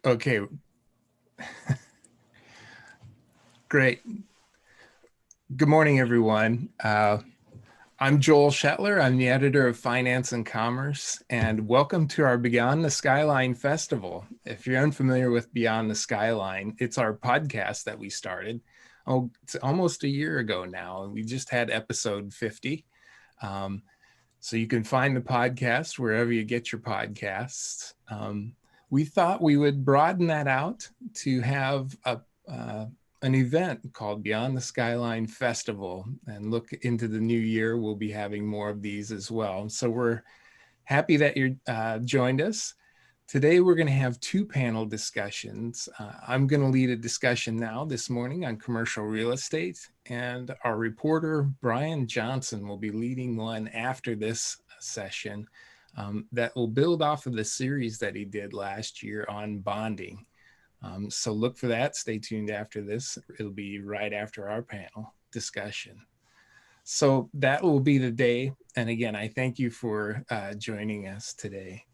Okay, great. Good morning, everyone. I'm Joel Schettler. I'm the editor of Finance and Commerce, and welcome to our Beyond the Skyline Festival. If you're unfamiliar with Beyond the Skyline, it's our podcast that we started. Oh, it's almost a year ago now, and we just had episode 50. So you can find the podcast wherever you get your podcasts. We thought we would broaden that out to have an event called Beyond the Skyline Festival, and look into the new year. We'll be having more of these as well. So we're happy that you joined us. Today, we're going to have two panel discussions. I'm going to lead a discussion now this morning on commercial real estate, and our reporter, Brian Johnson, will be leading one after this session that will build off of the series that he did last year on bonding. So look for that. Stay tuned after this. It'll be right after our panel discussion. So that will be the day. And again, I thank you for joining us today.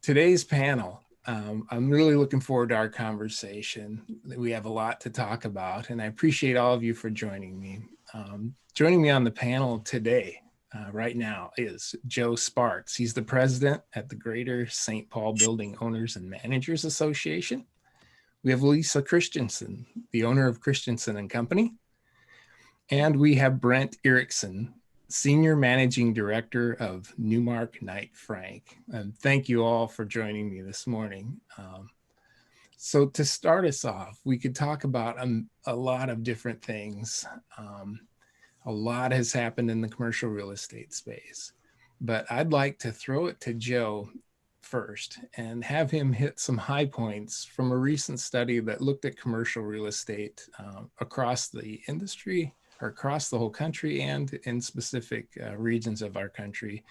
Today's panel, I'm really looking forward to our conversation. We have a lot to talk about, and I appreciate all of you for joining me. Joining me on the panel today, right now, is Joe Spartz. He's the president at the Greater St. Paul Building Owners and Managers Association. We have Lisa Christianson, the owner of Christianson and Company. And we have Brent Erickson, Senior Managing Director of Newmark Knight Frank. And thank you all for joining me this morning. So to start us off, we could talk about a lot of different things. A lot has happened in the commercial real estate space, but I'd like to throw it to Joe first and have him hit some high points from a recent study that looked at commercial real estate across the industry, or across the whole country, and in specific regions of our country.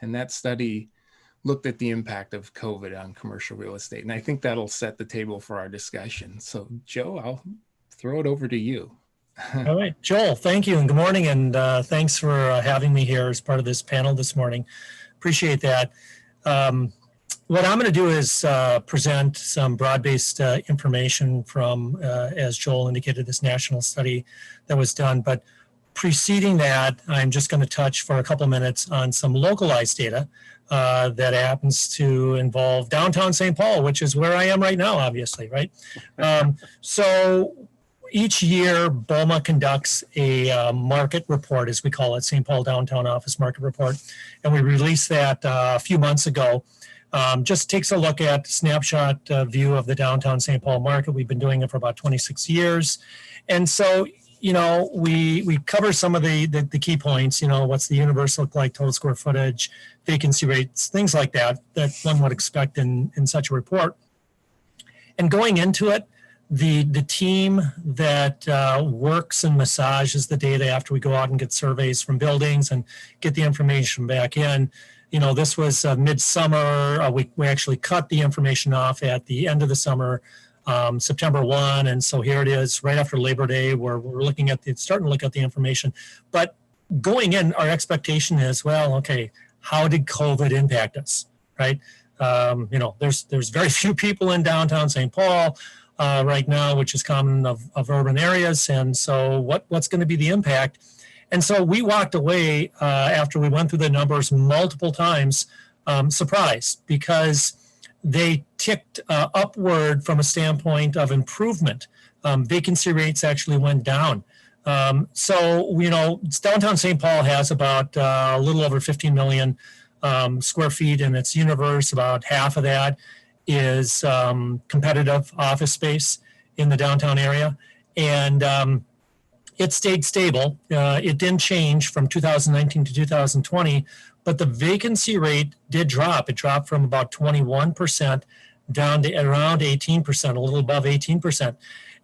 And that study looked at the impact of COVID on commercial real estate. And I think that'll set the table for our discussion. So Joe, I'll throw it over to you. All right, Joel, thank you and good morning. And thanks for having me here as part of this panel this morning. Appreciate that. What I'm going to do is present some broad-based information from, as Joel indicated, this national study that was done. But preceding that, I'm just going to touch for a couple of minutes on some localized data that happens to involve downtown St. Paul, which is where I am right now, obviously, right? So each year, BOMA conducts a market report, as we call it, St. Paul Downtown Office Market Report. And we released that a few months ago. Just takes a look at snapshot view of the downtown St. Paul market. We've been doing it for about 26 years. And so, you know, we cover some of the key points, you know, what's the universe look like, total square footage, vacancy rates, things like that one would expect in such a report. And going into it, the team that works and massages the data after we go out and get surveys from buildings and get the information back in, you know, this was midsummer. We actually cut the information off at the end of the summer, September 1. And so here it is right after Labor Day, where we're looking at starting to look at the information. But going in, our expectation is, well, okay, how did COVID impact us, right? You know, there's very few people in downtown St. Paul right now, which is common of urban areas. And so what's going to be the impact? And so we walked away after we went through the numbers multiple times, surprised, because they ticked upward from a standpoint of improvement. Vacancy rates actually went down. So, you know, downtown St. Paul has about a little over 15 million square feet in its universe. About half of that is competitive office space in the downtown area. And it stayed stable. It didn't change from 2019 to 2020, but the vacancy rate did drop. It dropped from about 21% down to around 18%, a little above 18%.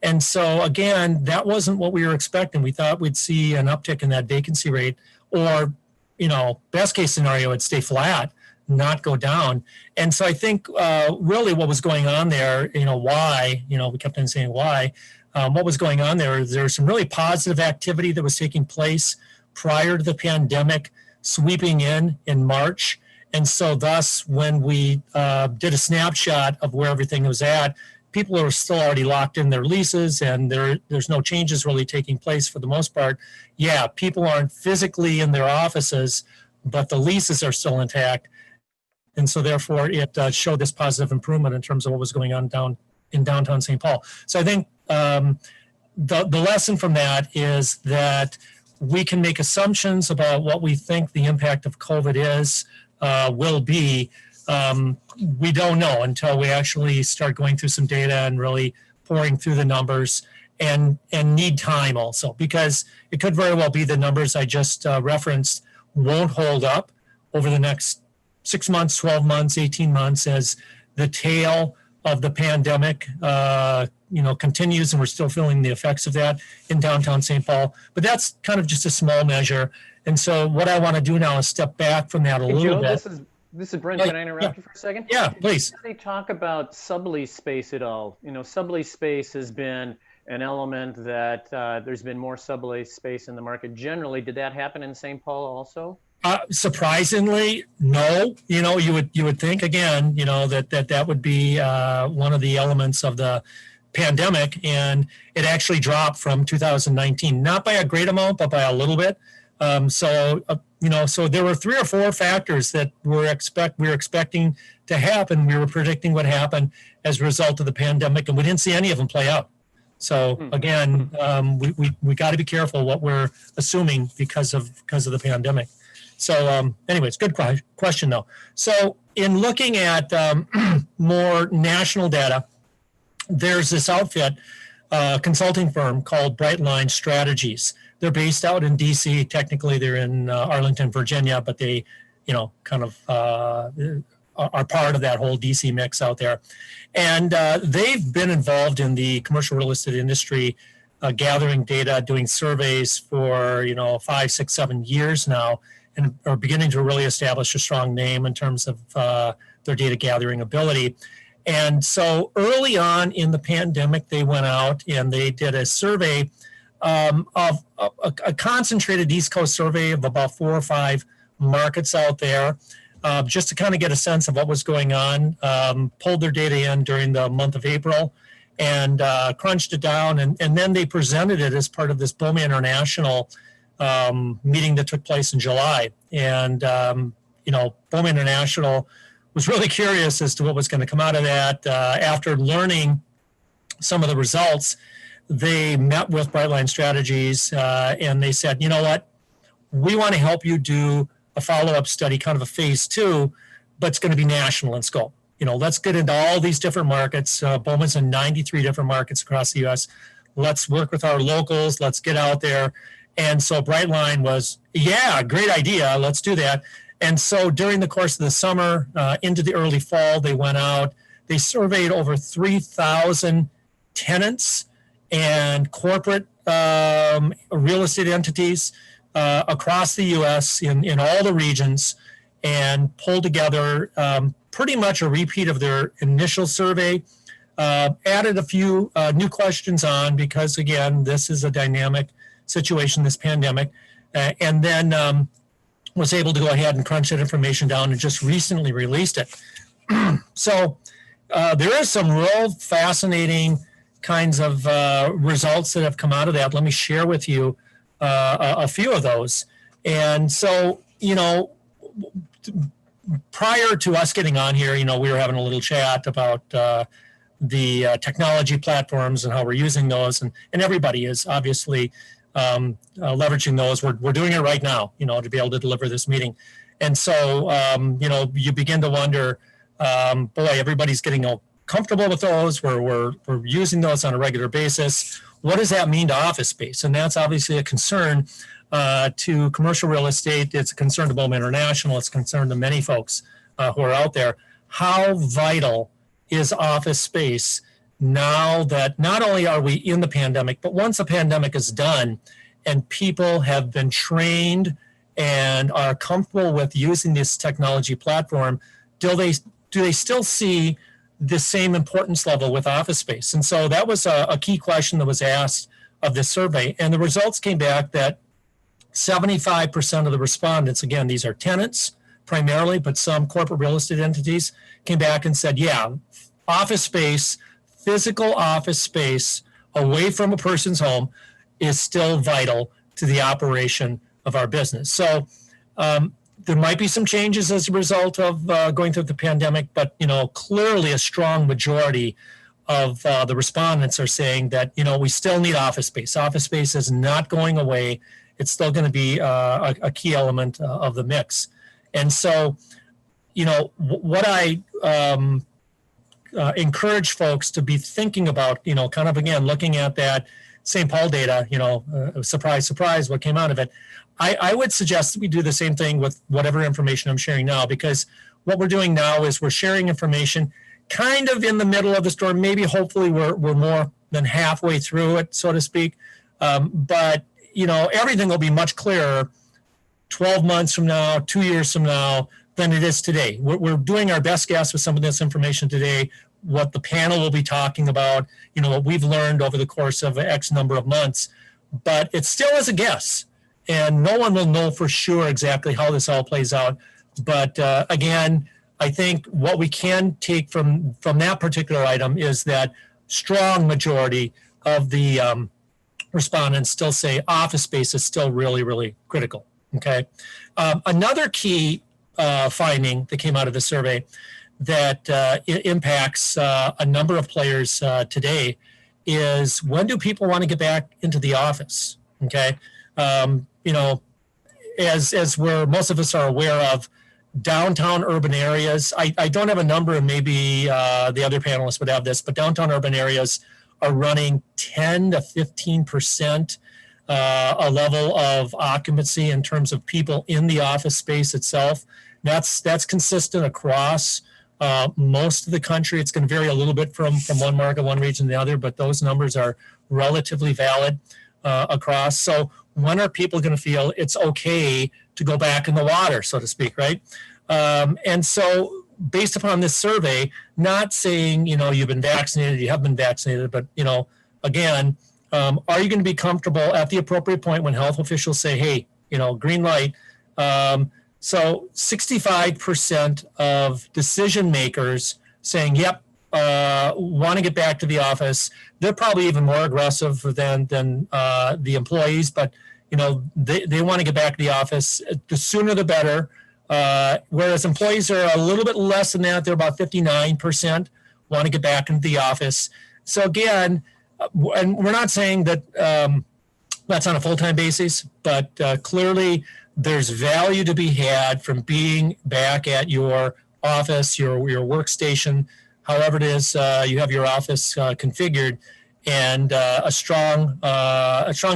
And so again, that wasn't what we were expecting. We thought we'd see an uptick in that vacancy rate, or, you know, best case scenario, it'd stay flat, not go down. And so I think really what was going on there, you know, why, you know, we kept on saying why, what was going on there is there was some really positive activity that was taking place prior to the pandemic sweeping in March. And so thus, when we did a snapshot of where everything was at, people are still already locked in their leases, and there's no changes really taking place for the most part. Yeah, people aren't physically in their offices, but the leases are still intact. And so therefore, it showed this positive improvement in terms of what was going on in downtown St. Paul. So I think the lesson from that is that we can make assumptions about what we think the impact of COVID will be. We don't know until we actually start going through some data and really pouring through the numbers, and need time also, because it could very well be the numbers I just referenced won't hold up over the next 6 months, 12 months, 18 months as the tail of the pandemic continues, and we're still feeling the effects of that in downtown St. Paul. But that's kind of just a small measure. And so what I want to do now is step back from that a little bit. This is Brent. Can I interrupt you for a second? Yeah, please. Did they talk about sublease space at all? Sublease space has been an element that there's been more sublease space in the market generally. Did that happen in St. Paul also? Surprisingly, no. You would think again, that would be one of the elements of the pandemic, and it actually dropped from 2019, not by a great amount, but by a little bit. So there were 3 or 4 factors that we were expecting to happen. We were predicting what happened as a result of the pandemic, and we didn't see any of them play out. So again, we got to be careful what we're assuming because of the pandemic. So anyways, good question though. So in looking at more national data, there's this outfit, consulting firm called Bright Line Strategies. They're based out in DC. Technically, they're in Arlington, Virginia, but they, kind of are part of that whole DC mix out there. And they've been involved in the commercial real estate industry, gathering data, doing surveys for 5, 6, 7 years now, and are beginning to really establish a strong name in terms of their data gathering ability. And so early on in the pandemic, they went out and they did a survey of a concentrated East Coast survey of about 4 or 5 markets out there, just to kind of get a sense of what was going on. Pulled their data in during the month of April and crunched it down, and then they presented it as part of this BOMA International meeting that took place in July. And BOMA International was really curious as to what was going to come out of that. After learning some of the results, they met with Brightline Strategies and they said, you know what, we want to help you do a follow-up study, kind of a phase 2, but it's going to be national in scope. Let's get into all these different markets. BOMA's in 93 different markets across the U.S. Let's work with our locals. Let's get out there. And so Brightline was, yeah, great idea. Let's do that. And so during the course of the summer into the early fall, they went out. They surveyed over 3,000 tenants and corporate real estate entities across the U.S. in all the regions, and pulled together pretty much a repeat of their initial survey. Added a few new questions on because, again, this is a dynamic situation, this pandemic, and then was able to go ahead and crunch that information down and just recently released it. So there is some real fascinating kinds of results that have come out of that. Let me share with you a few of those. And so, prior to us getting on here, we were having a little chat about the technology platforms and how we're using those. And everybody is obviously leveraging those. We're doing it right now, to be able to deliver this meeting. And so, you begin to wonder, boy, everybody's getting comfortable with those. We're using those on a regular basis. What does that mean to office space? And that's obviously a concern to commercial real estate. It's a concern to BOMA International. It's a concern to many folks who are out there. How vital is office space now that not only are we in the pandemic, but once the pandemic is done and people have been trained and are comfortable with using this technology platform, do they still see the same importance level with office space? And so that was a key question that was asked of this survey. And the results came back that 75% of the respondents, again, these are tenants, primarily, but some corporate real estate entities came back and said, yeah, office space, physical office space away from a person's home is still vital to the operation of our business. So there might be some changes as a result of going through the pandemic, but clearly a strong majority of the respondents are saying that we still need office space. Office space is not going away. It's still going to be a key element of the mix. And so, what I encourage folks to be thinking about, kind of again looking at that St. Paul data, surprise, surprise, what came out of it. I would suggest that we do the same thing with whatever information I'm sharing now, because what we're doing now is we're sharing information kind of in the middle of the storm. Maybe hopefully we're more than halfway through it, so to speak. But everything will be much clearer 12 months from now, 2 years from now than it is today. We're doing our best guess with some of this information today, what the panel will be talking about, what we've learned over the course of X number of months, but it still is a guess. And no one will know for sure exactly how this all plays out. But again, I think what we can take from that particular item is that strong majority of the respondents still say office space is still really, really critical. Okay. Another key finding that came out of the survey that impacts a number of players today is, when do people want to get back into the office? Okay. As most of us are aware of, downtown urban areas, I don't have a number, and maybe the other panelists would have this, but downtown urban areas are running 10 to 15% a level of occupancy in terms of people in the office space itself. That's consistent across most of the country. It's going to vary a little bit from one market, one region to the other, but those numbers are relatively valid across. So when are people going to feel it's okay to go back in the water, so to speak, right? And so based upon this survey, not saying, you've been vaccinated, you have been vaccinated, but, again, are you going to be comfortable at the appropriate point when health officials say, hey, green light? So 65% of decision makers saying, yep, want to get back to the office. They're probably even more aggressive than the employees, but they want to get back to the office. The sooner the better. Whereas employees are a little bit less than that. They're about 59% want to get back into the office. So again, and we're not saying that that's on a full-time basis, but clearly there's value to be had from being back at your office, your workstation, however it is you have your office configured. And a strong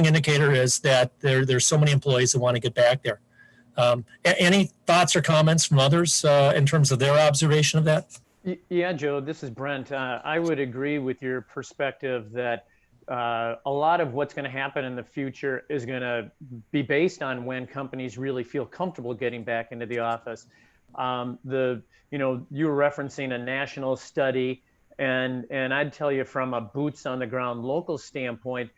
indicator is that there's so many employees that want to get back there. Any thoughts or comments from others in terms of their observation of that? Yeah, Joe, this is Brent. I would agree with your perspective that a lot of what's going to happen in the future is going to be based on when companies really feel comfortable getting back into the office. You were referencing a national study, and I'd tell you from a boots on the ground local standpoint,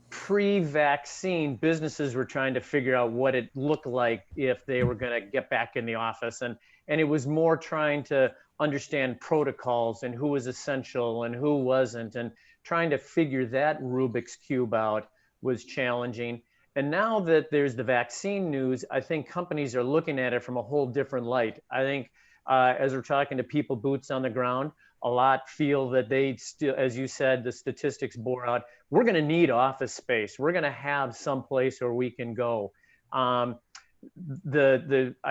pre-vaccine, businesses were trying to figure out what it looked like if they were going to get back in the office. And it was more trying to understand protocols and who was essential and who wasn't. And trying to figure that Rubik's Cube out was challenging. And now that there's the vaccine news, I think companies are looking at it from a whole different light. I think as we're talking to people boots on the ground, a lot feel that they still, as you said, the statistics bore out, we're going to need office space. We're going to have some place where we can go. I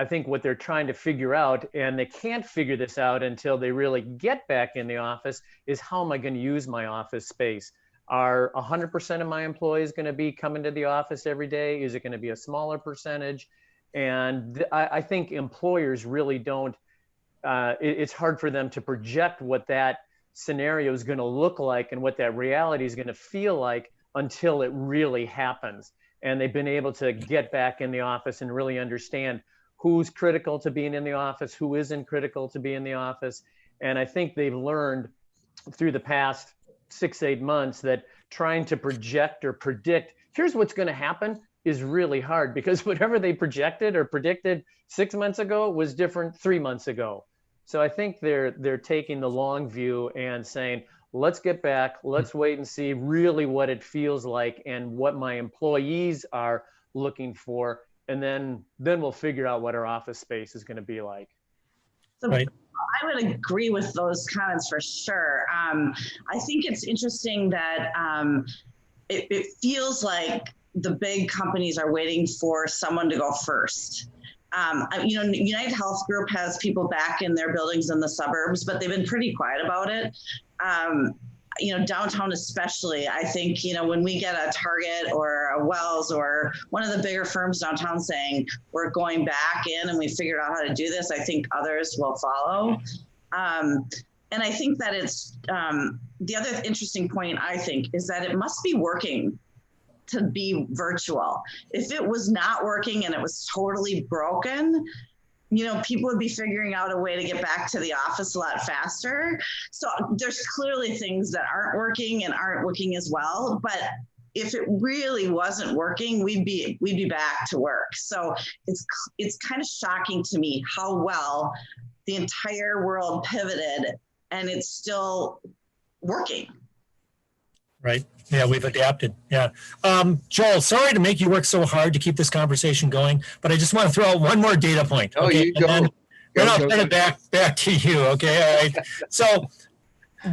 think what they're trying to figure out, and they can't figure this out until they really get back in the office, is how am I going to use my office space? Are 100% of my employees going to be coming to the office every day? Is it going to be a smaller percentage? And I think employers really don't, it's hard for them to project what that scenario is going to look like and what that reality is going to feel like until it really happens. And they've been able to get back in the office and really understand who's critical to being in the office, who isn't critical to be in the office. And I think they've learned through the past 6-8 months that trying to project or predict, here's what's going to happen, is really hard, because whatever they projected or predicted 6 months ago was different 3 months ago. So I think they're taking the long view and saying, let's get back, let's wait and see really what it feels like and what my employees are looking for, and then we'll figure out what our office space is going to be like. So Right. I would agree with those comments for sure. I think it's interesting that it feels like the big companies are waiting for someone to go first. United Health Group has people back in their buildings in the suburbs, but they've been pretty quiet about it. Downtown especially, I think, when we get a Target or a Wells or one of the bigger firms downtown saying we're going back in and we figured out how to do this, I think others will follow. And I think that it's the other interesting point, I think, is that it must be working to be virtual. If it was not working and it was totally broken, people would be figuring out a way to get back to the office a lot faster. So there's clearly things that aren't working and aren't working as well. But if it really wasn't working, we'd be back to work. So it's kind of shocking to me how well the entire world pivoted, and it's still working. Right. Yeah, we've adapted. Yeah. Joel, sorry to make you work so hard to keep this conversation going, but I just want to throw out one more data point. Oh, okay? you go. Then I'll send it back to you. Okay. All right. So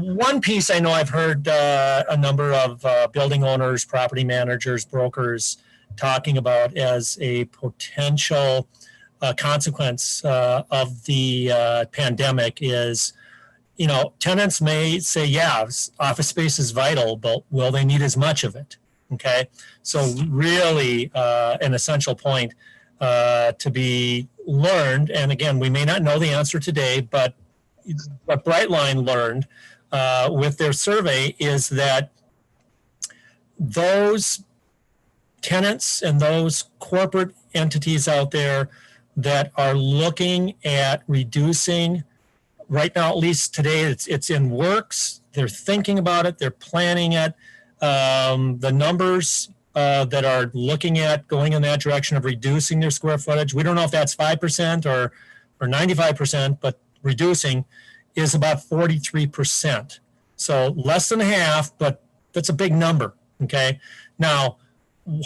one piece I know I've heard a number of building owners, property managers, brokers talking about as a potential consequence of the pandemic is, tenants may say, yeah, office space is vital, but will they need as much of it? Okay. So really an essential point to be learned. And again, we may not know the answer today, but what Brightline learned with their survey is that those tenants and those corporate entities out there that are looking at reducing, right now, at least today, it's in works. They're thinking about it. They're planning it. The numbers that are looking at going in that direction of reducing their square footage, we don't know if that's 5% or 95%, but reducing is about 43%. So less than half, but that's a big number. Okay. Now,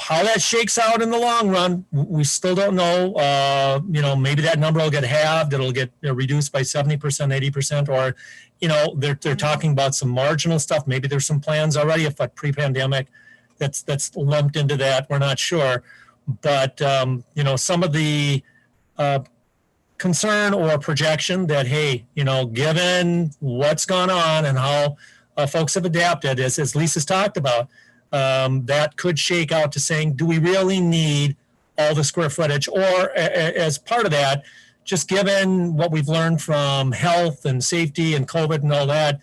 how that shakes out in the long run, we still don't know. Maybe that number will get halved. It'll get reduced by 70%, 80%, or, they're talking about some marginal stuff. Maybe there's some plans already, if pre-pandemic, that's lumped into that. We're not sure, but some of the concern or projection that, hey, given what's gone on and how folks have adapted, as Lisa's talked about. That could shake out to saying, do we really need all the square footage? Or as part of that, just given what we've learned from health and safety and COVID and all that,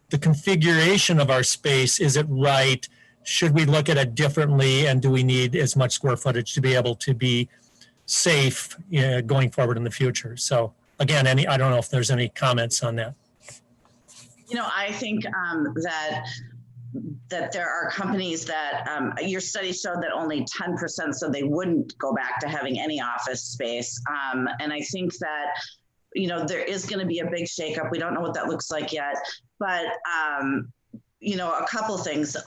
the configuration of our space, is it right? Should we look at it differently? And do we need as much square footage to be able to be safe going forward in the future? So again, I don't know if there's any comments on that. I think that there are companies that your study showed that only 10% said they wouldn't go back to having any office space. And I think that, there is going to be a big shakeup. We don't know what that looks like yet, but, a couple things.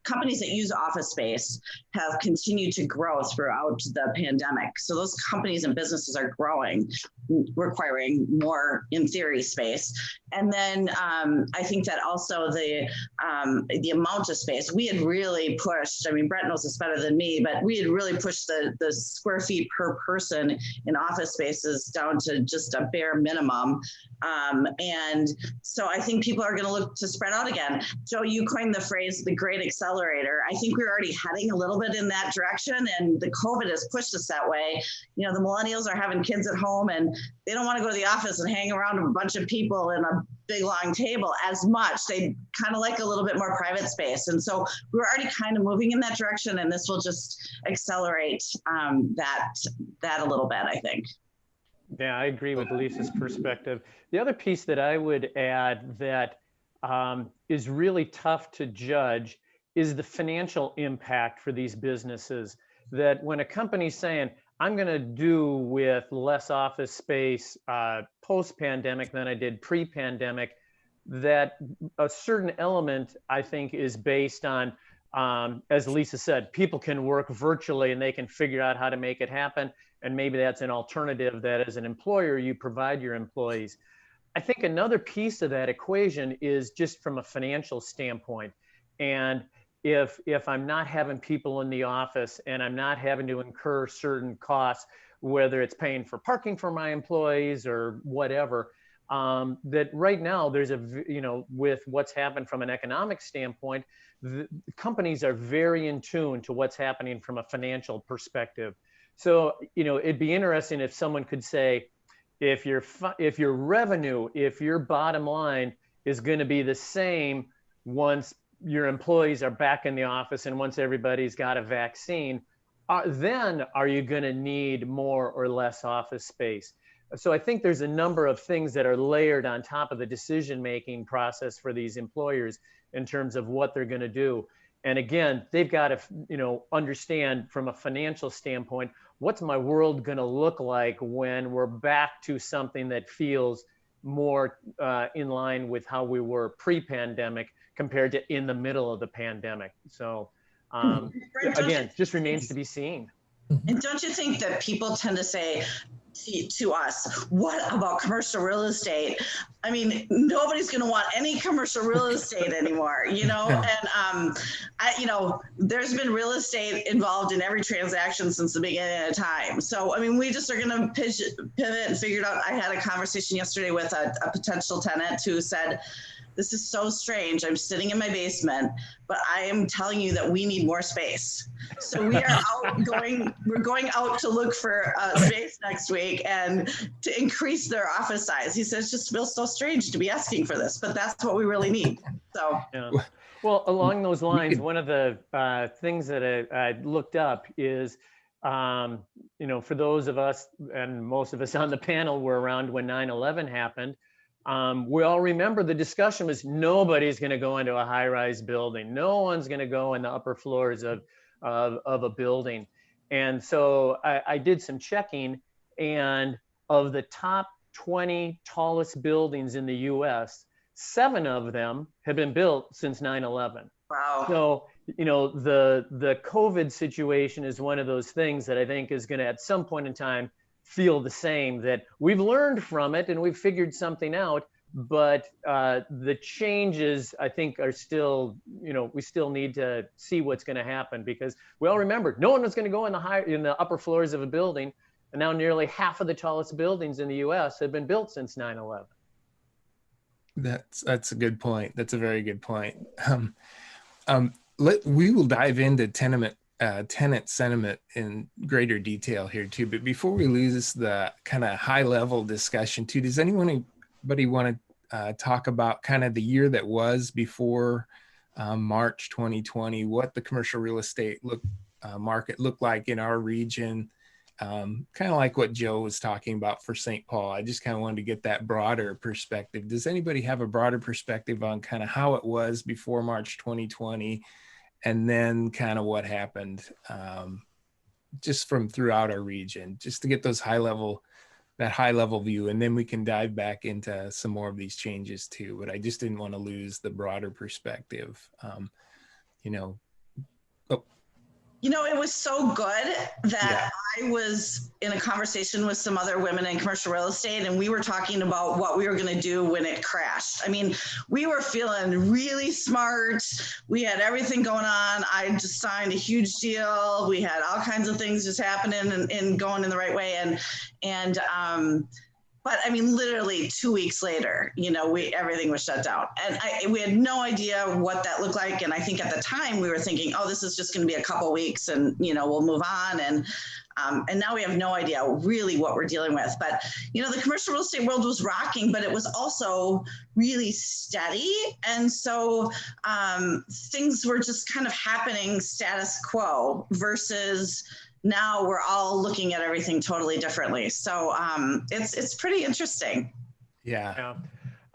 Companies that use office space have continued to grow throughout the pandemic. So those companies and businesses are growing, requiring more, in theory, space. And then I think that also the amount of space, we had really pushed, Brent knows this better than me, but we had really pushed the square feet per person in office spaces down to just a bare minimum. And so I think people are going to look to spread out again. Joe, you coined the phrase, the great accelerator. I think we're already heading a little bit in that direction, and the COVID has pushed us that way. The millennials are having kids at home and they don't want to go to the office and hang around with a bunch of people in a big long table as much. They kind of like a little bit more private space. And so we're already kind of moving in that direction, and this will just accelerate that a little bit, I think. Yeah, I agree with Lisa's perspective. The other piece that I would add that is really tough to judge is the financial impact for these businesses. That when a company's saying, I'm going to do with less office space post-pandemic than I did pre-pandemic, that a certain element, I think, is based on, as Lisa said, people can work virtually and they can figure out how to make it happen. And maybe that's an alternative that as an employer, you provide your employees. I think another piece of that equation is just from a financial standpoint. And if I'm not having people in the office and I'm not having to incur certain costs, whether it's paying for parking for my employees or whatever, that right now there's with what's happened from an economic standpoint, the companies are very in tune to what's happening from a financial perspective. So, it'd be interesting if someone could say, if your revenue, if your bottom line is going to be the same once your employees are back in the office and once everybody's got a vaccine, then are you going to need more or less office space? So I think there's a number of things that are layered on top of the decision-making process for these employers in terms of what they're going to do. And again, they've got to, understand from a financial standpoint, what's my world going to look like when we're back to something that feels more in line with how we were pre-pandemic compared to in the middle of the pandemic. So again, just remains to be seen. And don't you think that people tend to say to us, what about commercial real estate? I mean, nobody's going to want any commercial real estate anymore, and there's been real estate involved in every transaction since the beginning of time. So, I mean, we just are going to pivot and figure it out. I had a conversation yesterday with a potential tenant who said, this is so strange. I'm sitting in my basement, but I am telling you that we need more space. So we're going out to look for space next week and to increase their office size. He says, just feels so strange to be asking for this, but that's what we really need. So. Yeah. Well, along those lines, one of the things that I looked up is, for those of us, and most of us on the panel were around when 9/11 happened. We all remember the discussion was nobody's going to go into a high-rise building. No one's going to go in the upper floors of a building. And so I did some checking, and of the top 20 tallest buildings in the US, 7 of them have been built since 9/11. Wow. So, the COVID situation is one of those things that I think is going to, at some point in time, feel the same, that we've learned from it and we've figured something out, but the changes, I think, are still, we still need to see what's going to happen, because we all remember no one was going to go in the upper floors of a building, and now nearly half of the tallest buildings in the US have been built since 9/11. That's a good point. That's a very good point. We will dive into tenant sentiment in greater detail here too, but before we lose the kind of high level discussion too, does anybody want to talk about kind of the year that was before March 2020, what the commercial real estate market looked like in our region, kind of like what Joe was talking about for St. Paul? I just kind of wanted to get that broader perspective. Does anybody have a broader perspective on kind of how it was before March 2020? And then kind of what happened just from throughout our region, just to get that high level view. And then we can dive back into some more of these changes too. But I just didn't want to lose the broader perspective. It was so good that I was in a conversation with some other women in commercial real estate, and we were talking about what we were going to do when it crashed. I mean, we were feeling really smart. We had everything going on. I just signed a huge deal. We had all kinds of things just happening and going in the right way. But I mean, literally 2 weeks later, everything was shut down, and we had no idea what that looked like. And I think at the time we were thinking, oh, this is just going to be a couple weeks, and we'll move on. And now we have no idea really what we're dealing with. But the commercial real estate world was rocking, but it was also really steady, and so things were just kind of happening status quo versus. Now we're all looking at everything totally differently. So it's pretty interesting. Yeah.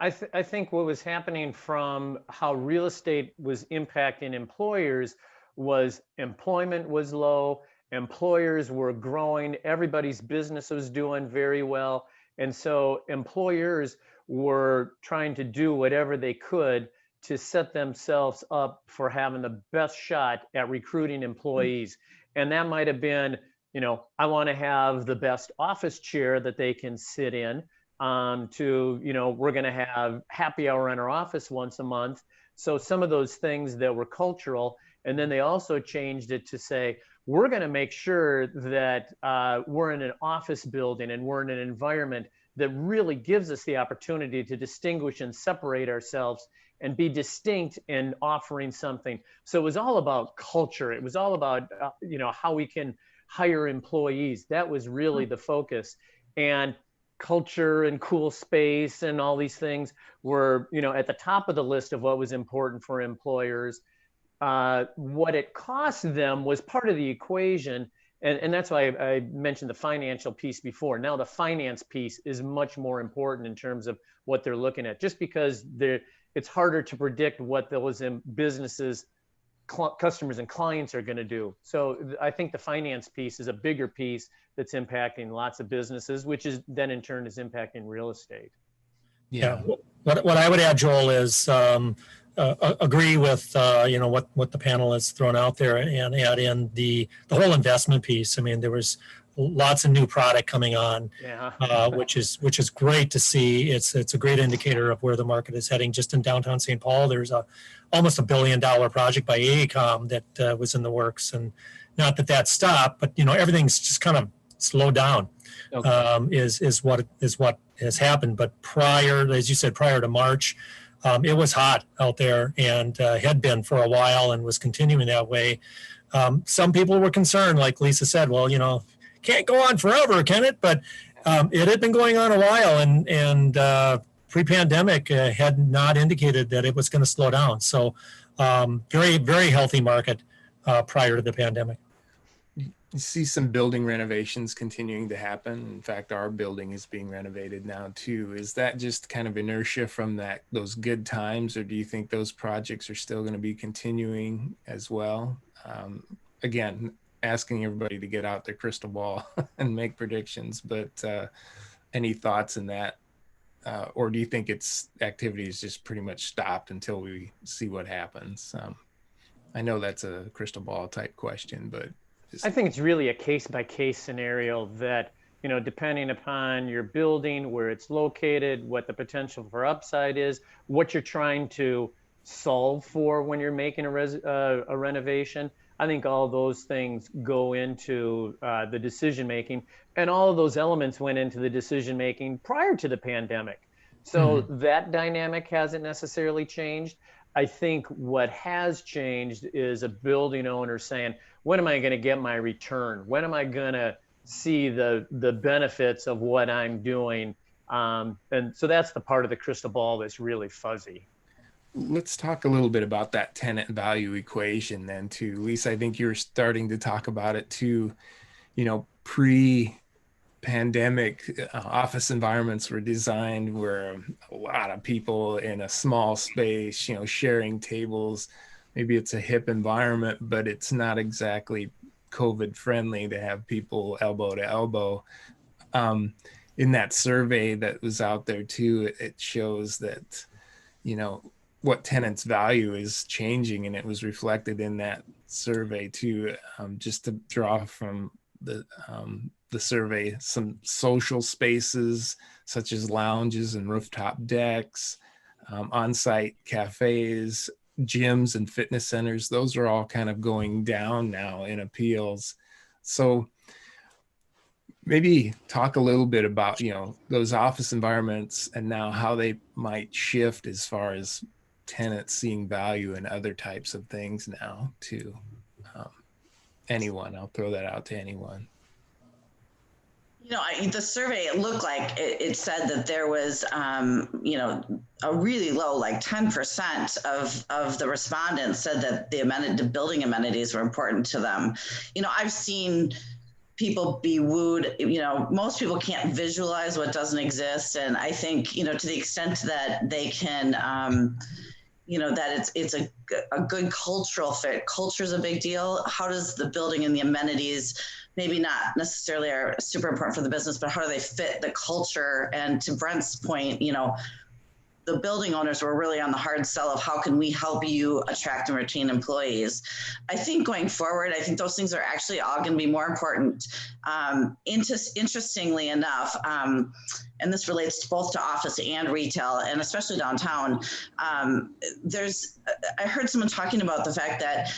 I think what was happening from how real estate was impacting employers was employment was low, employers were growing, everybody's business was doing very well. And so employers were trying to do whatever they could to set themselves up for having the best shot at recruiting employees. And that might have been, I want to have the best office chair that they can sit in, to, we're going to have happy hour in our office once a month. So some of those things that were cultural. And then they also changed it to say, we're going to make sure that we're in an office building and we're in an environment that really gives us the opportunity to distinguish and separate ourselves and be distinct in offering something. So it was all about culture. It was all about, how we can hire employees. That was really the focus. And culture and cool space and all these things were, at the top of the list of what was important for employers. What it cost them was part of the equation. And that's why I mentioned the financial piece before. Now the finance piece is much more important in terms of what they're looking at, just because it's harder to predict what those businesses, customers and clients are going to do. So I think the finance piece is a bigger piece that's impacting lots of businesses, which is then in turn is impacting real estate. Yeah. What I would add, Joel, is agree with what the panel has thrown out there, and add in the whole investment piece. I mean, there was lots of new product coming on, which is great to see. It's a great indicator of where the market is heading. Just in downtown St. Paul, there's almost $1 billion project by AECOM that was in the works, and not that stopped, but everything's just kind of slowed down. Okay. Is what has happened. But as you said, prior to March, it was hot out there, and had been for a while, and was continuing that way. Some people were concerned, like Lisa said, well, can't go on forever, can it? But it had been going on a while, and pre-pandemic had not indicated that it was going to slow down. So very, very healthy market prior to the pandemic. You see some building renovations continuing to happen. In fact, our building is being renovated now too. Is that just kind of inertia from those good times, or do you think those projects are still going to be continuing as well? Again, asking everybody to get out their crystal ball and make predictions, but any thoughts in that? Or do you think activity is just pretty much stopped until we see what happens? I know that's a crystal ball type question, but I think it's really a case-by-case scenario that, depending upon your building, where it's located, what the potential for upside is, what you're trying to solve for when you're making a renovation. I think all those things go into the decision-making, and all of those elements went into the decision-making prior to the pandemic. So that dynamic hasn't necessarily changed. I think what has changed is a building owner saying, when am I going to get my return? When am I going to see the benefits of what I'm doing? And so that's the part of the crystal ball that's really fuzzy. Let's talk a little bit about that tenant value equation then too. Lisa, I think you're starting to talk about it too. Pre-pandemic office environments were designed where a lot of people in a small space, sharing tables. Maybe it's a hip environment, but it's not exactly COVID friendly to have people elbow to elbow. In that survey that was out there too, it shows that, what tenants value is changing, and it was reflected in that survey too. Just to draw from the survey, some social spaces such as lounges and rooftop decks, on-site cafes, gyms and fitness centers, those are all kind of going down now in appeals. So maybe talk a little bit about, those office environments and now how they might shift as far as tenants seeing value in other types of things now to anyone. I'll throw that out to anyone. The survey, it looked like it said that there was, a really low, like 10% of the respondents said that the building amenities were important to them. I've seen people be wooed. Most people can't visualize what doesn't exist. And I think, to the extent that they can, that it's a good cultural fit. Culture is a big deal. How does the building and the amenities, maybe not necessarily are super important for the business, but how do they fit the culture? And to Brent's point, the building owners were really on the hard sell of how can we help you attract and retain employees. I think going forward, I think those things are actually all going to be more important. Interestingly enough, and this relates both to office and retail, and especially downtown, I heard someone talking about the fact that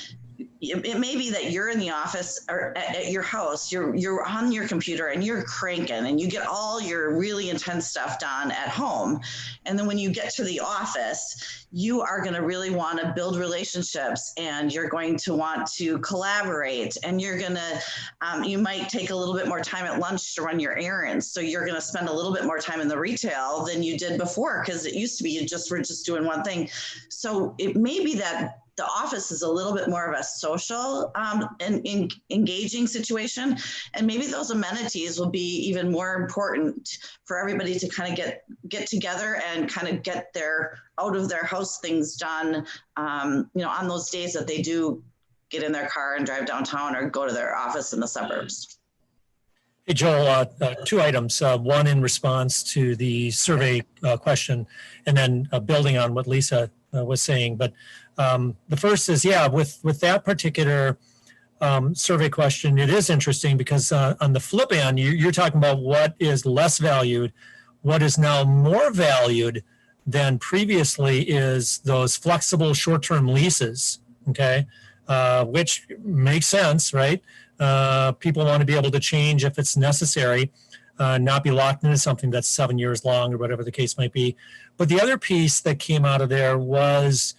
it may be that you're in the office or at your house, you're on your computer and you're cranking and you get all your really intense stuff done at home. And then when you get to the office, you are going to really want to build relationships, and you're going to want to collaborate, and you're going to, you might take a little bit more time at lunch to run your errands. So you're going to spend a little bit more time in the retail than you did before, because it used to be you were just doing one thing. So it may be that the office is a little bit more of a social and engaging situation. And maybe those amenities will be even more important for everybody to kind of get together and kind of get their out of their house things done, on those days that they do get in their car and drive downtown or go to their office in the suburbs. Hey, Joel, two items. One in response to the survey question, and then building on what Lisa was saying. But the first is, with that particular survey question, it is interesting because on the flip end, you're talking about what is less valued. What is now more valued than previously is those flexible short-term leases, okay, which makes sense, right? People want to be able to change if it's necessary, not be locked into something that's 7 years long or whatever the case might be. But the other piece that came out of there was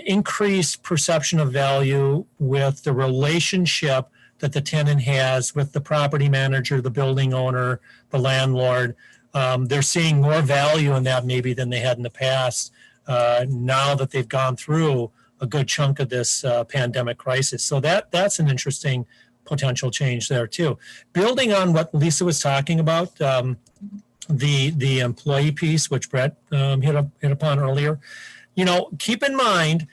increased perception of value with the relationship that the tenant has with the property manager, the building owner, the landlord. They're seeing more value in that maybe than they had in the past, now that they've gone through a good chunk of this pandemic crisis. So that's an interesting potential change there too. Building on what Lisa was talking about, the employee piece, which Brett hit upon earlier, keep in mind,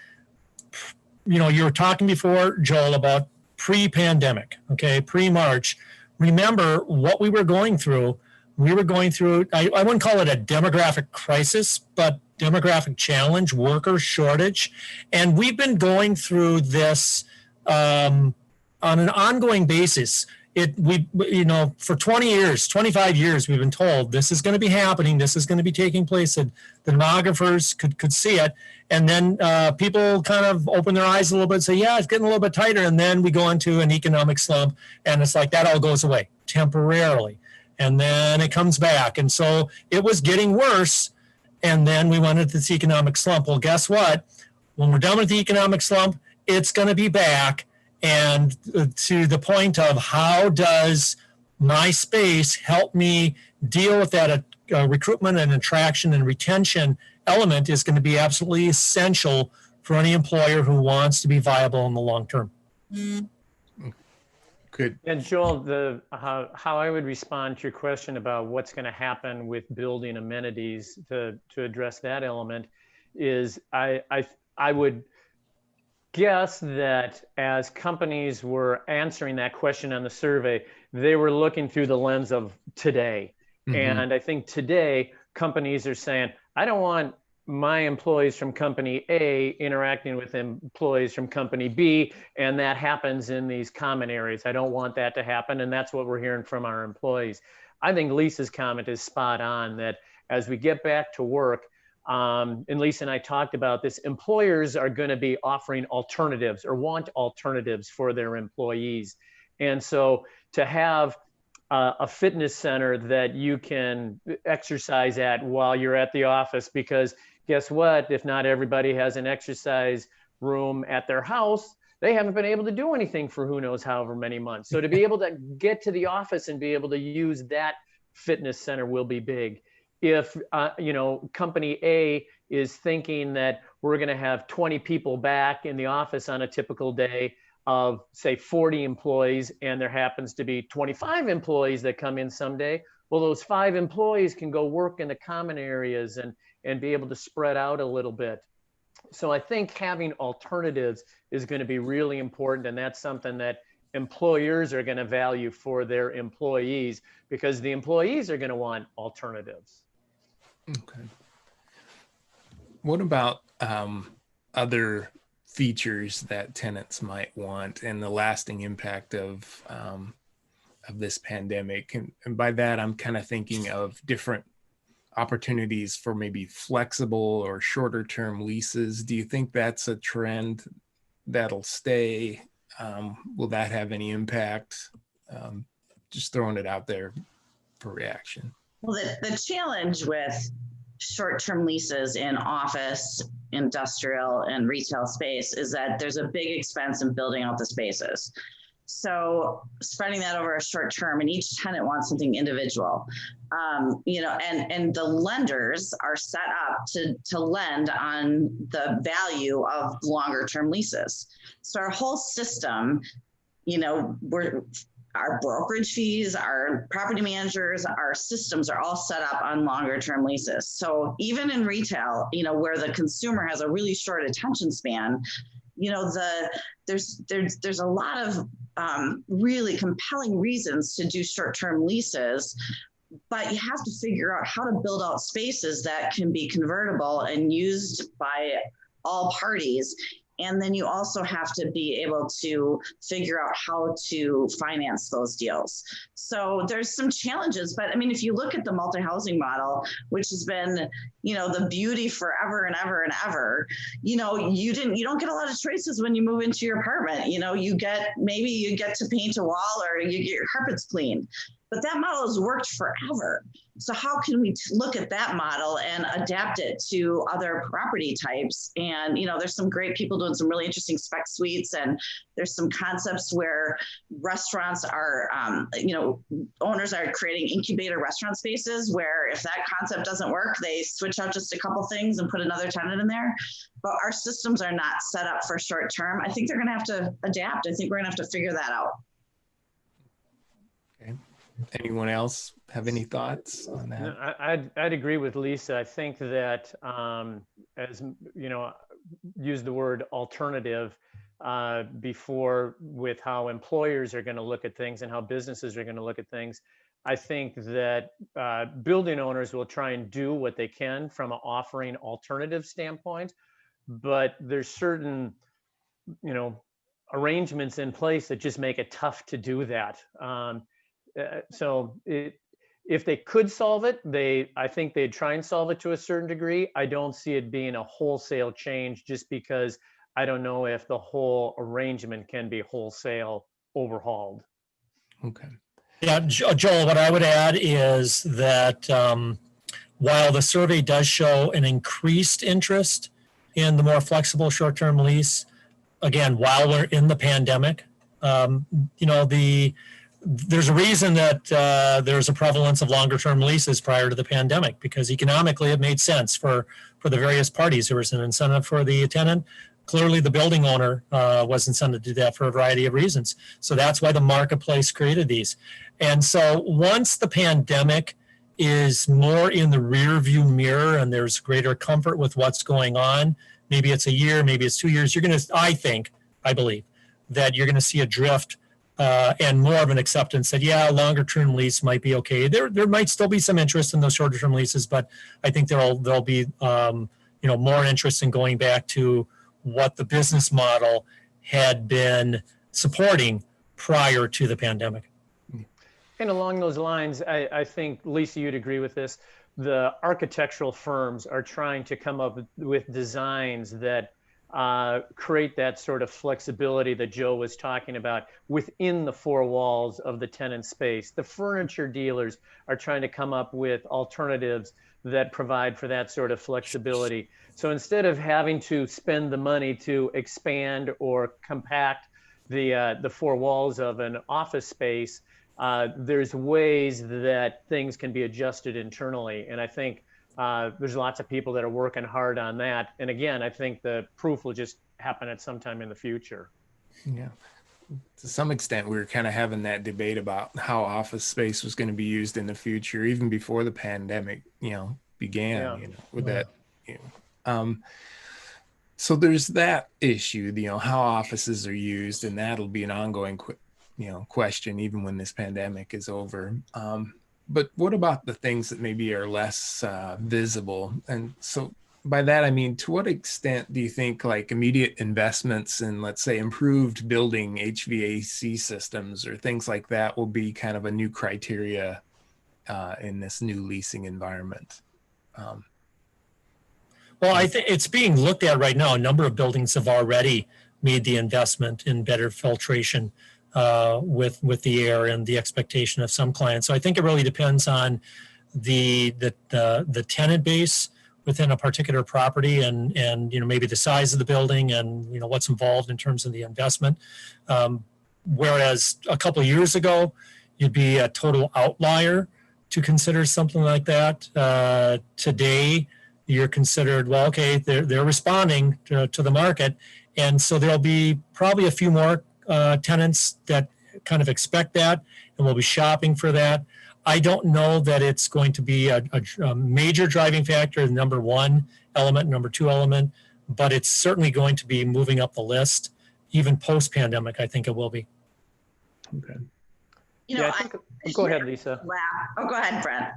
you were talking before, Joel, about pre-pandemic, okay, pre-March. Remember what we were going through. We were going through, I wouldn't call it a demographic crisis, but demographic challenge, worker shortage. And we've been going through this on an ongoing basis. For 20 years, 25 years, we've been told this is going to be happening. This is going to be taking place. And the demographers could see it. And then people kind of open their eyes a little bit and say, yeah, it's getting a little bit tighter. And then we go into an economic slump, and it's like that all goes away temporarily. And then it comes back. And so it was getting worse. And then we went into this economic slump. Well, guess what? When we're done with the economic slump, it's going to be back. And to the point of how does my space help me deal with that recruitment and attraction and retention element is going to be absolutely essential for any employer who wants to be viable in the long term. Good. And Joel, how I would respond to your question about what's going to happen with building amenities to address that element is I would guess that as companies were answering that question on the survey, they were looking through the lens of today. Mm-hmm. And I think today companies are saying, I don't want my employees from company A interacting with employees from company B, and that happens in these common areas. I don't want that to happen, and that's what we're hearing from our employees. I think Lisa's comment is spot on, that as we get back to work, and Lisa and I talked about this, employers are going to be offering alternatives or want alternatives for their employees. And so to have a fitness center that you can exercise at while you're at the office, because guess what? If not everybody has an exercise room at their house, they haven't been able to do anything for who knows however many months. So to be able to get to the office and be able to use that fitness center will be big. If company A is thinking that we're going to have 20 people back in the office on a typical day, of, say, 40 employees, and there happens to be 25 employees that come in someday, well, those 5 employees can go work in the common areas and be able to spread out a little bit. So I think having alternatives is going to be really important, and that's something that employers are going to value for their employees, because the employees are going to want alternatives. Okay. What about other features that tenants might want and the lasting impact of this pandemic? And by that, I'm kind of thinking of different opportunities for maybe flexible or shorter term leases. Do you think that's a trend that'll stay? Will that have any impact? Just throwing it out there for reaction. Well, the challenge with short-term leases in office, industrial, and retail space is that there's a big expense in building out the spaces. So spreading that over a short term, and each tenant wants something individual, and the lenders are set up to lend on the value of longer term leases. So our whole system, our brokerage fees, our property managers, our systems are all set up on longer term leases. So even in retail, where the consumer has a really short attention span, there's a lot of really compelling reasons to do short-term leases, but you have to figure out how to build out spaces that can be convertible and used by all parties. And then you also have to be able to figure out how to finance those deals. So there's some challenges, but I mean, if you look at the multi-housing model, which has been, the beauty forever and ever and ever, you don't get a lot of choices when you move into your apartment. Maybe you get to paint a wall or you get your carpets cleaned. But that model has worked forever. So how can we look at that model and adapt it to other property types? And, there's some great people doing some really interesting spec suites, and there's some concepts where restaurants are, owners are creating incubator restaurant spaces where if that concept doesn't work, they switch out just a couple things and put another tenant in there. But our systems are not set up for short term. I think they're going to have to adapt. I think we're going to have to figure that out. Okay. Anyone else have any thoughts on that? No, I'd agree with Lisa. I think that as use the word alternative before with how employers are going to look at things and how businesses are going to look at things. I think that building owners will try and do what they can from an offering alternative standpoint, but there's certain arrangements in place that just make it tough to do that. If they could solve it, I think they'd try and solve it to a certain degree. I don't see it being a wholesale change, just because I don't know if the whole arrangement can be wholesale overhauled. Okay. Yeah, Joel, what I would add is that while the survey does show an increased interest in the more flexible short-term lease, again, while we're in the pandemic, there's a reason that there's a prevalence of longer term leases prior to the pandemic, because economically it made sense for the various parties. There was an incentive for the tenant. Clearly the building owner was incented to do that for a variety of reasons. So that's why the marketplace created these. And so once the pandemic is more in the rear view mirror and there's greater comfort with what's going on, maybe it's a year, maybe it's 2 years, I believe that you're going to see a drift and more of an acceptance that, longer term lease might be okay. There might still be some interest in those shorter term leases, but I think there'll be more interest in going back to what the business model had been supporting prior to the pandemic. And along those lines, I think, Lisa, you'd agree with this. The architectural firms are trying to come up with designs that create that sort of flexibility that Joe was talking about within the four walls of the tenant space. The furniture dealers are trying to come up with alternatives that provide for that sort of flexibility. So instead of having to spend the money to expand or compact the four walls of an office space, there's ways that things can be adjusted internally. And I think there's lots of people that are working hard on that. And again, I think the proof will just happen at some time in the future. Yeah. to some extent, we were kind of having that debate about how office space was going to be used in the future, even before the pandemic, began, Yeah. with that, you know. So there's that issue, how offices are used, and that'll be an ongoing, question even when this pandemic is over. But what about the things that maybe are less visible? And so by that, I mean, to what extent do you think like immediate investments in, let's say, improved building HVAC systems or things like that will be kind of a new criteria in this new leasing environment? Well, I think it's being looked at right now. A number of buildings have already made the investment in better filtration with the air, and the expectation of some clients. So I think it really depends on the tenant base within a particular property, and maybe the size of the building, and what's involved in terms of the investment. Whereas a couple of years ago, you'd be a total outlier to consider something like that. Today, you're considered, well, okay, they're responding to the market, and so there'll be probably a few more tenants that kind of expect that and will be shopping for that. I don't know that it's going to be a major driving factor, number one element, number two element, but it's certainly going to be moving up the list. Even post-pandemic, I think it will be. Okay. Go ahead, Lisa. Oh, go ahead, Brent.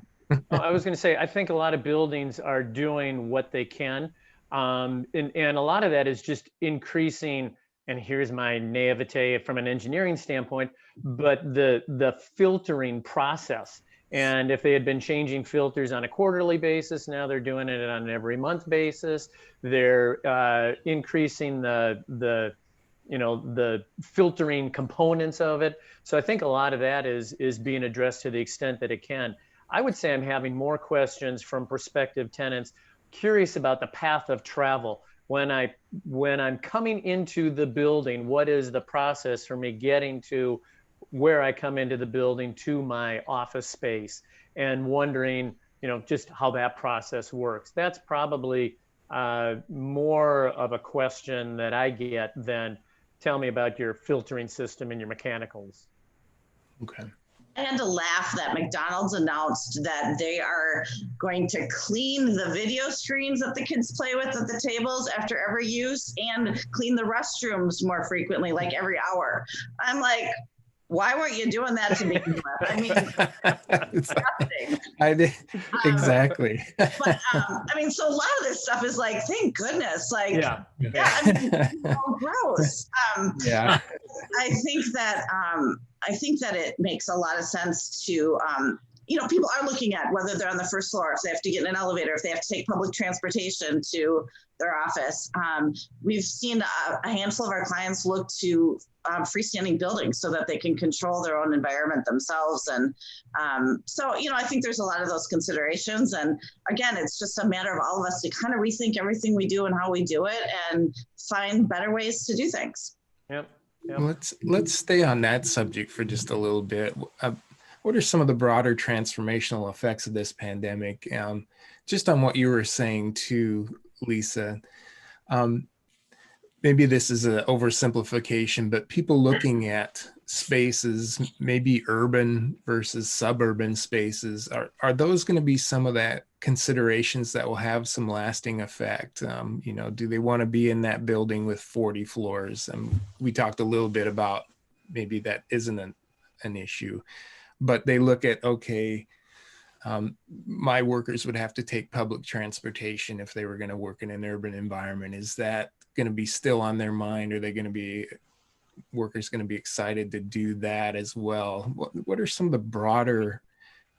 I was going to say, I think a lot of buildings are doing what they can. And a lot of that is just increasing, and here's my naivete from an engineering standpoint, but the filtering process. And if they had been changing filters on a quarterly basis, now they're doing it on an every month basis. They're increasing the filtering components of it. So I think a lot of that is being addressed to the extent that it can. I would say I'm having more questions from prospective tenants curious about the path of travel. When I'm coming into the building, what is the process for me getting to where I come into the building to my office space, and wondering, just how that process works. That's probably more of a question that I get than tell me about your filtering system and your mechanicals. Okay. I had to laugh that McDonald's announced that they are going to clean the video screens that the kids play with at the tables after every use, and clean the restrooms more frequently, like every hour. I'm like, why weren't you doing that to begin with? I mean, disgusting. I did exactly. But so a lot of this stuff is like, thank goodness. Like, yeah, gross. Yeah. I think that it makes a lot of sense to, people are looking at whether they're on the first floor, if they have to get in an elevator, if they have to take public transportation to their office. We've seen a handful of our clients look to freestanding buildings so that they can control their own environment themselves. And I think there's a lot of those considerations. And again, it's just a matter of all of us to kind of rethink everything we do and how we do it, and find better ways to do things. Yep. Let's stay on that subject for just a little bit. What are some of the broader transformational effects of this pandemic? Just on what you were saying too, Lisa, maybe this is an oversimplification, but people looking at spaces, maybe urban versus suburban spaces, are those going to be some of that considerations that will have some lasting effect? Do they want to be in that building with 40 floors? We talked a little bit about maybe that isn't an issue, but they look at, okay, my workers would have to take public transportation if they were going to work in an urban environment. Is that going to be still on their mind? Are they going to be workers going to be excited to do that as well? What are some of the broader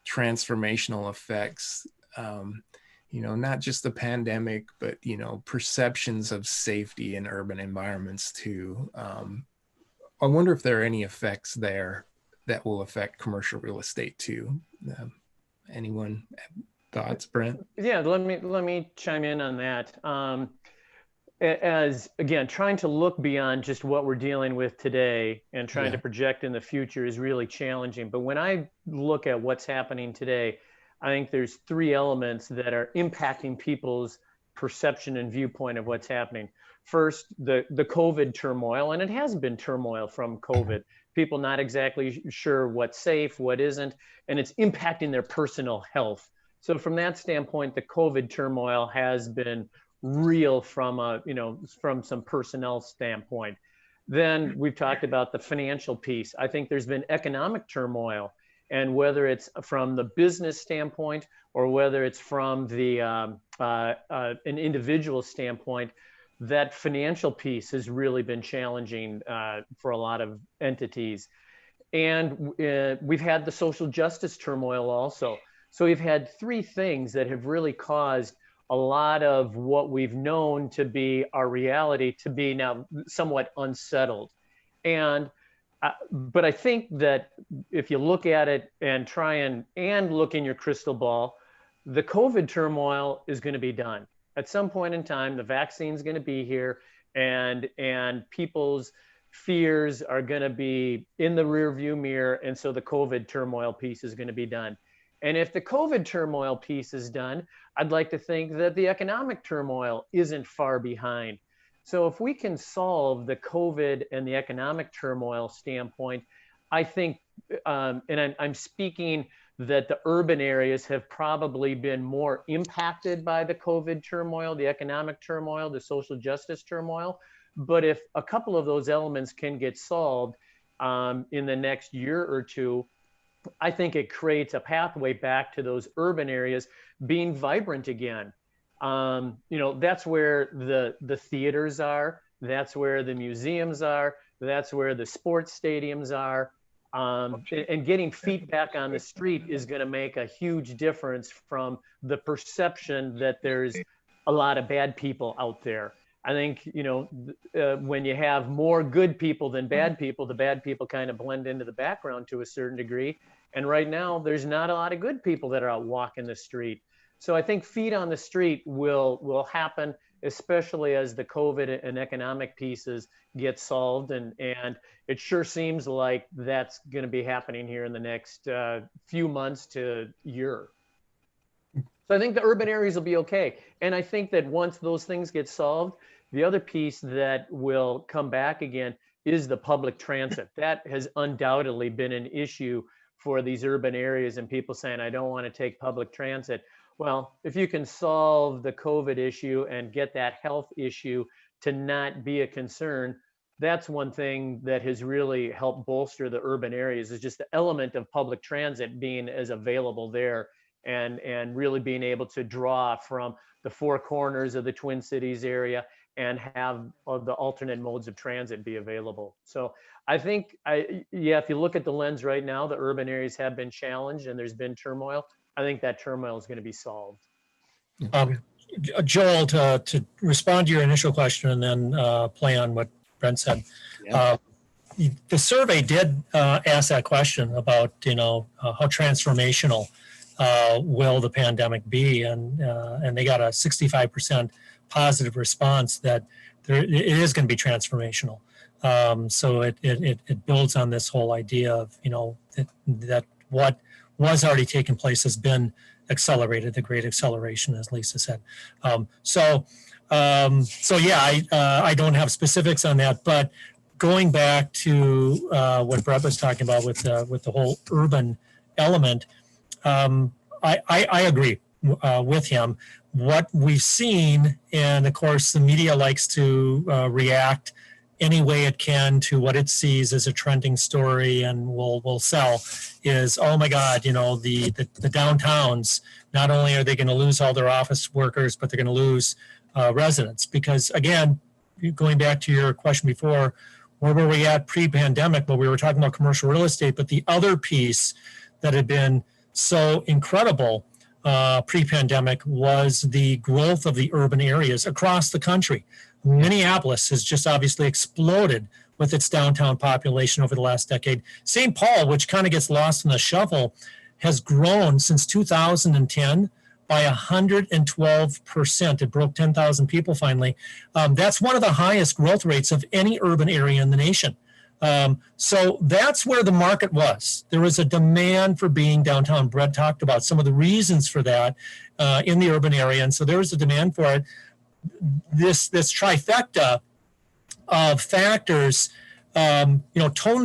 transformational effects? Not just the pandemic, but perceptions of safety in urban environments too. I wonder if there are any effects there that will affect commercial real estate too. Anyone thoughts, Brent? Yeah, let me chime in on that. As again, trying to look beyond just what we're dealing with today and trying to project in the future is really challenging. But when I look at what's happening today, I think there's three elements that are impacting people's perception and viewpoint of what's happening. First, the COVID turmoil, and it has been turmoil from COVID. People not exactly sure what's safe, what isn't, and it's impacting their personal health. So from that standpoint, the COVID turmoil has been real from from some personnel standpoint. Then we've talked about the financial piece. I think there's been economic turmoil, and whether it's from the business standpoint or whether it's from the an individual standpoint, that financial piece has really been challenging for a lot of entities. And we've had the social justice turmoil also. So we've had three things that have really caused a lot of what we've known to be our reality to be now somewhat unsettled. And but I think that if you look at it and try and look in your crystal ball, the COVID turmoil is going to be done. At some point in time, the vaccine's going to be here, and people's fears are going to be in the rearview mirror, and so the COVID turmoil piece is going to be done. And if the COVID turmoil piece is done, I'd like to think that the economic turmoil isn't far behind. So if we can solve the COVID and the economic turmoil standpoint, I think, and I'm speaking that the urban areas have probably been more impacted by the COVID turmoil, the economic turmoil, the social justice turmoil. But if a couple of those elements can get solved in the next year or two, I think it creates a pathway back to those urban areas being vibrant again. That's where the theaters are, that's where the museums are, that's where the sports stadiums are. And getting feet back on the street is going to make a huge difference from the perception that there's a lot of bad people out there. I think, when you have more good people than bad people, the bad people kind of blend into the background to a certain degree. And right now, there's not a lot of good people that are out walking the street. So I think feet on the street will happen, especially as the COVID and economic pieces get solved. And it sure seems like that's going to be happening here in the next few months to year. So I think the urban areas will be okay. And I think that once those things get solved, the other piece that will come back again is the public transit. That has undoubtedly been an issue for these urban areas, and people saying, I don't want to take public transit. Well, if you can solve the COVID issue and get that health issue to not be a concern, that's one thing that has really helped bolster the urban areas, is just the element of public transit being as available there, and really being able to draw from the four corners of the Twin Cities area and have the alternate modes of transit be available. So I think, if you look at the lens right now, the urban areas have been challenged and there's been turmoil. I think that turmoil is going to be solved. Joel, to respond to your initial question and then play on what Brent said. Yeah. The survey did ask that question about, how transformational will the pandemic be, and they got a 65% positive response that it is going to be transformational. So it builds on this whole idea of that what was already taking place has been accelerated, the great acceleration, as Lisa said. So I don't have specifics on that, but going back to what Brett was talking about with the whole urban element, I agree with him. What we've seen, and of course the media likes to react any way it can to what it sees as a trending story and will sell, is, oh my God, the downtowns, not only are they going to lose all their office workers, but they're going to lose residents. Because again, going back to your question before, where were we at pre-pandemic? Well, we were talking about commercial real estate, but the other piece that had been so incredible pre-pandemic was the growth of the urban areas across the country. Minneapolis has just obviously exploded with its downtown population over the last decade. St. Paul, which kind of gets lost in the shuffle, has grown since 2010 by 112%. It broke 10,000 people finally. That's one of the highest growth rates of any urban area in the nation. So that's where the market was. There was a demand for being downtown. Brett talked about some of the reasons for that in the urban area. And so there was a demand for it. This trifecta of factors, toned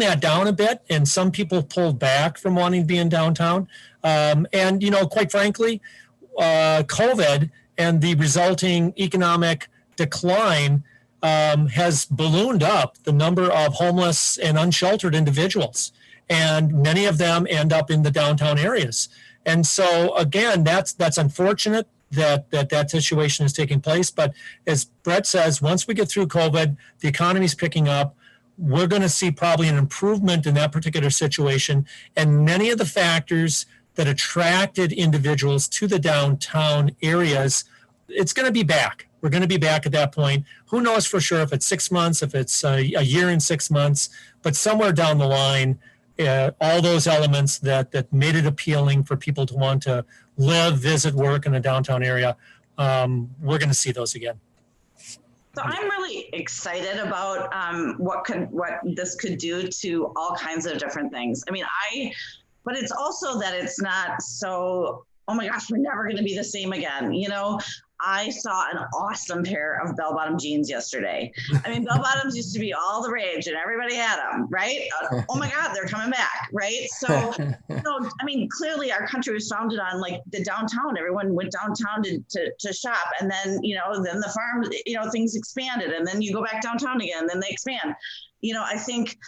that down a bit, and some people pulled back from wanting to be in downtown. And quite frankly, COVID and the resulting economic decline has ballooned up the number of homeless and unsheltered individuals, and many of them end up in the downtown areas. And so again, that's unfortunate that situation is taking place. But as Brett says, once we get through COVID, the economy's picking up. We're going to see probably an improvement in that particular situation. And many of the factors that attracted individuals to the downtown areas, it's going to be back. We're going to be back at that point. Who knows for sure if it's 6 months, if it's a year and 6 months, but somewhere down the line, all those elements that made it appealing for people to want to live, visit, work in a downtown area, we're going to see those again. So I'm really excited about what this could do to all kinds of different things. I mean, but it's also that it's not so, oh my gosh, we're never going to be the same again. I saw an awesome pair of bell-bottom jeans yesterday. I mean, bell-bottoms used to be all the rage and everybody had them, right? Oh my God, they're coming back, right? So, I mean, clearly our country was founded on like the downtown. Everyone went downtown to shop, and then, then the farm, things expanded, and then you go back downtown again, and then they expand. I think,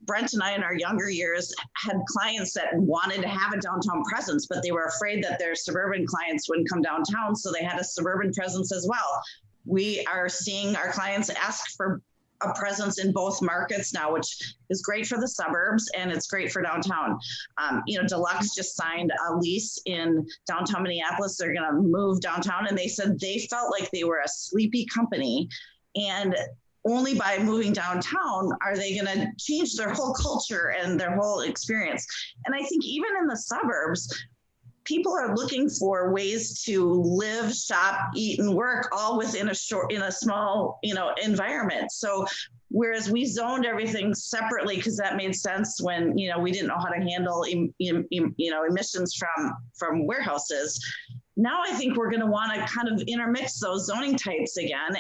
Brent and I in our younger years had clients that wanted to have a downtown presence, but they were afraid that their suburban clients wouldn't come downtown. So they had a suburban presence as well. We are seeing our clients ask for a presence in both markets now, which is great for the suburbs and it's great for downtown. Deluxe just signed a lease in downtown Minneapolis. They're going to move downtown, and they said they felt like they were a sleepy company, and only by moving downtown are they going to change their whole culture and their whole experience. And I think even in the suburbs, people are looking for ways to live, shop, eat, and work all within a small, environment. So whereas we zoned everything separately because that made sense when, we didn't know how to handle, emissions from warehouses. Now I think we're going to want to kind of intermix those zoning types again,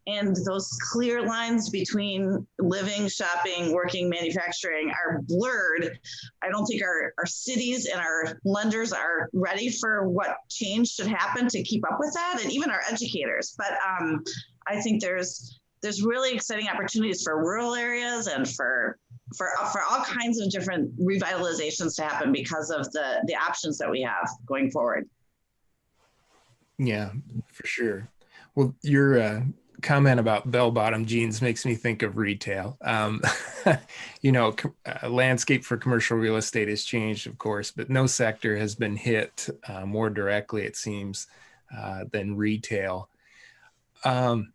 and those clear lines between living, shopping, working, manufacturing are blurred. I don't think our cities and our lenders are ready for what change should happen to keep up with that, and even our educators. But I think there's really exciting opportunities for rural areas and for all kinds of different revitalizations to happen because of the options that we have going forward. Yeah, for sure. Well, your comment about bell-bottom jeans makes me think of retail. Landscape for commercial real estate has changed, of course, but no sector has been hit more directly, it seems, than retail. And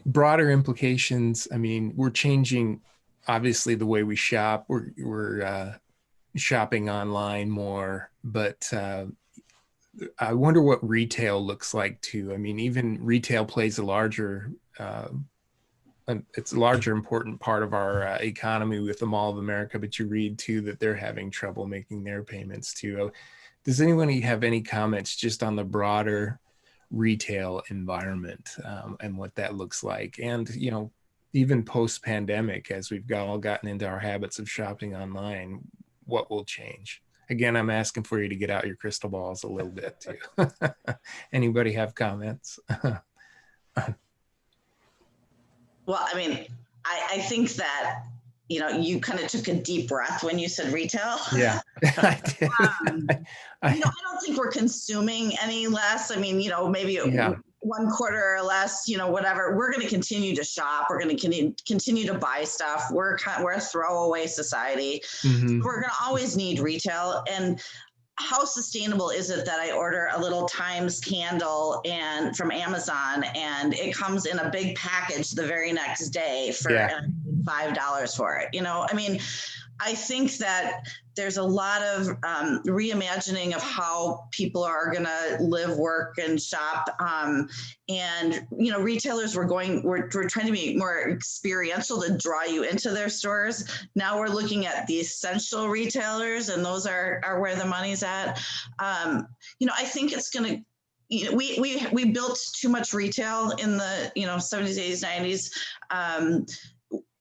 broader implications, I mean, we're changing, obviously, the way we shop. We're shopping online more, but I wonder what retail looks like too. I mean, even retail plays a larger important part of our economy with the Mall of America, but you read too that they're having trouble making their payments too. Does anyone have any comments just on the broader retail environment and what that looks like? And, even post-pandemic, as we've all gotten into our habits of shopping online, what will change? Again, I'm asking for you to get out your crystal balls a little bit too. Anybody have comments? Well, I mean, I think that, you kind of took a deep breath when you said retail. Yeah. I did. I don't think we're consuming any less. I mean, maybe one quarter or less, whatever. We're going to continue to shop. We're going to continue to buy stuff. We're a throwaway society. Mm-hmm. We're going to always need retail. And how sustainable is it that I order a little Times candle from Amazon and it comes in a big package the very next day for $5 for it? I mean, I think that there's a lot of reimagining of how people are going to live, work, and shop. And, retailers we're trying to be more experiential to draw you into their stores. Now we're looking at the essential retailers, and those are where the money's at. I think it's going to, we built too much retail in the 70s, 80s, 90s.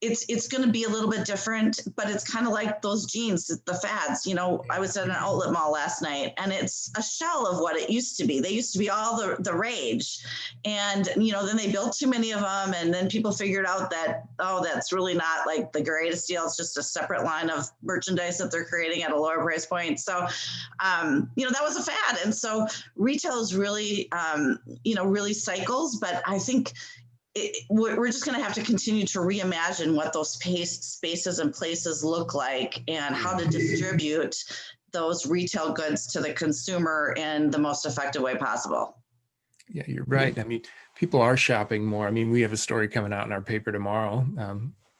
It's going to be a little bit different, but it's kind of like those jeans, the fads. I was at an outlet mall last night, and it's a shell of what it used to be. They used to be all the rage, and then they built too many of them, and then people figured out that, oh, that's really not like the greatest deal. It's just a separate line of merchandise that they're creating at a lower price point. So, that was a fad, and so retail is really, really cycles. But I think we're just going to have to continue to reimagine what those spaces and places look like, and how to distribute those retail goods to the consumer in the most effective way possible. Yeah, you're right. I mean, people are shopping more. I mean, we have a story coming out in our paper tomorrow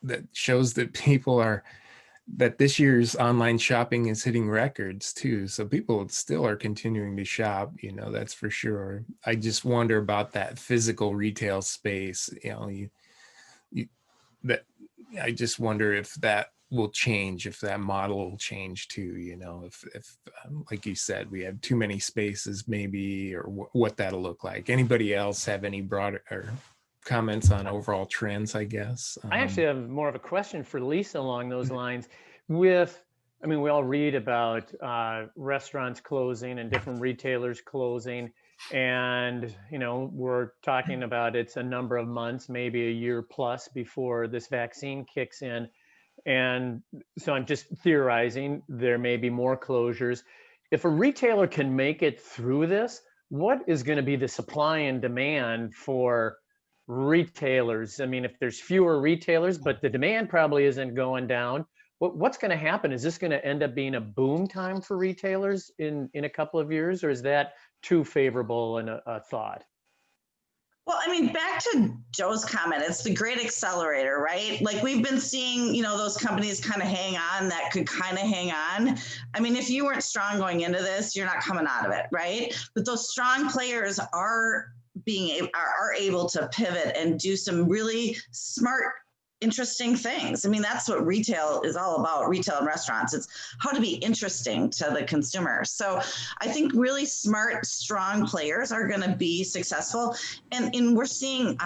that shows that that this year's online shopping is hitting records too. So people still are continuing to shop, that's for sure. I just wonder about that physical retail space, I just wonder if that will change, if that model will change too, if like you said, we have too many spaces maybe, or what that'll look like. Anybody else have any broader comments on overall trends, I guess? I actually have more of a question for Lisa along those lines. We all read about restaurants closing and different retailers closing, and we're talking about it's a number of months, maybe a year plus, before this vaccine kicks in. And so I'm just theorizing there may be more closures. If a retailer can make it through this, what is going to be the supply and demand for retailers? I mean, if there's fewer retailers, but the demand probably isn't going down, what's going to happen? Is this going to end up being a boom time for retailers in a couple of years, or is that too favorable a thought? Well, back to Joe's comment, it's the great accelerator, right? Like, we've been seeing, those companies kind of hang on that could kind of hang on. If you weren't strong going into this, you're not coming out of it, right? But those strong players are able to pivot and do some really smart, interesting things. That's what retail is all about, retail and restaurants. It's how to be interesting to the consumer. So I think really smart, strong players are going to be successful. And we're seeing,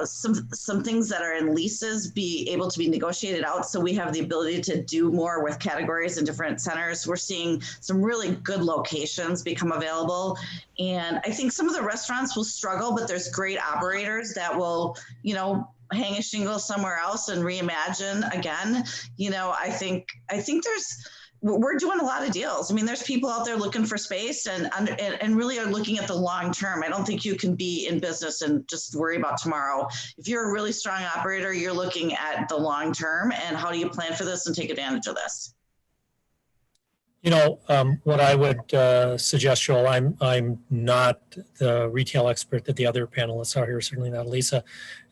some things that are in leases be able to be negotiated out. So we have the ability to do more with categories in different centers. We're seeing some really good locations become available. And I think some of the restaurants will struggle, but there's great operators that will, hang a shingle somewhere else and reimagine again. I think we're doing a lot of deals. There's people out there looking for space and really are looking at the long term. I don't think you can be in business and just worry about tomorrow. If you're a really strong operator, you're looking at the long term and how do you plan for this and take advantage of this. What I would suggest, Joel, I'm not the retail expert that the other panelists are here, certainly not Lisa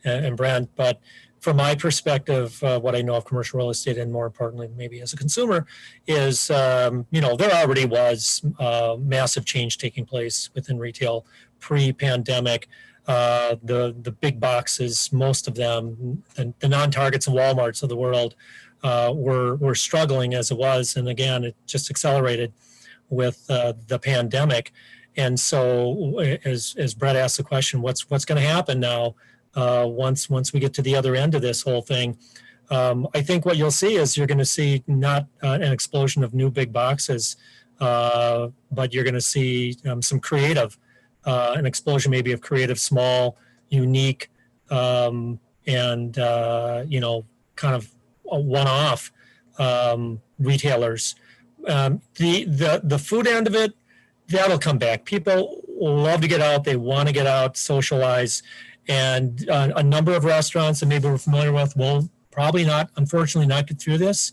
and Brent, but from my perspective, what I know of commercial real estate, and more importantly, maybe as a consumer, is, there already was massive change taking place within retail pre-pandemic. The big boxes, most of them, and the non-Targets and Walmarts of the world, were struggling as it was, and again, it just accelerated with the pandemic. And so, as Brett asked the question, what's going to happen now once we get to the other end of this whole thing? I think what you'll see is you're going to see not an explosion of new big boxes, but you're going to see some creative, an explosion maybe of creative, small, unique, and kind of one-off retailers. The food end of it, that'll come back. People love to get out. They want to get out, socialize. And a number of restaurants that maybe we're familiar with will probably not, unfortunately, not get through this.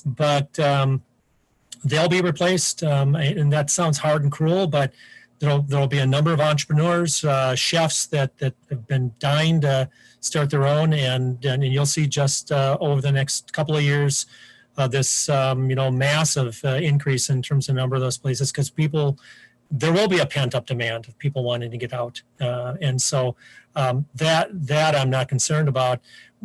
But they'll be replaced. And that sounds hard and cruel, but there'll be a number of entrepreneurs, chefs that have been dying to start their own, and you'll see just over the next couple of years this massive increase in terms of number of those places, because there will be a pent-up demand of people wanting to get out, and so that I'm not concerned about.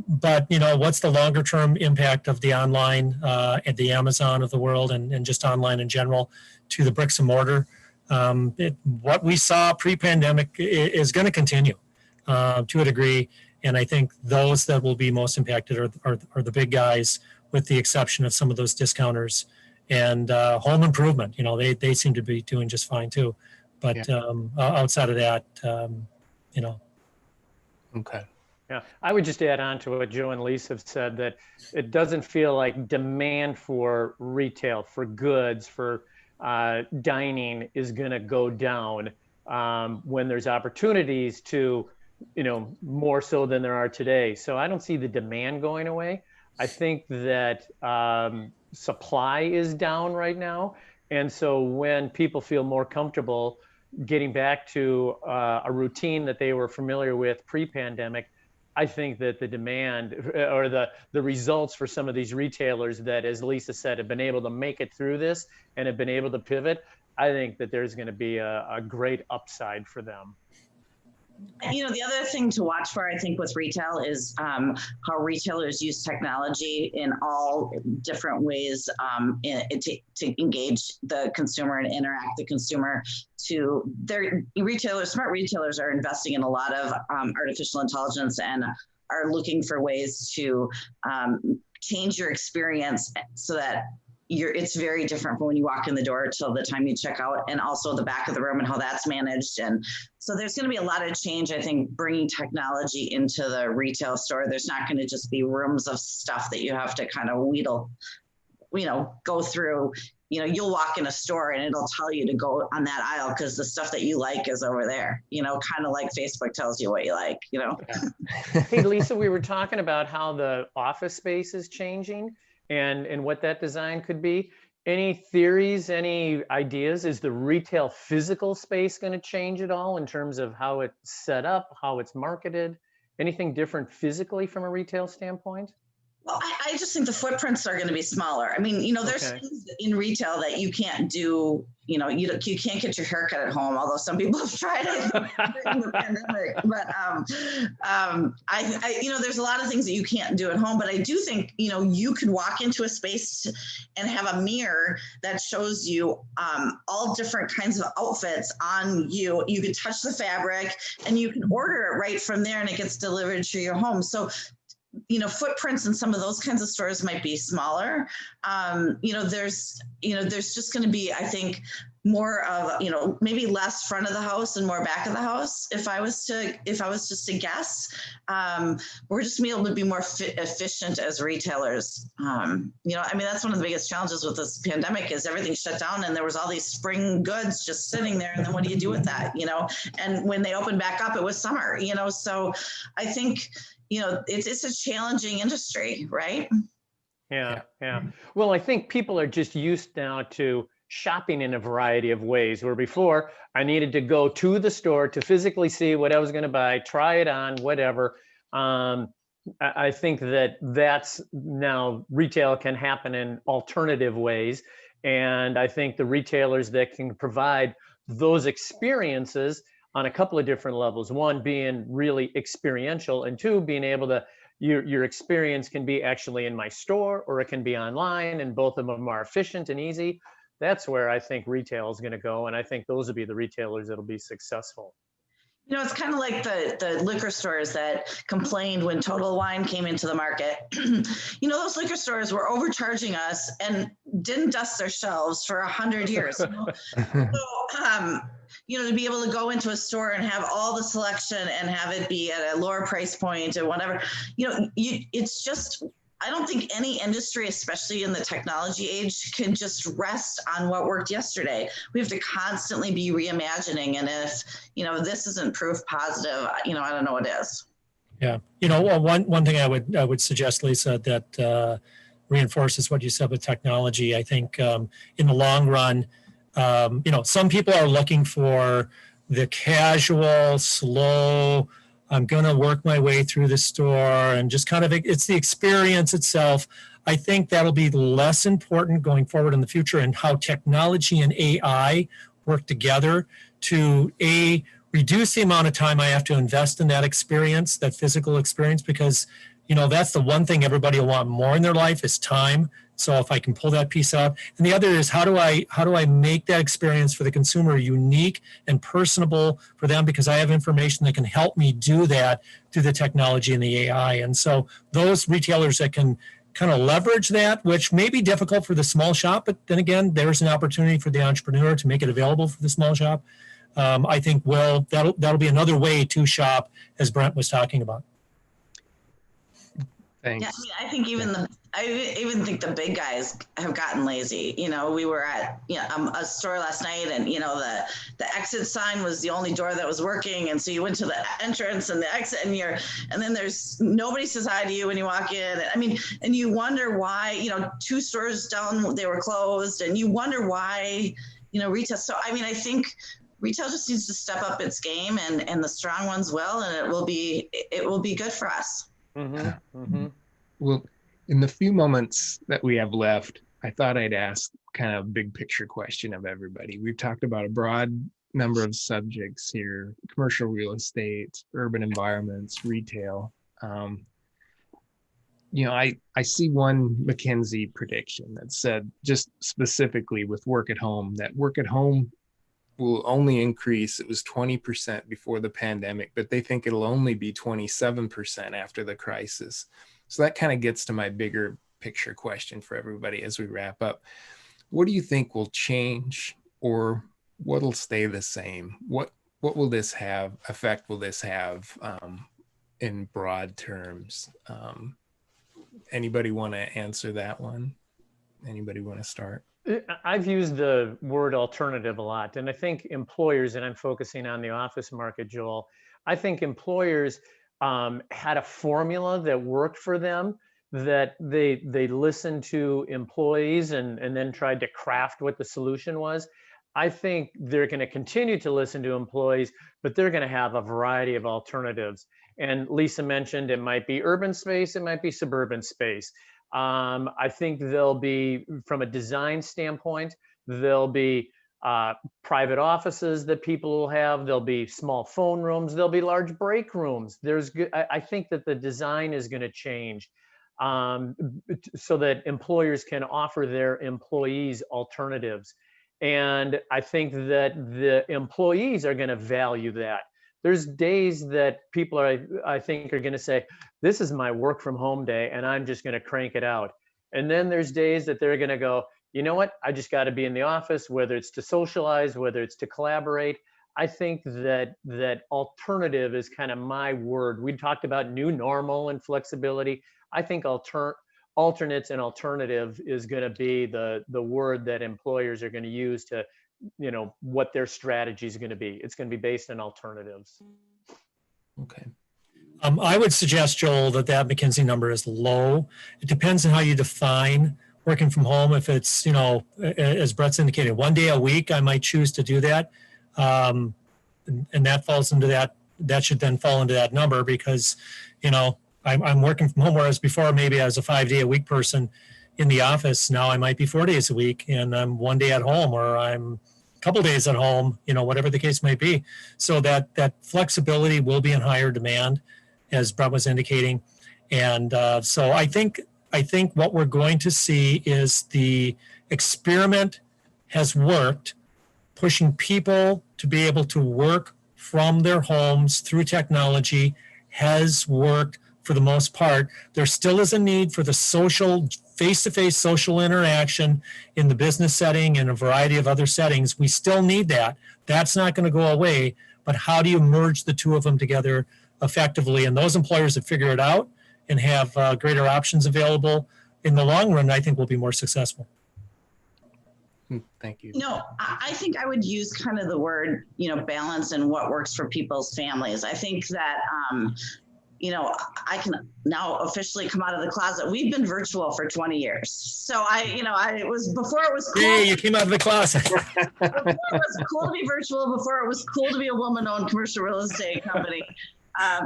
But what's the longer-term impact of the online and the Amazon of the world, and just online in general, to the bricks and mortar? What we saw pre-pandemic is going to continue to a degree, and I think those that will be most impacted are the big guys, with the exception of some of those discounters. And home improvement, they seem to be doing just fine too. But outside of that, Okay. Yeah, I would just add on to what Joe and Lisa have said, that it doesn't feel like demand for retail, for goods, for dining is going to go down when there's opportunities to, more so than there are today. So I don't see the demand going away. I think that supply is down right now. And so when people feel more comfortable getting back to a routine that they were familiar with pre-pandemic, I think that the demand or the results for some of these retailers that, as Lisa said, have been able to make it through this and have been able to pivot, I think that there's going to be a great upside for them. The other thing to watch for, I think, with retail is how retailers use technology in all different ways to engage the consumer and interact the consumer. Smart retailers are investing in a lot of artificial intelligence and are looking for ways to change your experience so that it's very different from when you walk in the door till the time you check out, and also the back of the room and how that's managed. And so there's going to be a lot of change, I think, bringing technology into the retail store. There's not going to just be rooms of stuff that you have to kind of go through. You'll walk in a store and it'll tell you to go on that aisle because the stuff that you like is over there, kind of like Facebook tells you what you like, Hey, Lisa, we were talking about how the office space is changing and what that design could be. Any theories, any ideas? Is the retail physical space going to change at all in terms of how it's set up, how it's marketed? Anything different physically from a retail standpoint? Well, I just think the footprints are going to be smaller. I mean, there's things in retail that you can't do. You can't get your haircut at home, although some people have tried it during the pandemic. But there's a lot of things that you can't do at home. But I do think, you could walk into a space and have a mirror that shows you all different kinds of outfits on you. You could touch the fabric and you can order it right from there, and it gets delivered to your home. So footprints in some of those kinds of stores might be smaller. There's just going to be, I think, more of, maybe less front of the house and more back of the house. If I was just to guess, we're just going to be able to be more efficient as retailers. That's one of the biggest challenges with this pandemic is everything shut down and there was all these spring goods just sitting there. And then what do you do with that? And when they opened back up, it was summer, so I think, it's a challenging industry, right? Yeah. Well, I think people are just used now to shopping in a variety of ways, where before I needed to go to the store to physically see what I was going to buy, try it on, whatever. I think that's now retail can happen in alternative ways. And I think the retailers that can provide those experiences on a couple of different levels, one being really experiential, and two, being able to, your experience can be actually in my store or it can be online, and both of them are efficient and easy. That's where I think retail is going to go. And I think those will be the retailers that'll be successful. It's kind of like the liquor stores that complained when Total Wine came into the market. Those liquor stores were overcharging us and didn't dust their shelves for 100 years. To be able to go into a store and have all the selection and have it be at a lower price point or whatever, it's just, I don't think any industry, especially in the technology age, can just rest on what worked yesterday. We have to constantly be reimagining. And if, this isn't proof positive, I don't know what is. Yeah. One thing I would suggest, Lisa, that reinforces what you said with technology. I think in the long run, some people are looking for the casual, slow, I'm going to work my way through the store and just kind of, it's the experience itself. I think that'll be less important going forward in the future, and how technology and AI work together to reduce the amount of time I have to invest in that experience, that physical experience, because that's the one thing everybody will want more in their life is time. So if I can pull that piece out, and the other is how do I make that experience for the consumer unique and personable for them, because I have information that can help me do that through the technology and the AI. And so those retailers that can kind of leverage that, which may be difficult for the small shop, but then again, there's an opportunity for the entrepreneur to make it available for the small shop. I think that'll be another way to shop, as Brent was talking about. Thanks. Yeah, I think I even think the big guys have gotten lazy. We were at a store last night, and the exit sign was the only door that was working, and so you went to the entrance and the exit, and then there's nobody says hi to you when you walk in. And you wonder why 2 stores down they were closed, and you wonder why retail. So I think retail just needs to step up its game, and the strong ones will, and it will be good for us. Mm-hmm. Mm-hmm. Well, in the few moments that we have left, I thought I'd ask kind of a big picture question of everybody. We've talked about a broad number of subjects here: commercial real estate, urban environments, retail. I see one McKinsey prediction that said, just specifically with work at home, that work at home will only increase. It was 20% before the pandemic, but they think it'll only be 27% after the crisis. So that kind of gets to my bigger picture question for everybody as we wrap up. What do you think will change, or what'll stay the same? What will this effect will this have in broad terms? Anybody want to answer that one? Anybody want to start? I've used the word alternative a lot, and I think employers, and I'm focusing on the office market, Joel, I think employers had a formula that worked for them, that they listened to employees and then tried to craft what the solution was. I think they're going to continue to listen to employees, but they're going to have a variety of alternatives. And Lisa mentioned it might be urban space, it might be suburban space. I think there'll be, from a design standpoint, there'll be private offices that people will have. There'll be small phone rooms. There'll be large break rooms. I think that the design is going to change so that employers can offer their employees alternatives. And I think that the employees are going to value that. There's days that people I think are going to say, this is my work from home day, and I'm just going to crank it out. And then there's days that they're going to go, you know what, I just got to be in the office, whether it's to socialize, whether it's to collaborate. I think that alternative is kind of my word. We talked about new normal and flexibility. I think alternates and alternative is going to be the word that employers are going to use to, what their strategy is going to be. It's going to be based on alternatives. Okay. I would suggest, Joel, that McKinsey number is low. It depends on how you define working from home. If it's, as Brett's indicated, 1 day a week, I might choose to do that. And that falls into that should then fall into that number, because, I'm working from home, whereas before maybe I was a 5 day a week person in the office. Now I might be 4 days a week, and I'm 1 day at home, or I'm a couple days at home, whatever the case might be. So that flexibility will be in higher demand, as Brett was indicating. And so I think what we're going to see is the experiment has worked, pushing people to be able to work from their homes through technology has worked for the most part. There still is a need for the social, face-to-face social interaction in the business setting and a variety of other settings. We still need that. That's not going to go away. But how do you merge the two of them together effectively? And those employers that figure it out and have greater options available in the long run, I think will be more successful. Thank you. I think I would use kind of the word, balance and what works for people's families. I think that, I can now officially come out of the closet. We've been virtual for 20 years. So it was before it was cool. Hey, you came out of the closet. Before it was cool to be virtual, before it was cool to be a woman-owned commercial real estate company. I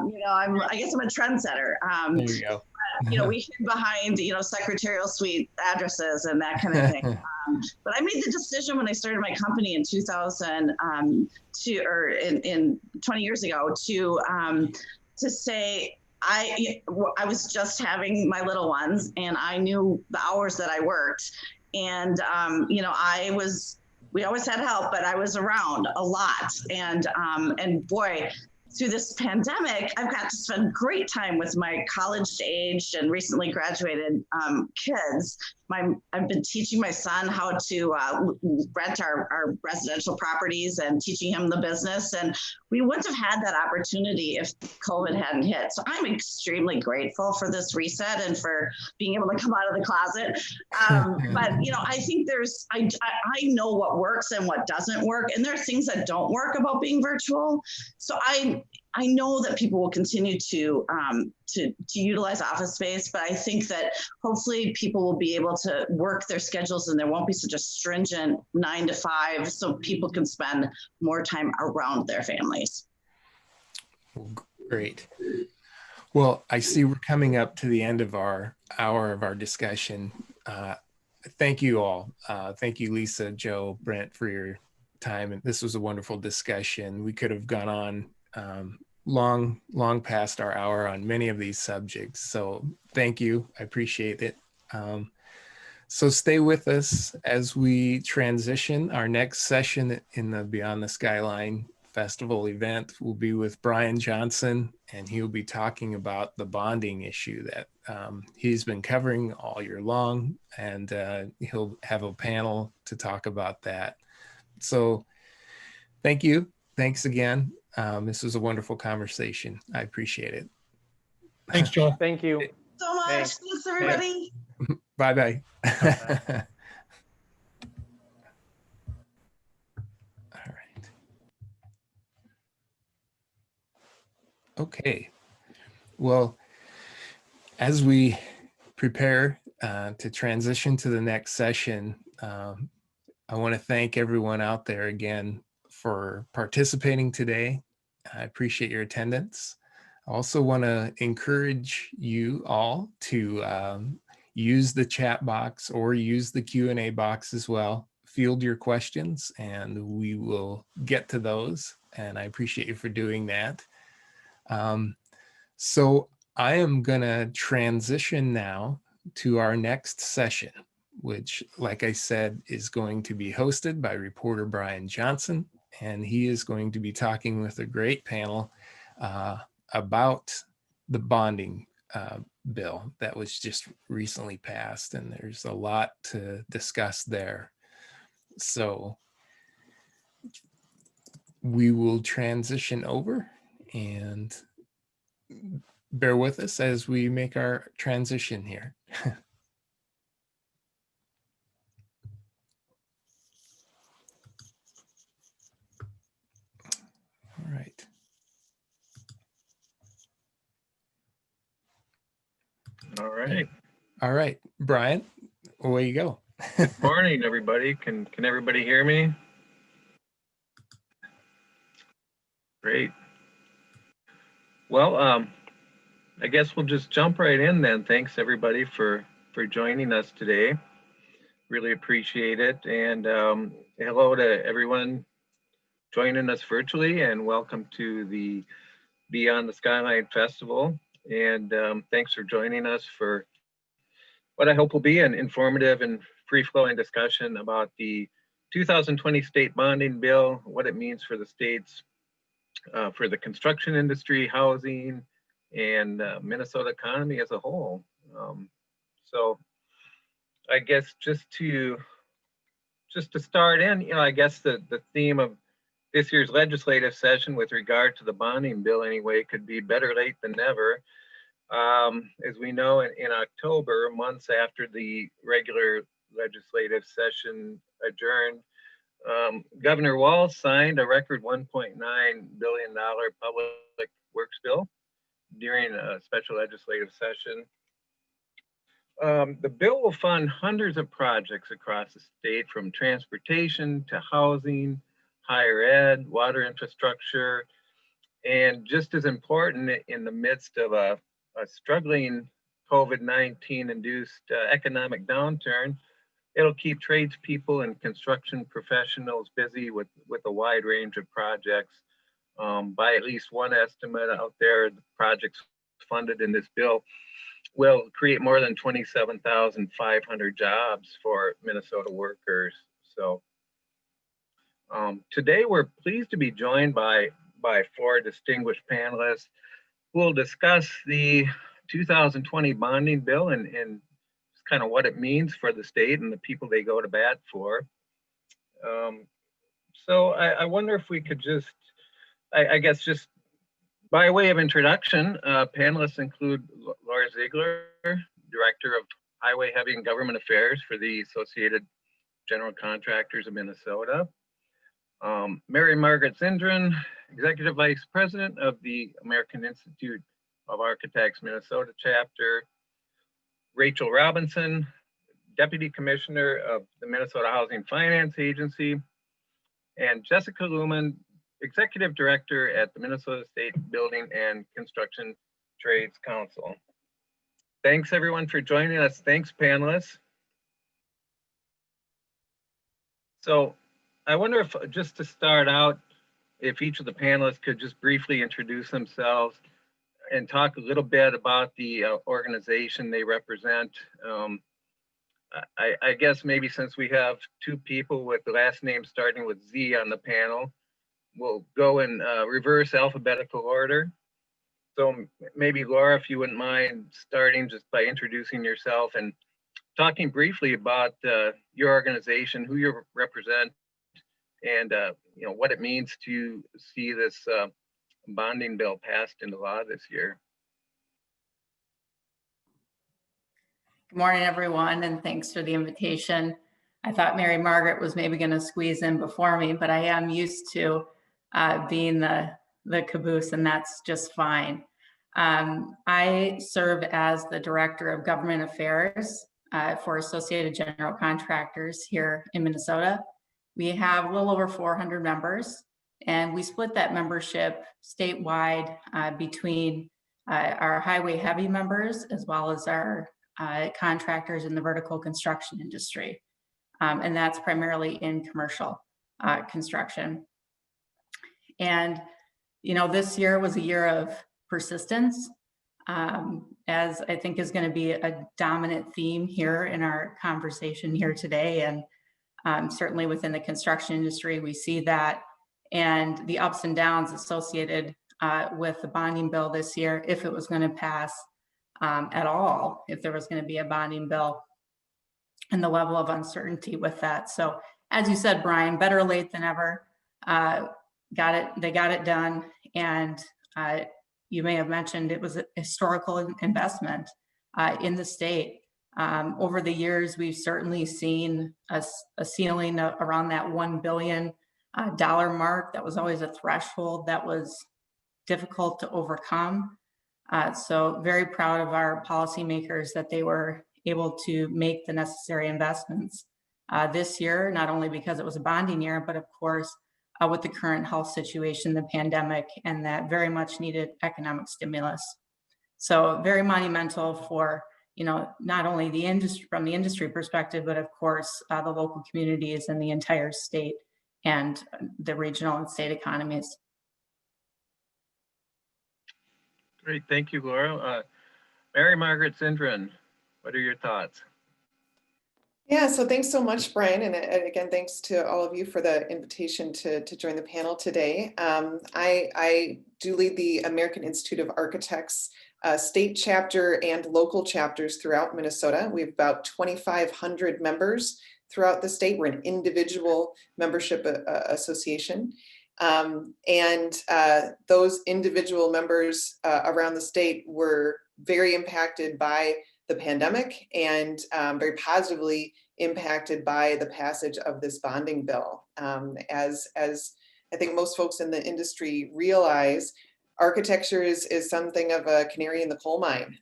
guess I'm a trendsetter. There you go. we hid behind, secretarial suite addresses and that kind of thing. But I made the decision when I started my company in 2002, or in 20 years ago, to say, I was just having my little ones, and I knew the hours that I worked, and we always had help, but I was around a lot, and boy, through this pandemic, I've got to spend great time with my college-aged and recently graduated kids. I've been teaching my son how to rent our residential properties and teaching him the business. And we wouldn't have had that opportunity if COVID hadn't hit. So I'm extremely grateful for this reset and for being able to come out of the closet. But, I think I know what works and what doesn't work. And there are things that don't work about being virtual. So I know that people will continue to utilize office space, but I think that hopefully people will be able to work their schedules and there won't be such a stringent 9 to 5, so people can spend more time around their families. Great. Well, I see we're coming up to the end of our hour of our discussion. Thank you all. Thank you, Lisa, Joe, Brent, for your time. And this was a wonderful discussion. We could have gone on long past our hour on many of these subjects. So thank you. I appreciate it. So stay with us as we transition. Our next session in the Beyond the Skyline Festival event will be with Brian Johnson, and he'll be talking about the bonding issue that he's been covering all year long, and he'll have a panel to talk about that. So thank you. Thanks again. This was a wonderful conversation. I appreciate it. Thanks, Joel. Thank you So much. Thanks everybody. Bye-bye. All right. Okay. Well, as we prepare to transition to the next session, I want to thank everyone out there again for participating today. I appreciate your attendance. I also want to encourage you all to use the chat box or use the Q&A box as well. Field your questions and we will get to those. And I appreciate you for doing that. So I am going to transition now to our next session, which, like I said, is going to be hosted by reporter Brian Johnson. And he is going to be talking with a great panel about the bonding bill that was just recently passed. And there's a lot to discuss there. So we will transition over and bear with us as we make our transition here. All right. All right. All right, Brian, away you go. Good morning, everybody. Can everybody hear me? Great. Well, I guess we'll just jump right in then. Thanks everybody for joining us today. Really appreciate it. And hello to everyone joining us virtually, and welcome to the Beyond the Skyline Festival. And thanks for joining us for what I hope will be an informative and free-flowing discussion about the 2020 state bonding bill, what it means for the states, for the construction industry, housing, and Minnesota economy as a whole. So I guess just to start in, I guess the theme of this year's legislative session with regard to the bonding bill anyway could be better late than never. As we know, in October, months after the regular legislative session adjourned, Governor Walz signed a record $1.9 billion public works bill during a special legislative session. The bill will fund hundreds of projects across the state, from transportation to housing, higher ed, water infrastructure, and just as important, in the midst of a struggling COVID-19 induced economic downturn, it'll keep tradespeople and construction professionals busy with a wide range of projects. By at least one estimate out there, the projects funded in this bill will create more than 27,500 jobs for Minnesota workers. So today we're pleased to be joined by four distinguished panelists who will discuss the 2020 bonding bill and kind of what it means for the state and the people they go to bat for. So I wonder if we could just, I guess just by way of introduction, panelists include Laura Ziegler, Director of Highway, Heavy and Government Affairs for the Associated General Contractors of Minnesota. Mary Margaret Zindran, Executive Vice President of the American Institute of Architects Minnesota Chapter. Rachel Robinson, Deputy Commissioner of the Minnesota Housing Finance Agency. And Jessica Luman, Executive Director at the Minnesota State Building and Construction Trades Council. Thanks everyone for joining us. Thanks panelists. So I wonder if, just to start out, if each of the panelists could just briefly introduce themselves and talk a little bit about the organization they represent. I guess maybe since we have two people with the last name starting with Z on the panel, we'll go in reverse alphabetical order. So maybe Laura, if you wouldn't mind starting just by introducing yourself and talking briefly about your organization, who you represent, and you know what it means to see this bonding bill passed into law this year. Good morning, everyone, and thanks for the invitation. I thought Mary Margaret was maybe going to squeeze in before me, but I am used to being the caboose, and that's just fine. I serve as the Director of Government Affairs for Associated General Contractors here in Minnesota. We have a little over 400 members, and we split that membership statewide between our highway heavy members as well as our contractors in the vertical construction industry. And that's primarily in commercial construction. And, you know, this year was a year of persistence, as I think is going to be a dominant theme here in our conversation here today. And certainly within the construction industry, we see that, and the ups and downs associated with the bonding bill this year, if it was going to pass at all, if there was going to be a bonding bill, and the level of uncertainty with that. So as you said, Brian, better late than ever. They got it done. And you may have mentioned it was a historical investment in the state. Over the years, we've certainly seen a ceiling around that $1 billion mark. That was always a threshold that was difficult to overcome. So very proud of our policymakers that they were able to make the necessary investments this year, not only because it was a bonding year, but of course, with the current health situation, the pandemic, and that very much needed economic stimulus. So very monumental for, you know, not only the industry, from the industry perspective, but of course, the local communities and the entire state and the regional and state economies. Great, thank you, Laura. Mary Margaret Zindran, what are your thoughts? Yeah, so thanks so much, Brian. And again, thanks to all of you for the invitation to join the panel today. I do lead the American Institute of Architects state chapter and local chapters throughout Minnesota. We have about 2,500 members throughout the state. We're an individual membership association. And those individual members around the state were very impacted by the pandemic and very positively impacted by the passage of this bonding bill. As I think most folks in the industry realize, architecture is something of a canary in the coal mine.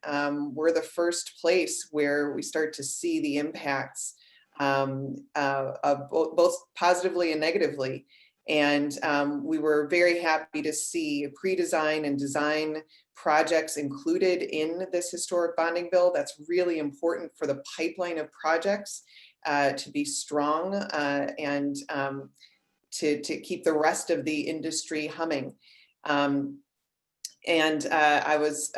We're the first place where we start to see the impacts of both positively and negatively. And we were very happy to see pre-design and design projects included in this historic bonding bill. That's really important for the pipeline of projects to be strong and to keep the rest of the industry humming. I was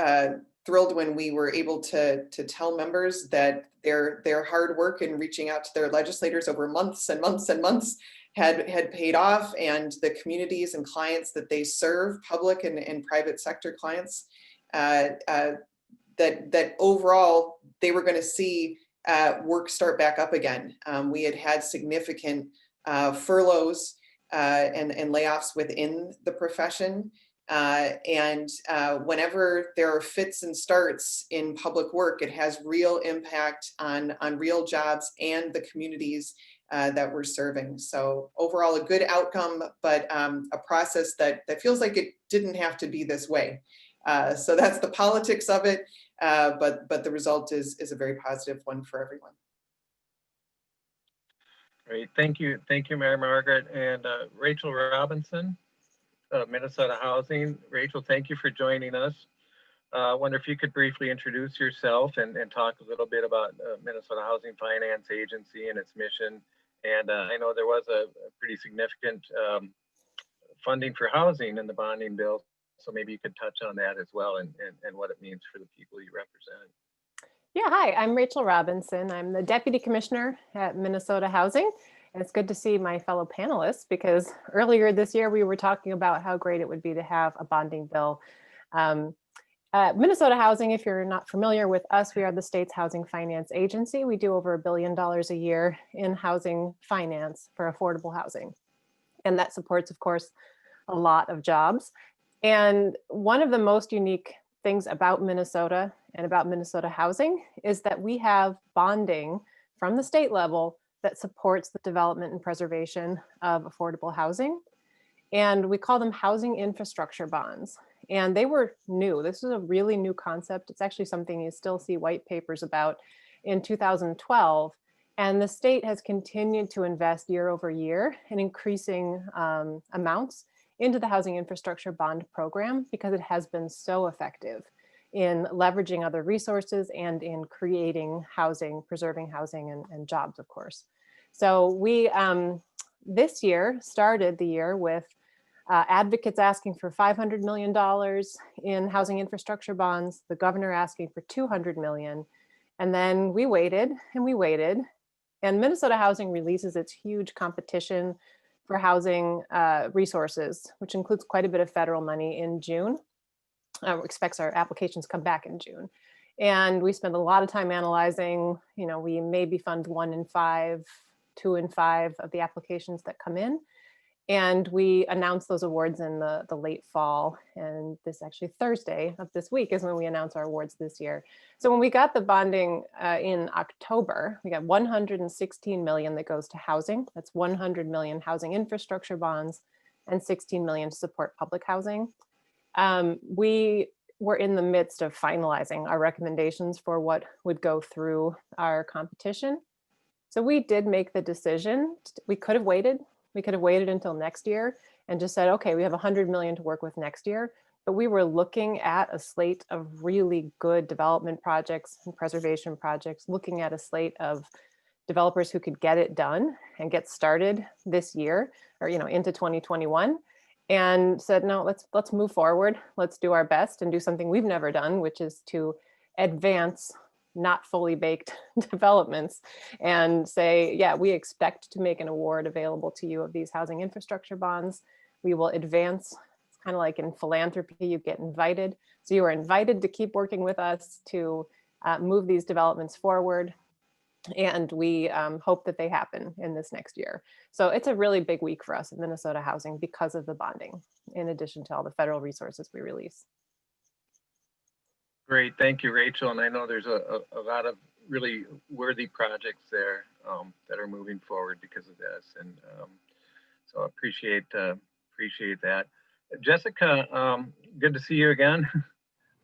thrilled when we were able to tell members that their hard work in reaching out to their legislators over months and months and months had paid off, and the communities and clients that they serve, public and private sector clients, that overall they were going to see work start back up again. We had significant furloughs and layoffs within the profession. Whenever there are fits and starts in public work, it has real impact on real jobs and the communities that we're serving. So overall, a good outcome, but a process that feels like it didn't have to be this way. So that's the politics of it, but the result is a very positive one for everyone. Great, thank you, Mary Margaret. And Rachel Robinson, Minnesota Housing. Rachel, thank you for joining us. I wonder if you could briefly introduce yourself and talk a little bit about Minnesota Housing Finance Agency and its mission. And I know there was a pretty significant funding for housing in the bonding bill, so maybe you could touch on that as well and what it means for the people you represent. Yeah, hi, I'm Rachel Robinson. I'm the Deputy Commissioner at Minnesota Housing. And it's good to see my fellow panelists, because earlier this year we were talking about how great it would be to have a bonding bill. Minnesota Housing, if you're not familiar with us, we are the state's housing finance agency. We do over $1 billion a year in housing finance for affordable housing. And that supports, of course, a lot of jobs. And one of the most unique things about Minnesota and about Minnesota Housing is that we have bonding from the state level that supports the development and preservation of affordable housing. And we call them housing infrastructure bonds. And they were new. This is a really new concept. It's actually something you still see white papers about in 2012. And the state has continued to invest year over year in increasing amounts into the housing infrastructure bond program, because it has been so effective in leveraging other resources and in creating housing, preserving housing and jobs, of course. So we this year started the year with advocates asking for $500 million in housing infrastructure bonds, the governor asking for $200 million. And then we waited and we waited. And Minnesota Housing releases its huge competition for housing resources, which includes quite a bit of federal money, in June. Expects our applications come back in June. And we spend a lot of time analyzing, we maybe fund 1 in 5, 2 in 5 of the applications that come in. And we announce those awards in the late fall. And this actually Thursday of this week is when we announce our awards this year. So when we got the bonding in October, we got $116 million that goes to housing. That's $100 million housing infrastructure bonds and $16 million to support public housing. We were in the midst of finalizing our recommendations for what would go through our competition. So we did make the decision. We could have waited. We could have waited until next year and just said, okay, we have $100 million to work with next year. But we were looking at a slate of really good development projects and preservation projects, looking at a slate of developers who could get it done and get started this year or, into 2021. And said, no, let's move forward. Let's do our best and do something we've never done, which is to advance not fully baked developments and say, yeah, we expect to make an award available to you of these housing infrastructure bonds. We will advance. It's kind of like in philanthropy, you get invited. So you are invited to keep working with us to move these developments forward. And we hope that they happen in this next year. So it's a really big week for us at Minnesota Housing because of the bonding, in addition to all the federal resources we release. Great, thank you, Rachel. And I know there's a lot of really worthy projects there that are moving forward because of this. And so I appreciate that. Jessica, good to see you again.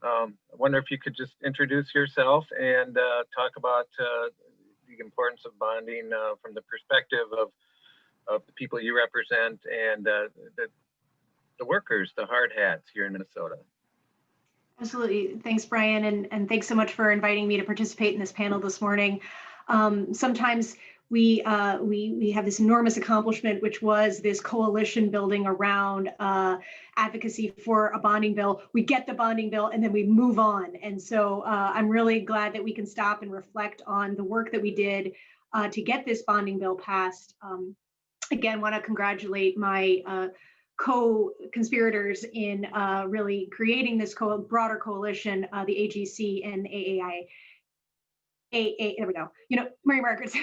I wonder if you could just introduce yourself and talk about the importance of bonding from the perspective of the people you represent and the workers, the hard hats here in Minnesota. Absolutely. Thanks, Brian. And thanks so much for inviting me to participate in this panel this morning. Sometimes we have this enormous accomplishment, which was this coalition building around advocacy for a bonding bill. We get the bonding bill and then we move on. And so I'm really glad that we can stop and reflect on the work that we did to get this bonding bill passed. Again, want to congratulate my co-conspirators in really creating this broader coalition, the AGC and AAI. There we go. You know, Mary Margaret's.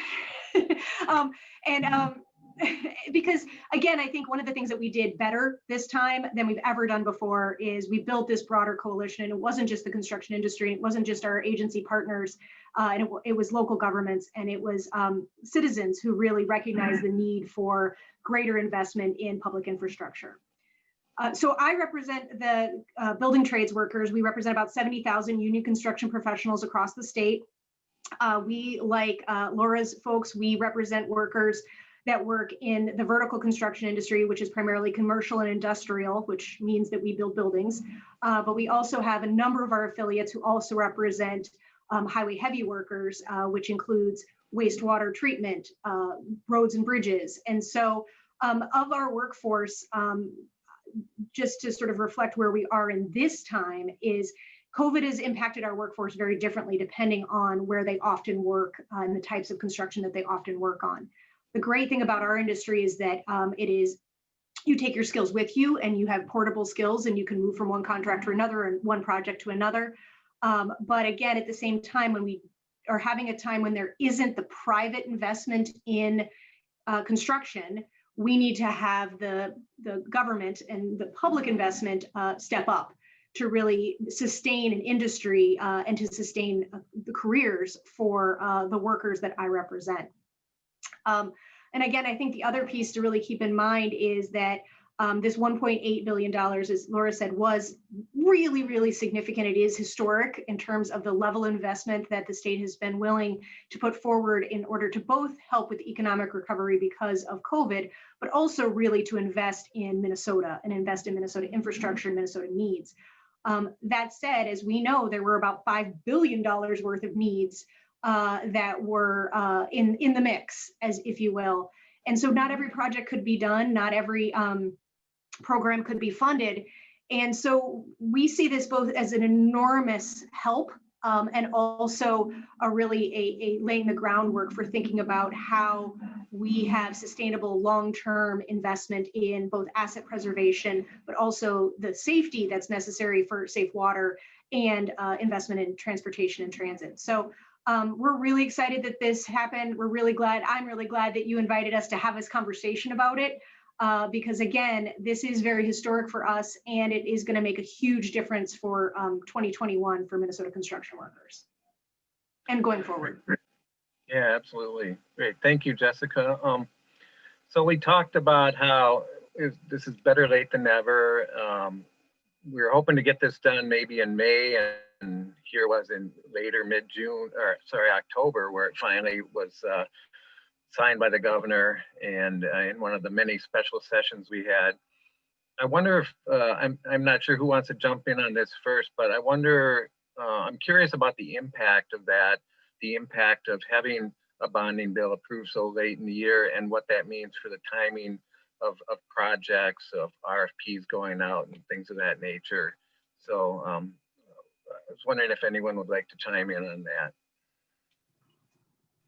Because again, I think one of the things that we did better this time than we've ever done before is we built this broader coalition, and it wasn't just the construction industry, it wasn't just our agency partners, and it was local governments, and it was citizens who really recognized the need for greater investment in public infrastructure. So I represent the building trades workers. We represent about 70,000 union construction professionals across the state. We, like Laura's folks, we represent workers that work in the vertical construction industry, which is primarily commercial and industrial, which means that we build buildings. But we also have a number of our affiliates who also represent highway heavy workers, which includes wastewater treatment, roads and bridges. And so of our workforce, just to sort of reflect where we are in this time, is COVID has impacted our workforce very differently depending on where they often work and the types of construction that they often work on. The great thing about our industry is that you take your skills with you and you have portable skills and you can move from one contract to another and one project to another. But again, at the same time, when we are having a time when there isn't the private investment in construction, we need to have the government and the public investment step up to really sustain an industry and to sustain the careers for the workers that I represent. And again, I think the other piece to really keep in mind is that this $1.8 billion, as Laura said, was really, really significant. It is historic in terms of the level of investment that the state has been willing to put forward in order to both help with economic recovery because of COVID, but also really to invest in Minnesota and invest in Minnesota infrastructure and Minnesota needs. That said, as we know, there were about $5 billion worth of needs that were in the mix, as if you will. And so not every project could be done, not every program could be funded. And so we see this both as an enormous help and also a laying the groundwork for thinking about how we have sustainable long-term investment in both asset preservation, but also the safety that's necessary for safe water and investment in transportation and transit. So we're really excited that this happened. We're really glad. I'm really glad that you invited us to have this conversation about it. Because again, this is very historic for us and it is going to make a huge difference for 2021 for Minnesota construction workers and going forward. Yeah, absolutely. Great. Thank you, Jessica. So we talked about how this is better late than never. We were hoping to get this done maybe in May, and here was in later mid-June, or sorry, October, where it finally was signed by the governor and in one of the many special sessions we had. I wonder if, I'm not sure who wants to jump in on this first, but I wonder, I'm curious about the impact of that, the impact of having a bonding bill approved so late in the year and what that means for the timing of projects, of RFPs going out and things of that nature. So I was wondering if anyone would like to chime in on that.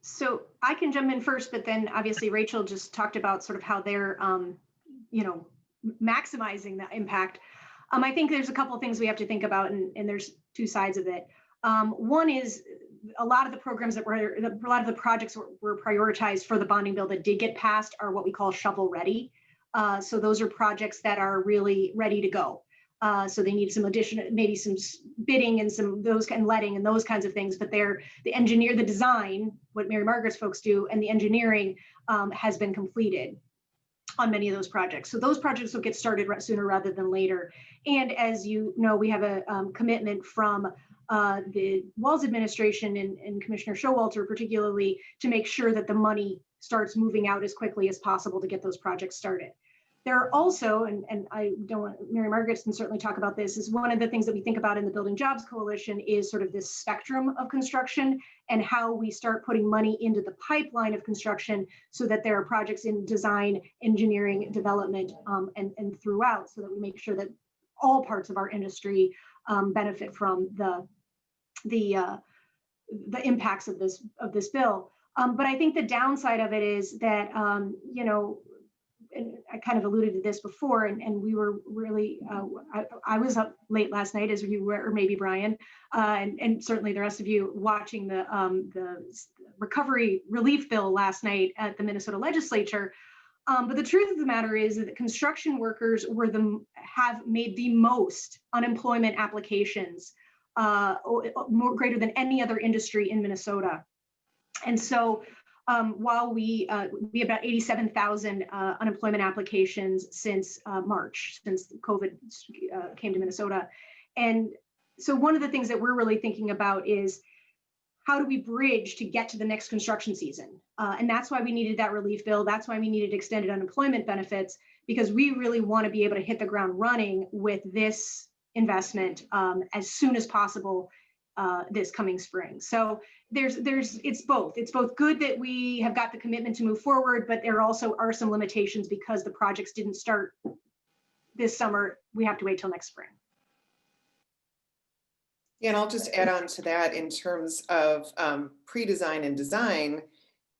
So I can jump in first, but then obviously Rachel just talked about sort of how they're, maximizing the impact. I think there's a couple of things we have to think about, and there's two sides of it. One is a lot of the programs that were, a lot of the projects were prioritized for the bonding bill that did get passed are what we call shovel ready. So those are projects that are really ready to go. So they need some additional, maybe some bidding and some those and letting and those kinds of things, but they're the engineer, the design, what Mary Margaret's folks do, and the engineering has been completed on many of those projects. So those projects will get started sooner rather than later. And as you know, we have a commitment from the Walz administration and Commissioner Showalter particularly to make sure that the money starts moving out as quickly as possible to get those projects started. There are also, and I don't want, Mary Margaret can certainly talk about this, is one of the things that we think about in the Building Jobs Coalition is sort of this spectrum of construction and how we start putting money into the pipeline of construction so that there are projects in design, engineering, development, and throughout, so that we make sure that all parts of our industry benefit from the impacts of this bill. But I think the downside of it is that, you know, and I kind of alluded to this before, and we were really, I was up late last night, as you were, or maybe Brian, and certainly the rest of you, watching the recovery relief bill last night at the Minnesota legislature. But the truth of the matter is that construction workers have made the most unemployment applications, greater than any other industry in Minnesota. And so while we have about 87,000 unemployment applications since March, since COVID came to Minnesota. And so one of the things that we're really thinking about is, how do we bridge to get to the next construction season? And that's why we needed that relief bill. That's why we needed extended unemployment benefits, because we really want to be able to hit the ground running with this investment as soon as possible this coming spring. So it's both. It's both good that we have got the commitment to move forward, but there also are some limitations because the projects didn't start this summer. We have to wait till next spring. Yeah, and I'll just add on to that in terms of pre-design and design.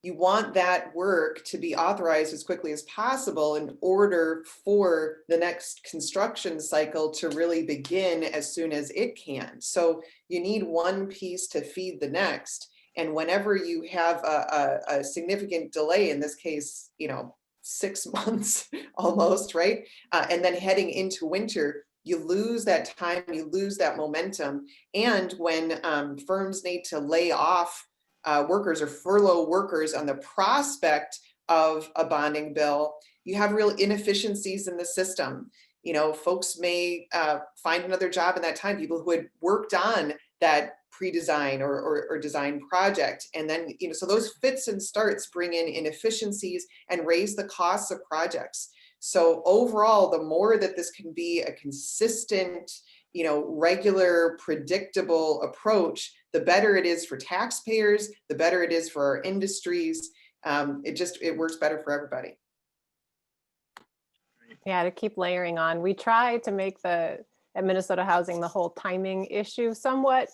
You want that work to be authorized as quickly as possible in order for the next construction cycle to really begin as soon as it can. So you need one piece to feed the next. And whenever you have a significant delay, in this case, 6 months almost, right? And then heading into winter, you lose that time, you lose that momentum. And when firms need to lay off workers or furlough workers on the prospect of a bonding bill, you have real inefficiencies in the system. Folks may find another job in that time, people who had worked on that pre-design or design project. And then, so those fits and starts bring in inefficiencies and raise the costs of projects. So overall, the more that this can be a consistent, regular, predictable approach, the better it is for taxpayers, the better it is for our industries. It works better for everybody. Yeah, to keep layering on, we try to make at Minnesota Housing the whole timing issue somewhat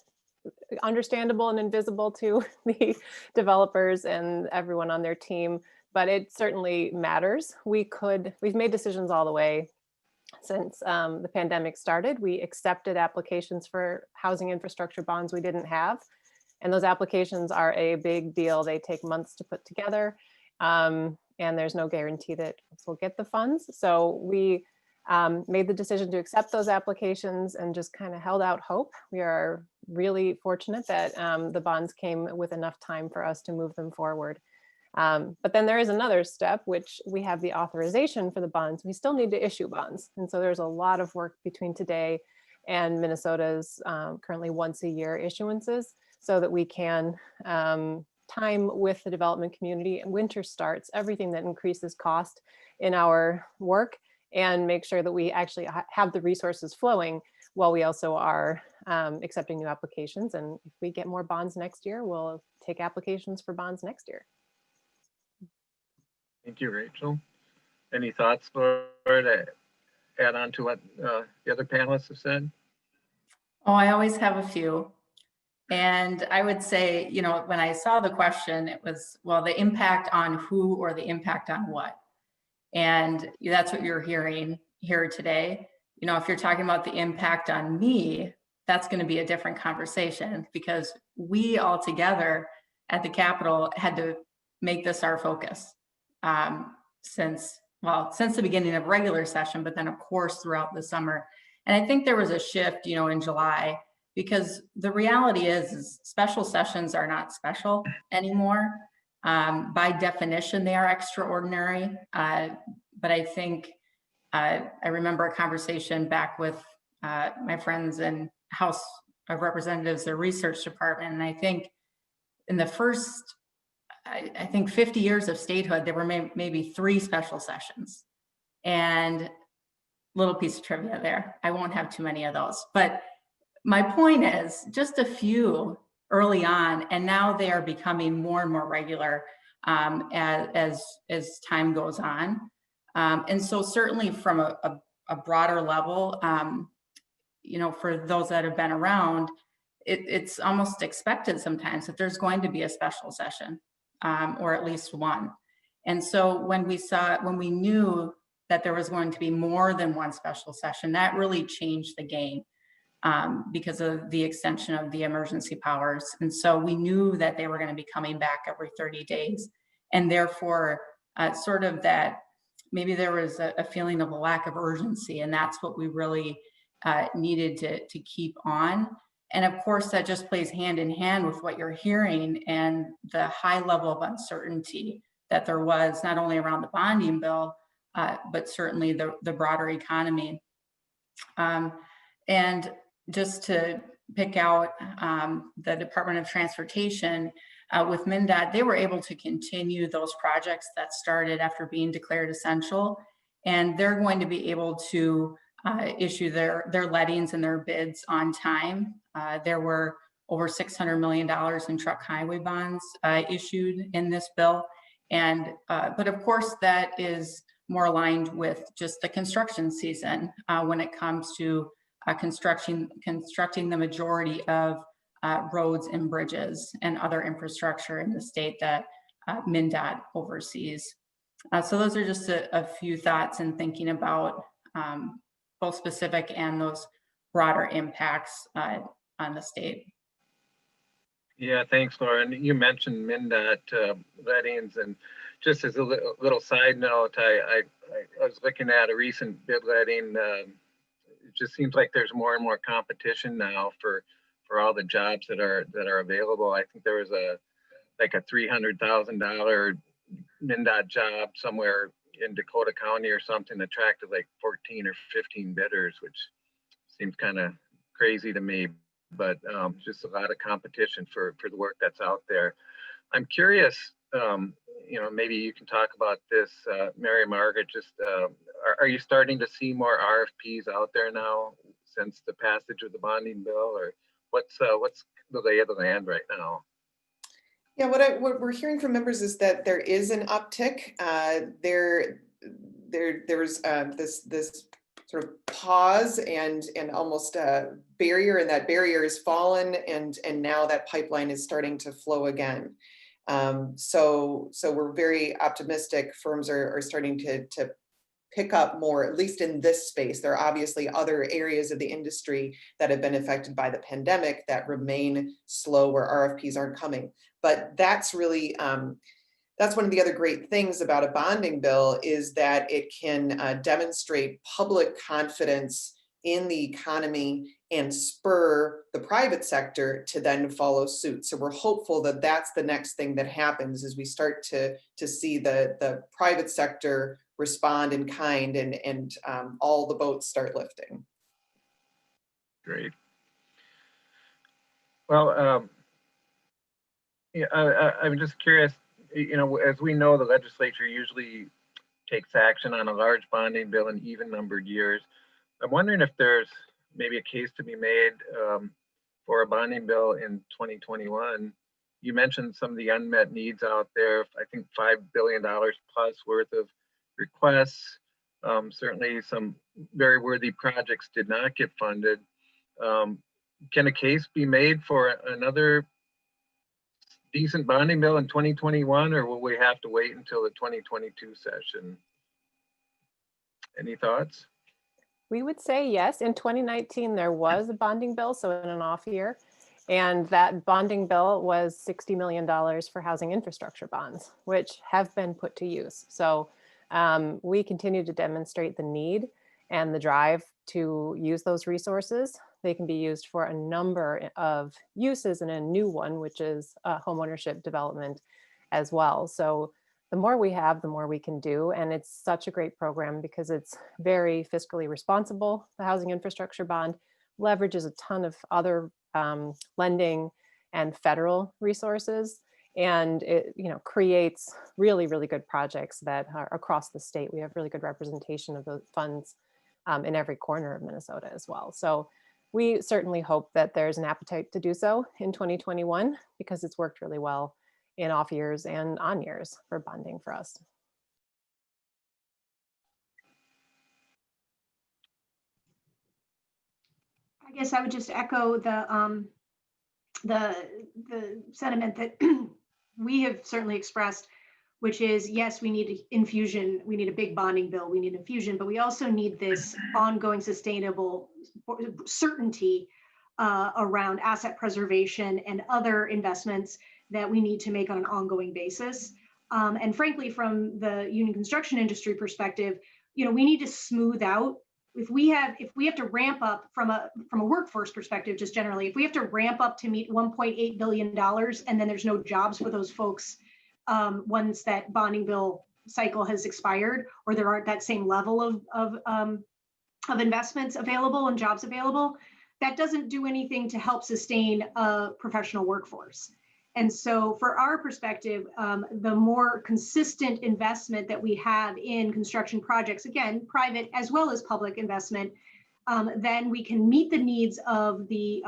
understandable and invisible to the developers and everyone on their team, but it certainly matters. We've made decisions all the way since the pandemic started. We accepted applications for housing infrastructure bonds we didn't have. And those applications are a big deal. They take months to put together. And there's no guarantee that we'll get the funds. So we made the decision to accept those applications and just kind of held out hope. We are really fortunate that the bonds came with enough time for us to move them forward. But then there is another step, which we have the authorization for the bonds. We still need to issue bonds. And so there's a lot of work between today and Minnesota's currently once a year issuances, so that we can time with the development community and winter starts, everything that increases cost in our work, and make sure that we actually have the resources flowing while we also are accepting new applications. And if we get more bonds next year, we'll take applications for bonds next year. Thank you, Rachel. Any thoughts, Laura, to add on to what the other panelists have said? Oh, I always have a few. And I would say, when I saw the question, it was, well, the impact on who or the impact on what? And that's what you're hearing here today. If you're talking about the impact on me, that's going to be a different conversation, because we all together at the Capitol had to make this our focus since the beginning of regular session, but then of course throughout the summer. And I think there was a shift, in July, because the reality is special sessions are not special anymore. By definition, they are extraordinary. But I think I remember a conversation back with my friends in House of Representatives, their research department. And I think in the first, I think 50 years of statehood, there were maybe 3 special sessions. And little piece of trivia there. I won't have too many of those. But my point is just a few early on, and now they are becoming more and more regular as time goes on. And so certainly from a broader level, for those that have been around, it's almost expected sometimes that there's going to be a special session, or at least one. And so when we knew that there was going to be more than one special session, that really changed the game because of the extension of the emergency powers. And so we knew that they were going to be coming back every 30 days. And therefore, sort of that, maybe there was a feeling of a lack of urgency, and that's what we really needed to keep on. And of course, that just plays hand in hand with what you're hearing and the high level of uncertainty that there was not only around the bonding bill, but certainly the broader economy. And just to pick out the Department of Transportation with MnDOT, they were able to continue those projects that started after being declared essential. And they're going to be able to issue their lettings and their bids on time. There were over $600 million in truck highway bonds issued in this bill. And but of course, that is more aligned with just the construction season when it comes to constructing the majority of roads and bridges and other infrastructure in the state that MnDOT oversees. So those are just a few thoughts in thinking about both specific and those broader impacts on the state. Yeah, thanks, Laura. And you mentioned MnDOT lettings, and just as a little side note, I was looking at a recent bid letting. It just seems like there's more and more competition now for all the jobs that are available. I think there was a $300,000 MnDOT job somewhere in Dakota County or something, attracted like 14 or 15 bidders, which seems kind of crazy to me, but just a lot of competition for the work that's out there. I'm curious, maybe you can talk about this, Mary Margaret, just are you starting to see more RFPs out there now since the passage of the bonding bill, or what's the lay of the land right now? Yeah, what we're hearing from members is that there is an uptick. There's this sort of pause and almost a barrier, and that barrier is fallen, and now that pipeline is starting to flow again. So we're very optimistic. Firms are starting to pick up more, at least in this space. There are obviously other areas of the industry that have been affected by the pandemic that remain slow, where RFPs aren't coming. But that's really, that's one of the other great things about a bonding bill, is that it can demonstrate public confidence in the economy and spur the private sector to then follow suit. So we're hopeful that that's the next thing that happens, as we start to see the private sector respond in kind, and all the boats start lifting. Great. Well, I'm just curious, as we know, the legislature usually takes action on a large bonding bill in even numbered years. I'm wondering if there's maybe a case to be made for a bonding bill in 2021. You mentioned some of the unmet needs out there. I think $5 billion plus worth of requests. Certainly some very worthy projects did not get funded. Can a case be made for another decent bonding bill in 2021, or will we have to wait until the 2022 session? Any thoughts? We would say yes. In 2019, there was a bonding bill, so in an off year. And that bonding bill was $60 million for housing infrastructure bonds, which have been put to use. So we continue to demonstrate the need and the drive to use those resources. They can be used for a number of uses, and a new one, which is homeownership development as well. So the more we have, the more we can do. And it's such a great program because it's very fiscally responsible. The housing infrastructure bond leverages a ton of other lending and federal resources. And it, creates really, really good projects that are across the state. We have really good representation of the funds in every corner of Minnesota as well. So we certainly hope that there's an appetite to do so in 2021 because it's worked really well in off years and on years for bonding for us. I guess I would just echo the sentiment that we have certainly expressed, which is, yes, we need infusion. We need a big bonding bill. We need infusion, but we also need this ongoing sustainable certainty around asset preservation and other investments that we need to make on an ongoing basis. And frankly, from the union construction industry perspective, we need to smooth out. If we have to ramp up from a workforce perspective, just generally, if we have to ramp up to meet $1.8 billion and then there's no jobs for those folks once that bonding bill cycle has expired, or there aren't that same level of investments available and jobs available, that doesn't do anything to help sustain a professional workforce. And so for our perspective, the more consistent investment that we have in construction projects, again, private as well as public investment, then we can meet the needs of the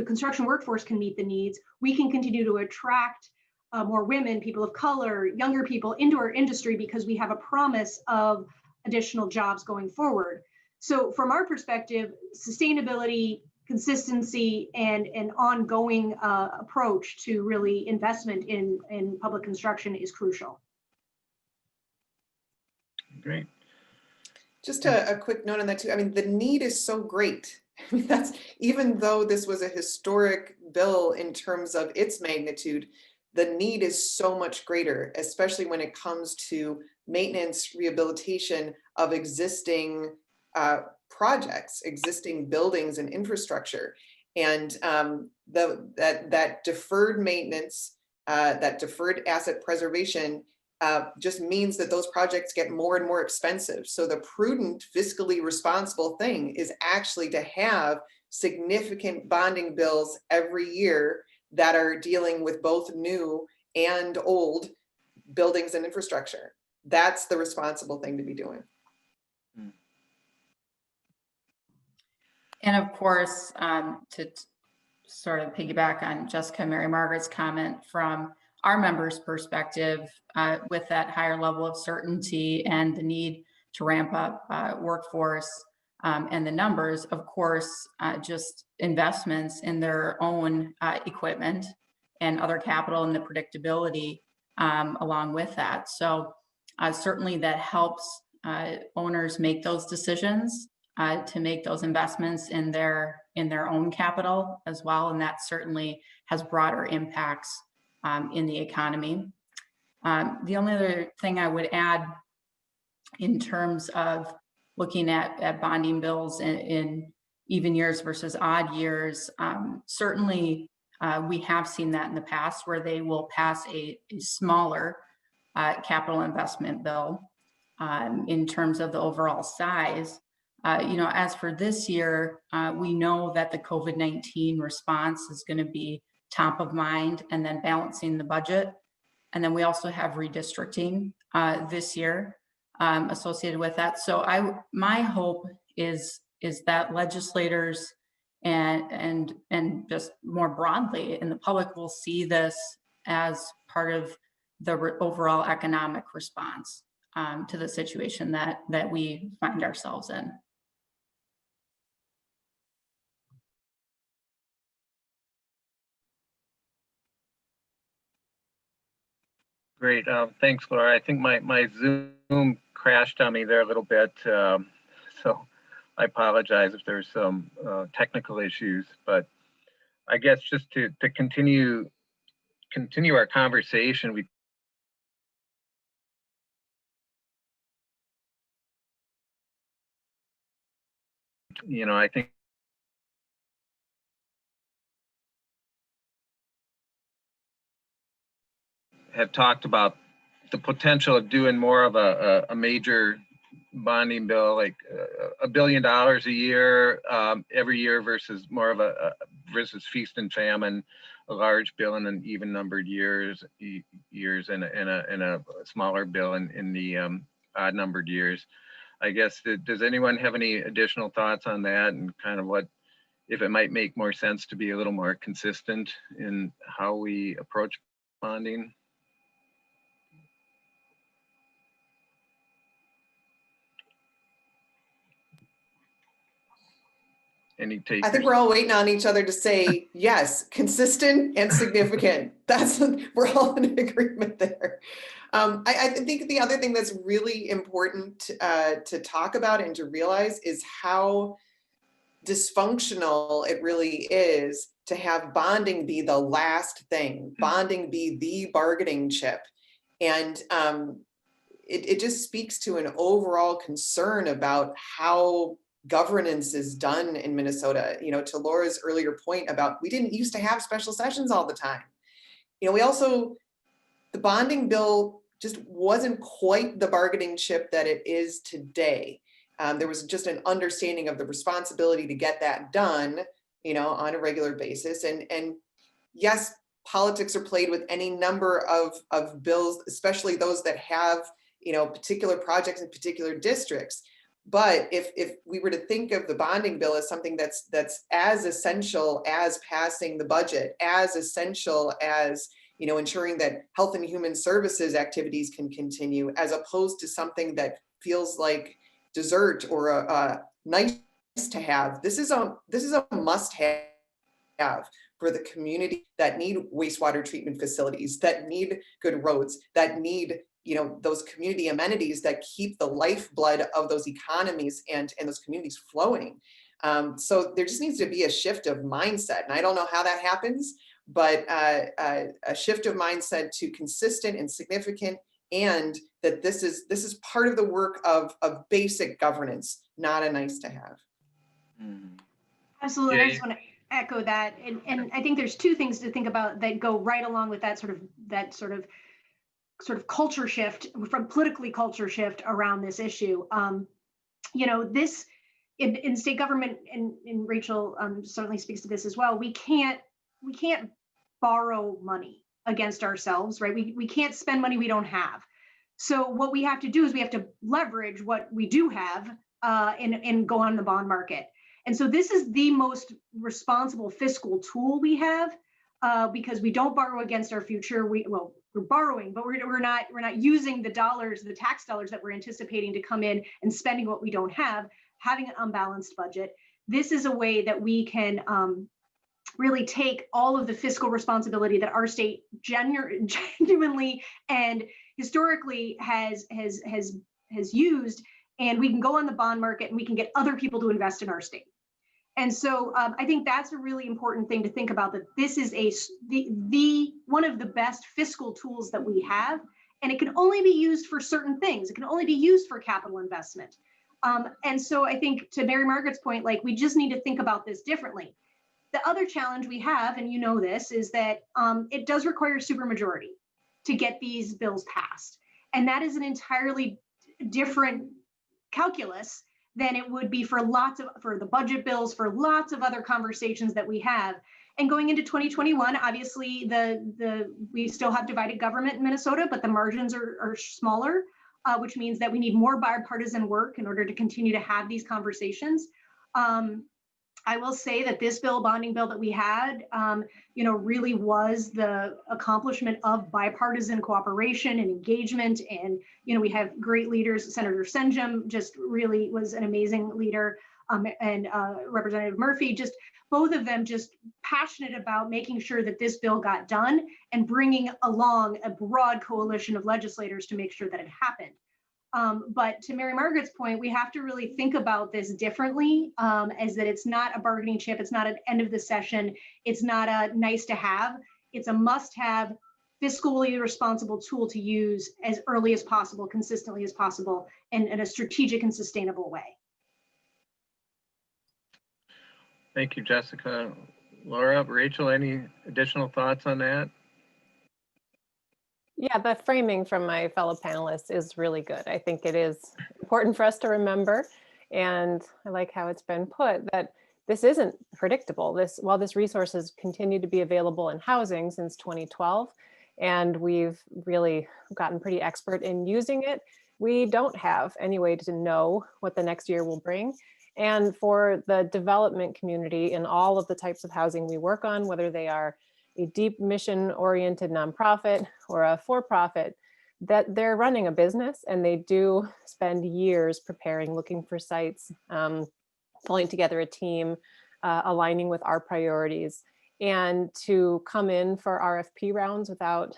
construction workforce can meet the needs. We can continue to attract more women, people of color, younger people into our industry because we have a promise of additional jobs going forward. So from our perspective, sustainability, consistency, and an ongoing approach to really investment in public construction is crucial. Great. Just a quick note on that too. I mean, the need is so great. I mean, that's, even though this was a historic bill in terms of its magnitude, the need is so much greater, especially when it comes to maintenance, rehabilitation of existing projects, existing buildings and infrastructure. And that deferred maintenance, that deferred asset preservation just means that those projects get more and more expensive. So the prudent, fiscally responsible thing is actually to have significant bonding bills every year that are dealing with both new and old buildings and infrastructure. That's the responsible thing to be doing. And of course, to sort of piggyback on Jessica and Mary Margaret's comment, from our members' perspective, with that higher level of certainty and the need to ramp up workforce and the numbers, of course, just investments in their own equipment and other capital and the predictability along with that. So certainly that helps owners make those decisions to make those investments in their own capital as well, and that certainly has broader impacts in the economy. The only other thing I would add in terms of looking at bonding bills in even years versus odd years, certainly we have seen that in the past where they will pass a smaller capital investment bill in terms of the overall size. As for this year, we know that the COVID-19 response is going to be top of mind, and then balancing the budget. And then we also have redistricting this year associated with that. So my hope is that legislators and just more broadly in the public will see this as part of the overall economic response to the situation that we find ourselves in. Great. Thanks, Laura. I think my Zoom crashed on me there a little bit. So I apologize if there's some technical issues, but I guess just to continue our conversation, I think have talked about the potential of doing more of a major bonding bill, like $1 billion a year every year versus more of versus feast and famine, a large bill in an even numbered years and a smaller bill in the odd numbered years. I guess, does anyone have any additional thoughts on that, and kind of what, if it might make more sense to be a little more consistent in how we approach bonding? Any takers? I think we're all waiting on each other to say, yes, consistent and significant. We're all in agreement there. I think the other thing that's really important to talk about and to realize is how dysfunctional it really is to have bonding be the last thing, bonding be the bargaining chip. And it just speaks to an overall concern about how governance is done in Minnesota. You know, to Laura's earlier point about, we didn't used to have special sessions all the time. You know, the bonding bill just wasn't quite the bargaining chip that it is today. There was just an understanding of the responsibility to get that done, you know, on a regular basis. And yes, politics are played with any number of bills, especially those that have, you know, particular projects in particular districts. But if we were to think of the bonding bill as something that's as essential as passing the budget, as essential as, you know, ensuring that health and human services activities can continue, as opposed to something that feels like dessert or a nice to have, this is a must have for the community that need wastewater treatment facilities, that need good roads, that need, you know, those community amenities that keep the lifeblood of those economies and those communities flowing. So there just needs to be a shift of mindset. And I don't know how that happens, but a shift of mindset to consistent and significant, and that this is part of the work of basic governance, not a nice to have. Absolutely. Yeah. I just want to echo that. And I think there's two things to think about that go right along with that sort of culture shift, from politically culture shift around this issue. You know, this in state government, and Rachel certainly speaks to this as well. We can't borrow money against ourselves, right? We can't spend money we don't have. So what we have to do is we have to leverage what we do have and go on the bond market. And so this is the most responsible fiscal tool we have, because we don't borrow against our future. We're borrowing, but we're not using the dollars, the tax dollars that we're anticipating to come in and spending what we don't have, having an unbalanced budget. This is a way that we can really take all of the fiscal responsibility that our state genuinely and historically has used, and we can go on the bond market and we can get other people to invest in our state. And so I think that's a really important thing to think about, that this is the one of the best fiscal tools that we have, and it can only be used for certain things. It can only be used for capital investment. And so I think, to Mary Margaret's point, like, we just need to think about this differently. The other challenge we have, and you know this, is that it does require supermajority to get these bills passed. And that is an entirely different calculus than it would be for the budget bills, for lots of other conversations that we have. And going into 2021, obviously we still have divided government in Minnesota, but the margins are smaller, which means that we need more bipartisan work in order to continue to have these conversations. I will say that this bonding bill that we had, really was the accomplishment of bipartisan cooperation and engagement. And, we have great leaders. Senator Senjum just really was an amazing leader, and Representative Murphy, just both of them just passionate about making sure that this bill got done and bringing along a broad coalition of legislators to make sure that it happened. But to Mary Margaret's point, we have to really think about this differently, as that it's not a bargaining chip. It's not an end of the session. It's not a nice to have. It's a must have, fiscally responsible tool to use as early as possible, consistently as possible, and in a strategic and sustainable way. Thank you, Jessica. Laura, Rachel, any additional thoughts on that? Yeah, the framing from my fellow panelists is really good. I think it is important for us to remember, and I like how it's been put, that this isn't predictable. While this resource has continued to be available in housing since 2012, and we've really gotten pretty expert in using it, we don't have any way to know what the next year will bring. And for the development community in all of the types of housing we work on, whether they are a deep mission-oriented nonprofit or a for-profit, that they're running a business and they do spend years preparing, looking for sites, pulling together a team, aligning with our priorities, and to come in for RFP rounds without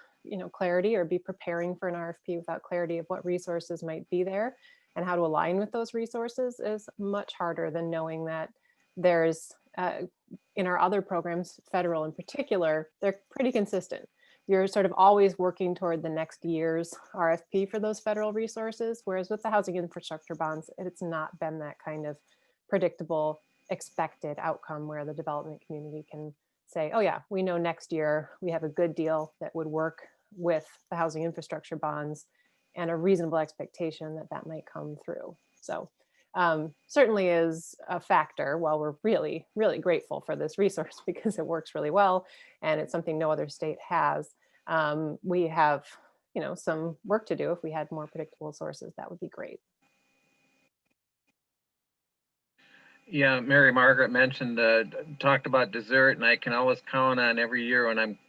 clarity, or be preparing for an RFP without clarity of what resources might be there and how to align with those resources is much harder than knowing that there's in our other programs, federal in particular, they're pretty consistent. You're sort of always working toward the next year's RFP for those federal resources, whereas with the housing infrastructure bonds, it's not been that kind of predictable, expected outcome where the development community can say, oh yeah, we know next year we have a good deal that would work with the housing infrastructure bonds, and a reasonable expectation that that might come through. So certainly is a factor. While we're really, really grateful for this resource because it works really well and it's something no other state has, we have some work to do. If we had more predictable sources, that would be great. Yeah, Mary Margaret mentioned, talked about dessert, and I can always count on every year when I'm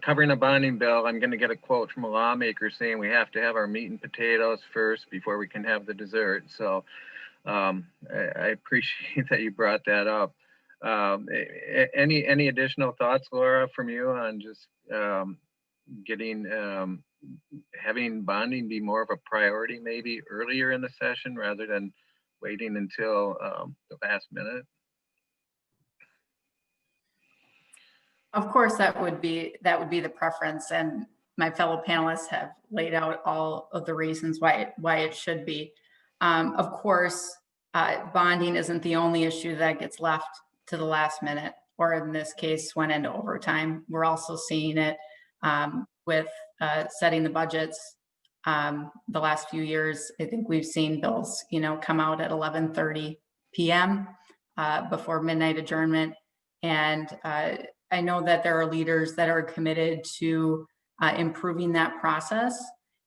covering a bonding bill, I'm going to get a quote from a lawmaker saying we have to have our meat and potatoes first before we can have the dessert. So I appreciate that you brought that up. Any additional thoughts, Laura, from you on just having bonding be more of a priority maybe earlier in the session rather than waiting until the last minute? Of course, that would be the preference, and my fellow panelists have laid out all of the reasons why it should be. Of course, bonding isn't the only issue that gets left to the last minute, or in this case, went into overtime. We're also seeing it with setting the budgets. The last few years, I think we've seen bills, come out at 11:30 p.m. Before midnight adjournment, and I know that there are leaders that are committed to improving that process.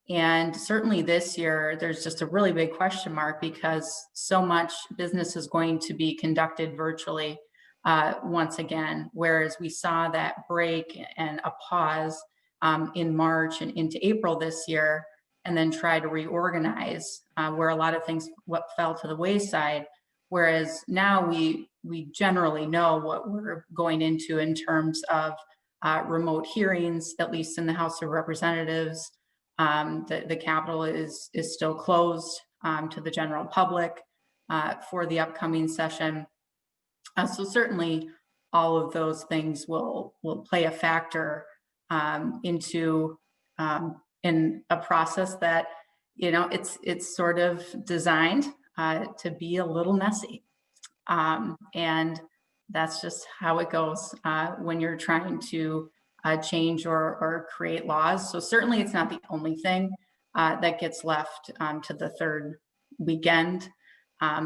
And certainly this year, there's just a really big question mark because so much business is going to be conducted virtually once again, whereas we saw that break and a pause in March and into April this year, and then try to reorganize where a lot of things fell to the wayside. Whereas now we generally know what we're going into in terms of remote hearings, at least in the House of Representatives. The Capitol is still closed to the general public for the upcoming session. So certainly all of those things will play a factor into in a process that, it's sort of designed to be a little messy. And that's just how it goes when you're trying to change or create laws. So certainly it's not the only thing that gets left to the third weekend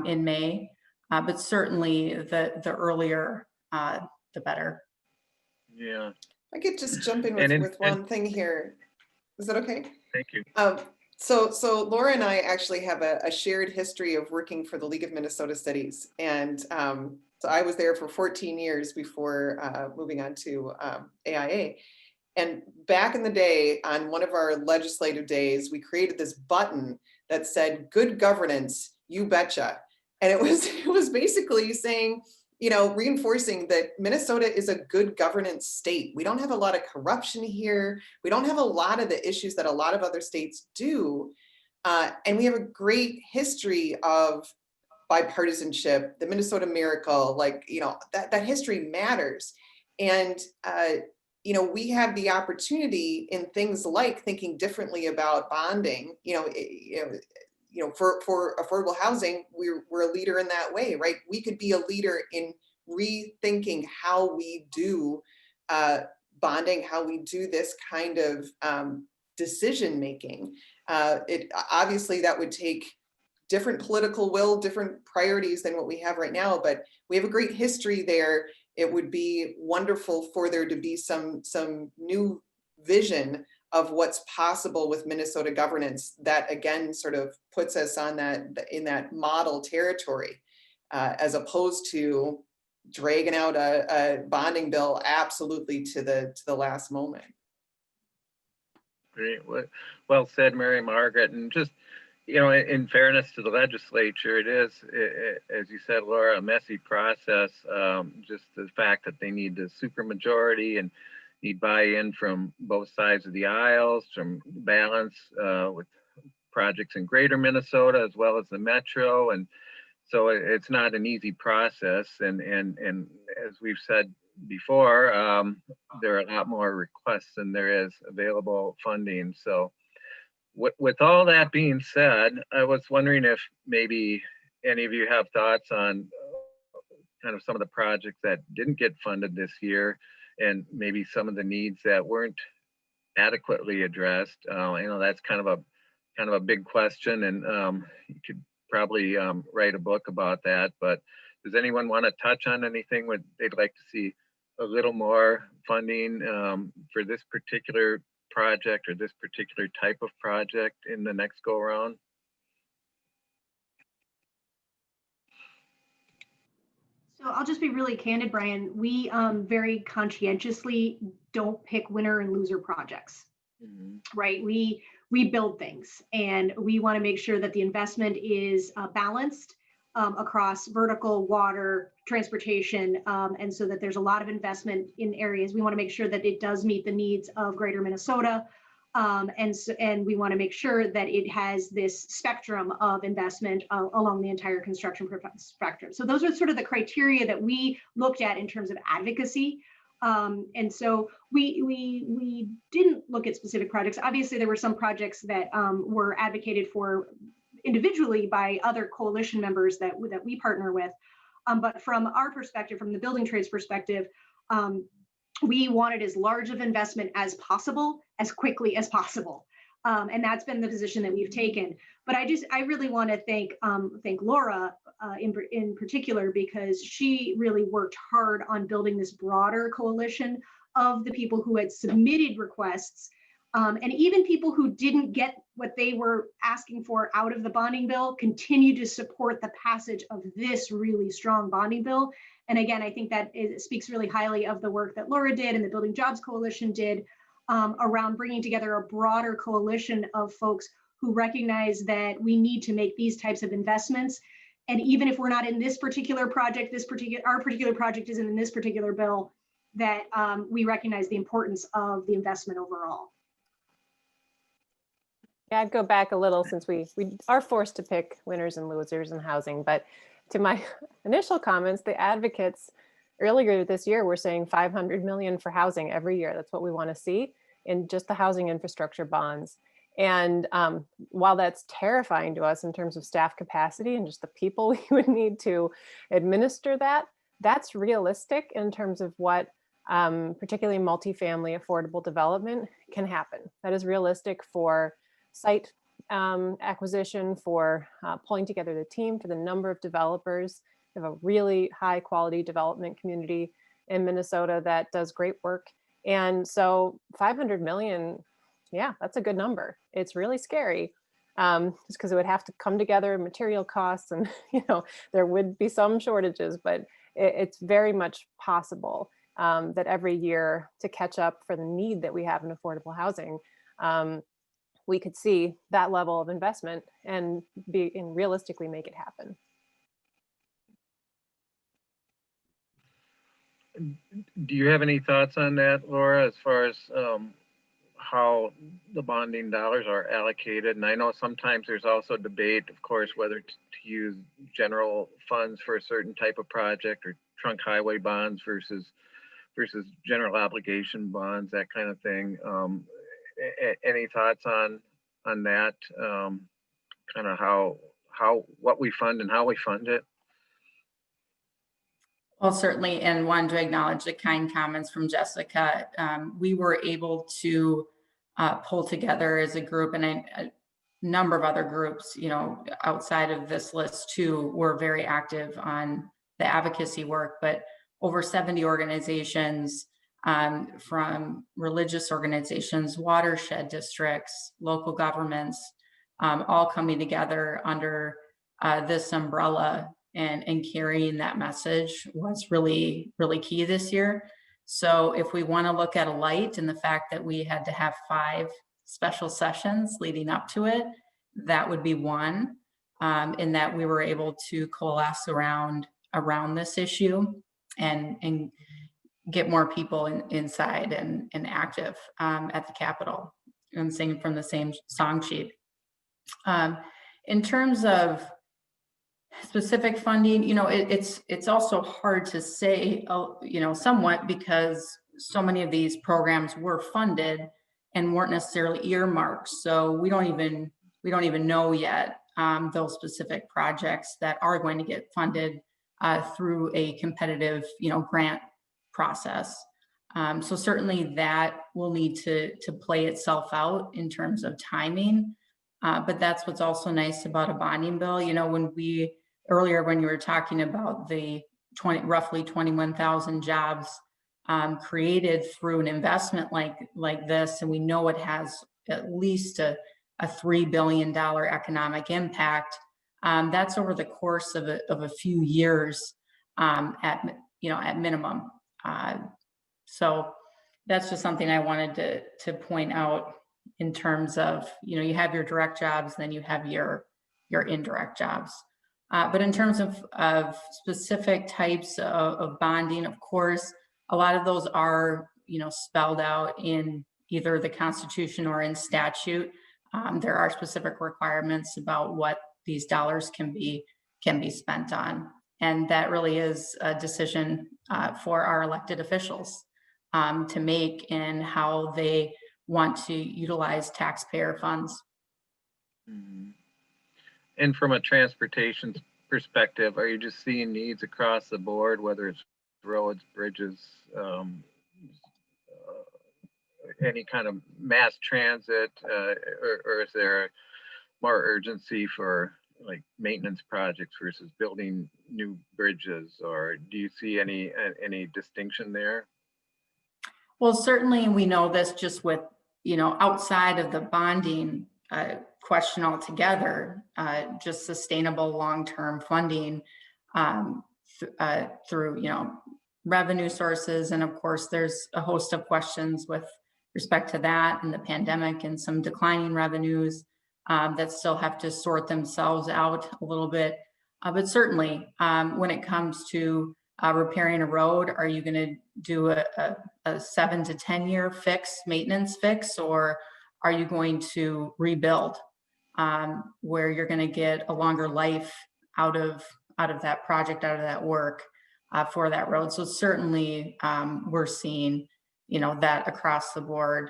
in May, but certainly the earlier, the better. Yeah. I could just jump in with one thing here. Is that okay? Thank you. So Laura and I actually have a shared history of working for the League of Minnesota Studies. And so I was there for 14 years before moving on to AIA. And back in the day, on one of our legislative days, we created this button that said, "Good governance, you betcha." And it was basically saying, reinforcing that Minnesota is a good governance state. We don't have a lot of corruption here. We don't have a lot of the issues that a lot of other states do. And we have a great history of bipartisanship, the Minnesota Miracle, that history matters. And, we have the opportunity in things like thinking differently about bonding, for affordable housing, we're a leader in that way, right? We could be a leader in rethinking how we do bonding, how we do this kind of decision making. It obviously that would take different political will, different priorities than what we have right now, but we have a great history there. It would be wonderful for there to be some new vision of what's possible with Minnesota governance that again sort of puts us on that in that model territory, as opposed to dragging out a bonding bill absolutely to the last moment. Great, well said, Mary Margaret. And just, you know, in fairness to the legislature, it is, as you said, Laura, a messy process. Just the fact that they need the supermajority and need buy-in from both sides of the aisles, from balance with projects in greater Minnesota as well as the metro. And so it's not an easy process. And as we've said before, there are a lot more requests than there is available funding. So with all that being said, I was wondering if maybe any of you have thoughts on kind of some of the projects that didn't get funded this year, and maybe some of the needs that weren't adequately addressed. I know that's kind of a big question, and you could probably write a book about that. But does anyone want to touch on anything where they'd like to see a little more funding for this particular project or this particular type of project in the next go around? So I'll just be really candid, Brian. We very conscientiously don't pick winner and loser projects, right? We build things, and we want to make sure that the investment is balanced across vertical, water, transportation, and so that there's a lot of investment in areas. We want to make sure that it does meet the needs of greater Minnesota, and we want to make sure that it has this spectrum of investment along the entire construction spectrum. So those are sort of the criteria that we looked at in terms of advocacy. And so we didn't look at specific projects. Obviously, there were some projects that were advocated for individually by other coalition members that we partner with. But from our perspective, from the building trades perspective, we wanted as large of investment as possible, as quickly as possible. And that's been the position that we've taken. But I really want to thank Laura in particular, because she really worked hard on building this broader coalition of the people who had submitted requests, and even people who didn't get what they were asking for out of the bonding bill continue to support the passage of this really strong bonding bill. And again, I think that it speaks really highly of the work that Laura did and the Building Jobs Coalition did around bringing together a broader coalition of folks who recognize that we need to make these types of investments. And even if we're not in this particular project, our particular project isn't in this particular bill, that we recognize the importance of the investment overall. Yeah, I'd go back a little, since we are forced to pick winners and losers in housing. But to my initial comments, the advocates earlier this year were saying $500 million for housing every year. That's what we want to see in just the housing infrastructure bonds. And while that's terrifying to us in terms of staff capacity and just the people we would need to administer that, that's realistic in terms of what particularly multifamily affordable development can happen. That is realistic for site acquisition, for pulling together the team, for the number of developers. We have a really high quality development community in Minnesota that does great work. And so 500 million, yeah, that's a good number. It's really scary, just because it would have to come together, material costs, and there would be some shortages, but it's very much possible that every year, to catch up for the need that we have in affordable housing, we could see that level of investment and realistically make it happen. Do you have any thoughts on that, Laura, as far as how the bonding dollars are allocated? And I know sometimes there's also debate, of course, whether to use general funds for a certain type of project, or trunk highway bonds versus general obligation bonds, that kind of thing. Any thoughts on that? Kind of what we fund and how we fund it? Well, certainly, and wanted to acknowledge the kind comments from Jessica. We were able to pull together as a group, and a number of other groups, you know, outside of this list too, were very active on the advocacy work, but over 70 organizations, from religious organizations, watershed districts, local governments, all coming together under this umbrella, and carrying that message was really, really key this year. So if we want to look at a light and the fact that we had to have 5 special sessions leading up to it, that would be one, in that we were able to coalesce around this issue and get more people inside and active at the Capitol and singing from the same song sheet. In terms of specific funding, you know, it's also hard to say, you know, somewhat, because so many of these programs were funded and weren't necessarily earmarked. So we don't even know yet those specific projects that are going to get funded through a competitive, you know, grant process. So certainly that will need to play itself out in terms of timing. But that's what's also nice about a bonding bill. You know, earlier when you were talking about the roughly 21,000 jobs created through an investment like this, and we know it has at least a $3 billion economic impact. That's over the course of a few years at minimum. So that's just something I wanted to point out in terms of, you know, you have your direct jobs, then you have your indirect jobs. But in terms of specific types of bonding, of course, a lot of those are, you know, spelled out in either the Constitution or in statute. There are specific requirements about what these dollars can be spent on. And that really is a decision for our elected officials to make in how they want to utilize taxpayer funds. Mm-hmm. And from a transportation perspective, are you just seeing needs across the board, whether it's roads, bridges, any kind of mass transit, or is there more urgency for like maintenance projects versus building new bridges, or do you see any distinction there? Well, certainly we know this just with, you know, outside of the bonding question altogether, just sustainable long-term funding through, you know, revenue sources. And of course, there's a host of questions with respect to that and the pandemic and some declining revenues that still have to sort themselves out a little bit. But certainly when it comes to repairing a road, are you going to do a 7 to 10 year maintenance fix, or are you going to rebuild where you're going to get a longer life out of that project, out of that work for that road? So certainly we're seeing, you know, that across the board.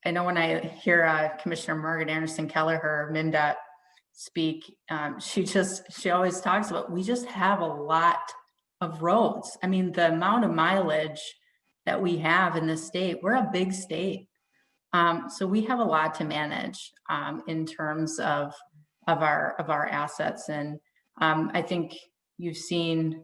I know when I hear Commissioner Margaret Anderson Kelleher, MnDOT, speak, she always talks about, we just have a lot of roads. I mean, the amount of mileage that we have in this state, we're a big state. So we have a lot to manage in terms of our assets. And I think you've seen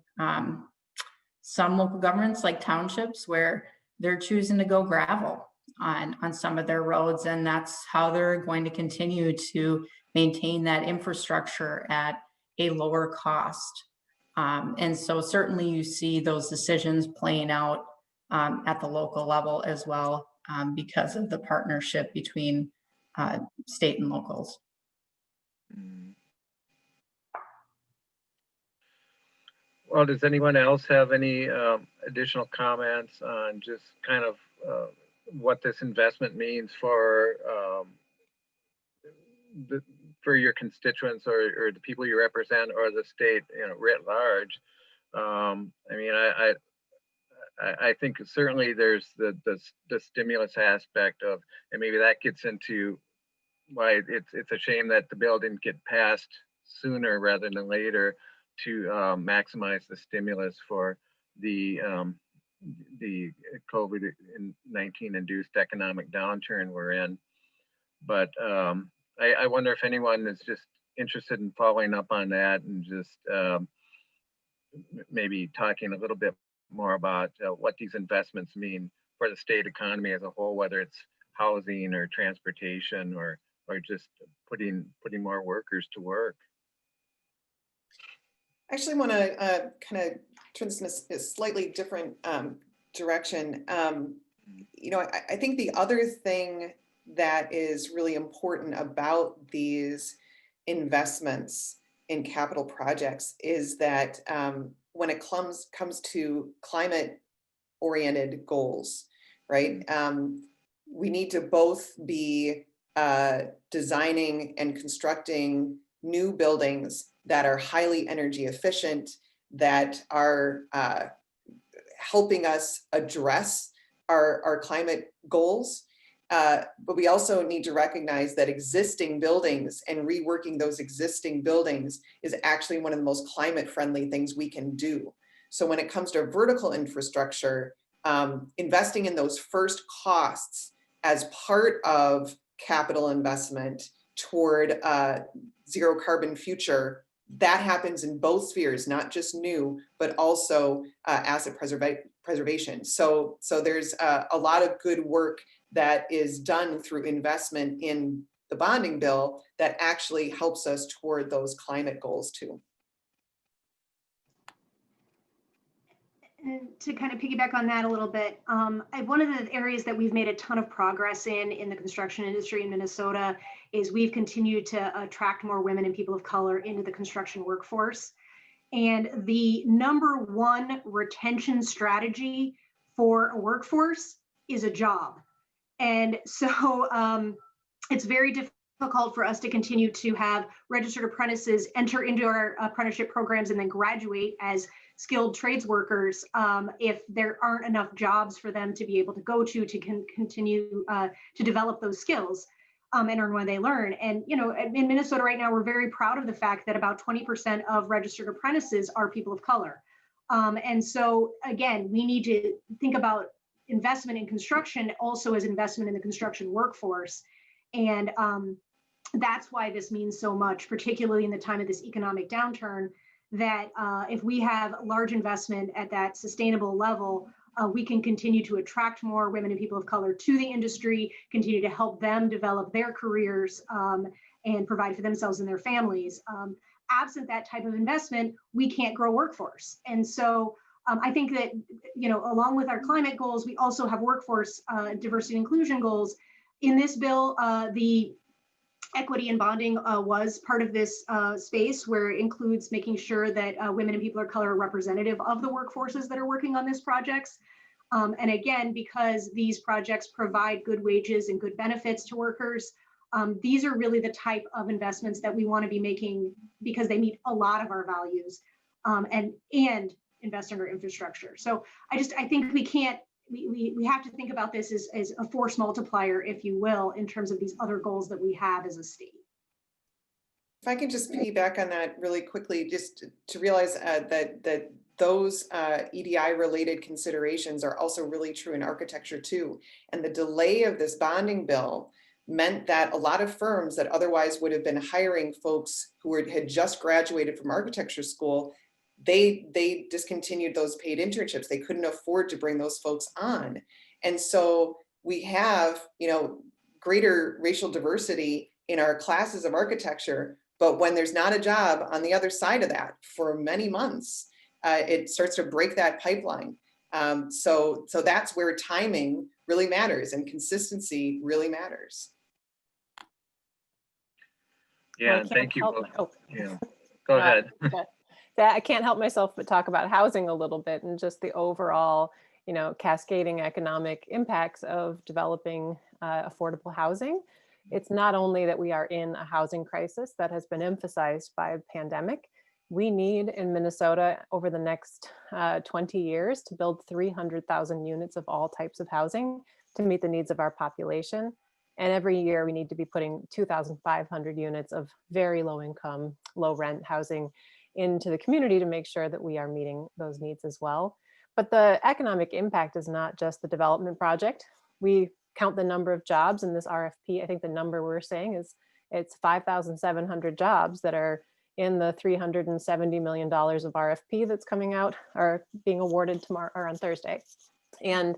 some local governments like townships where they're choosing to go gravel on some of their roads, and that's how they're going to continue to maintain that infrastructure at a lower cost. And so certainly you see those decisions playing out at the local level as well, because of the partnership between state and locals. Well, does anyone else have any additional comments on just kind of what this investment means for your constituents or the people you represent, or the state, you know, writ large? I mean, I think certainly there's the stimulus aspect of, and maybe that gets into why it's a shame that the bill didn't get passed sooner rather than later to maximize the stimulus for the the COVID-19 induced economic downturn we're in. But I wonder if anyone is just interested in following up on that and just maybe talking a little bit more about what these investments mean for the state economy as a whole, whether it's housing or transportation or just putting more workers to work. I actually want to kind of turn this in a slightly different direction. You know, I think the other thing that is really important about these investments in capital projects is that when it comes to climate-oriented goals, right? We need to both be designing and constructing new buildings that are highly energy efficient, that are helping us address our climate goals. But we also need to recognize that existing buildings and reworking those existing buildings is actually one of the most climate friendly things we can do. So when it comes to vertical infrastructure, investing in those first costs as part of capital investment toward a zero carbon future, that happens in both spheres, not just new, but also asset preservation. So there's a lot of good work that is done through investment in the bonding bill that actually helps us toward those climate goals too. And to kind of piggyback on that a little bit, one of the areas that we've made a ton of progress in the construction industry in Minnesota is we've continued to attract more women and people of color into the construction workforce. And the #1 retention strategy for a workforce is a job. And so it's very difficult for us to continue to have registered apprentices enter into our apprenticeship programs and then graduate as skilled trades workers if there aren't enough jobs for them to be able to go to continue to develop those skills and earn when they learn. And, you know, in Minnesota right now, we're very proud of the fact that about 20% of registered apprentices are people of color. And so, again, we need to think about investment in construction also as investment in the construction workforce. And that's why this means so much, particularly in the time of this economic downturn, that if we have large investment at that sustainable level, we can continue to attract more women and people of color to the industry, continue to help them develop their careers and provide for themselves and their families. Absent that type of investment, we can't grow workforce. And so I think that, you know, along with our climate goals, we also have workforce diversity and inclusion goals. In this bill, the equity and bonding was part of this space, where it includes making sure that women and people of color are representative of the workforces that are working on these projects. And again, because these projects provide good wages and good benefits to workers, these are really the type of investments that we want to be making because they meet a lot of our values and invest in our infrastructure. So I think we have to think about this as a force multiplier, if you will, in terms of these other goals that we have as a state. If I can just piggyback on that really quickly, just to realize that those EDI related considerations are also really true in architecture too. And the delay of this bonding bill meant that a lot of firms that otherwise would have been hiring folks who had just graduated from architecture school, they discontinued those paid internships. They couldn't afford to bring those folks on. And so we have, you know, greater racial diversity in our classes of architecture, but when there's not a job on the other side of that for many months, it starts to break that pipeline. So that's where timing really matters and consistency really matters. Yeah, thank you. Yeah, go ahead. I can't help myself but talk about housing a little bit and just the overall, you know, cascading economic impacts of developing affordable housing. It's not only that we are in a housing crisis that has been emphasized by a pandemic. We need in Minnesota over the next 20 years to build 300,000 units of all types of housing to meet the needs of our population. And every year we need to be putting 2,500 units of very low income, low rent housing into the community to make sure that we are meeting those needs as well. But the economic impact is not just the development project. We count the number of jobs in this RFP. I think the number we're saying is it's 5,700 jobs that are in the $370 million of RFP that's coming out or being awarded tomorrow or on Thursday. And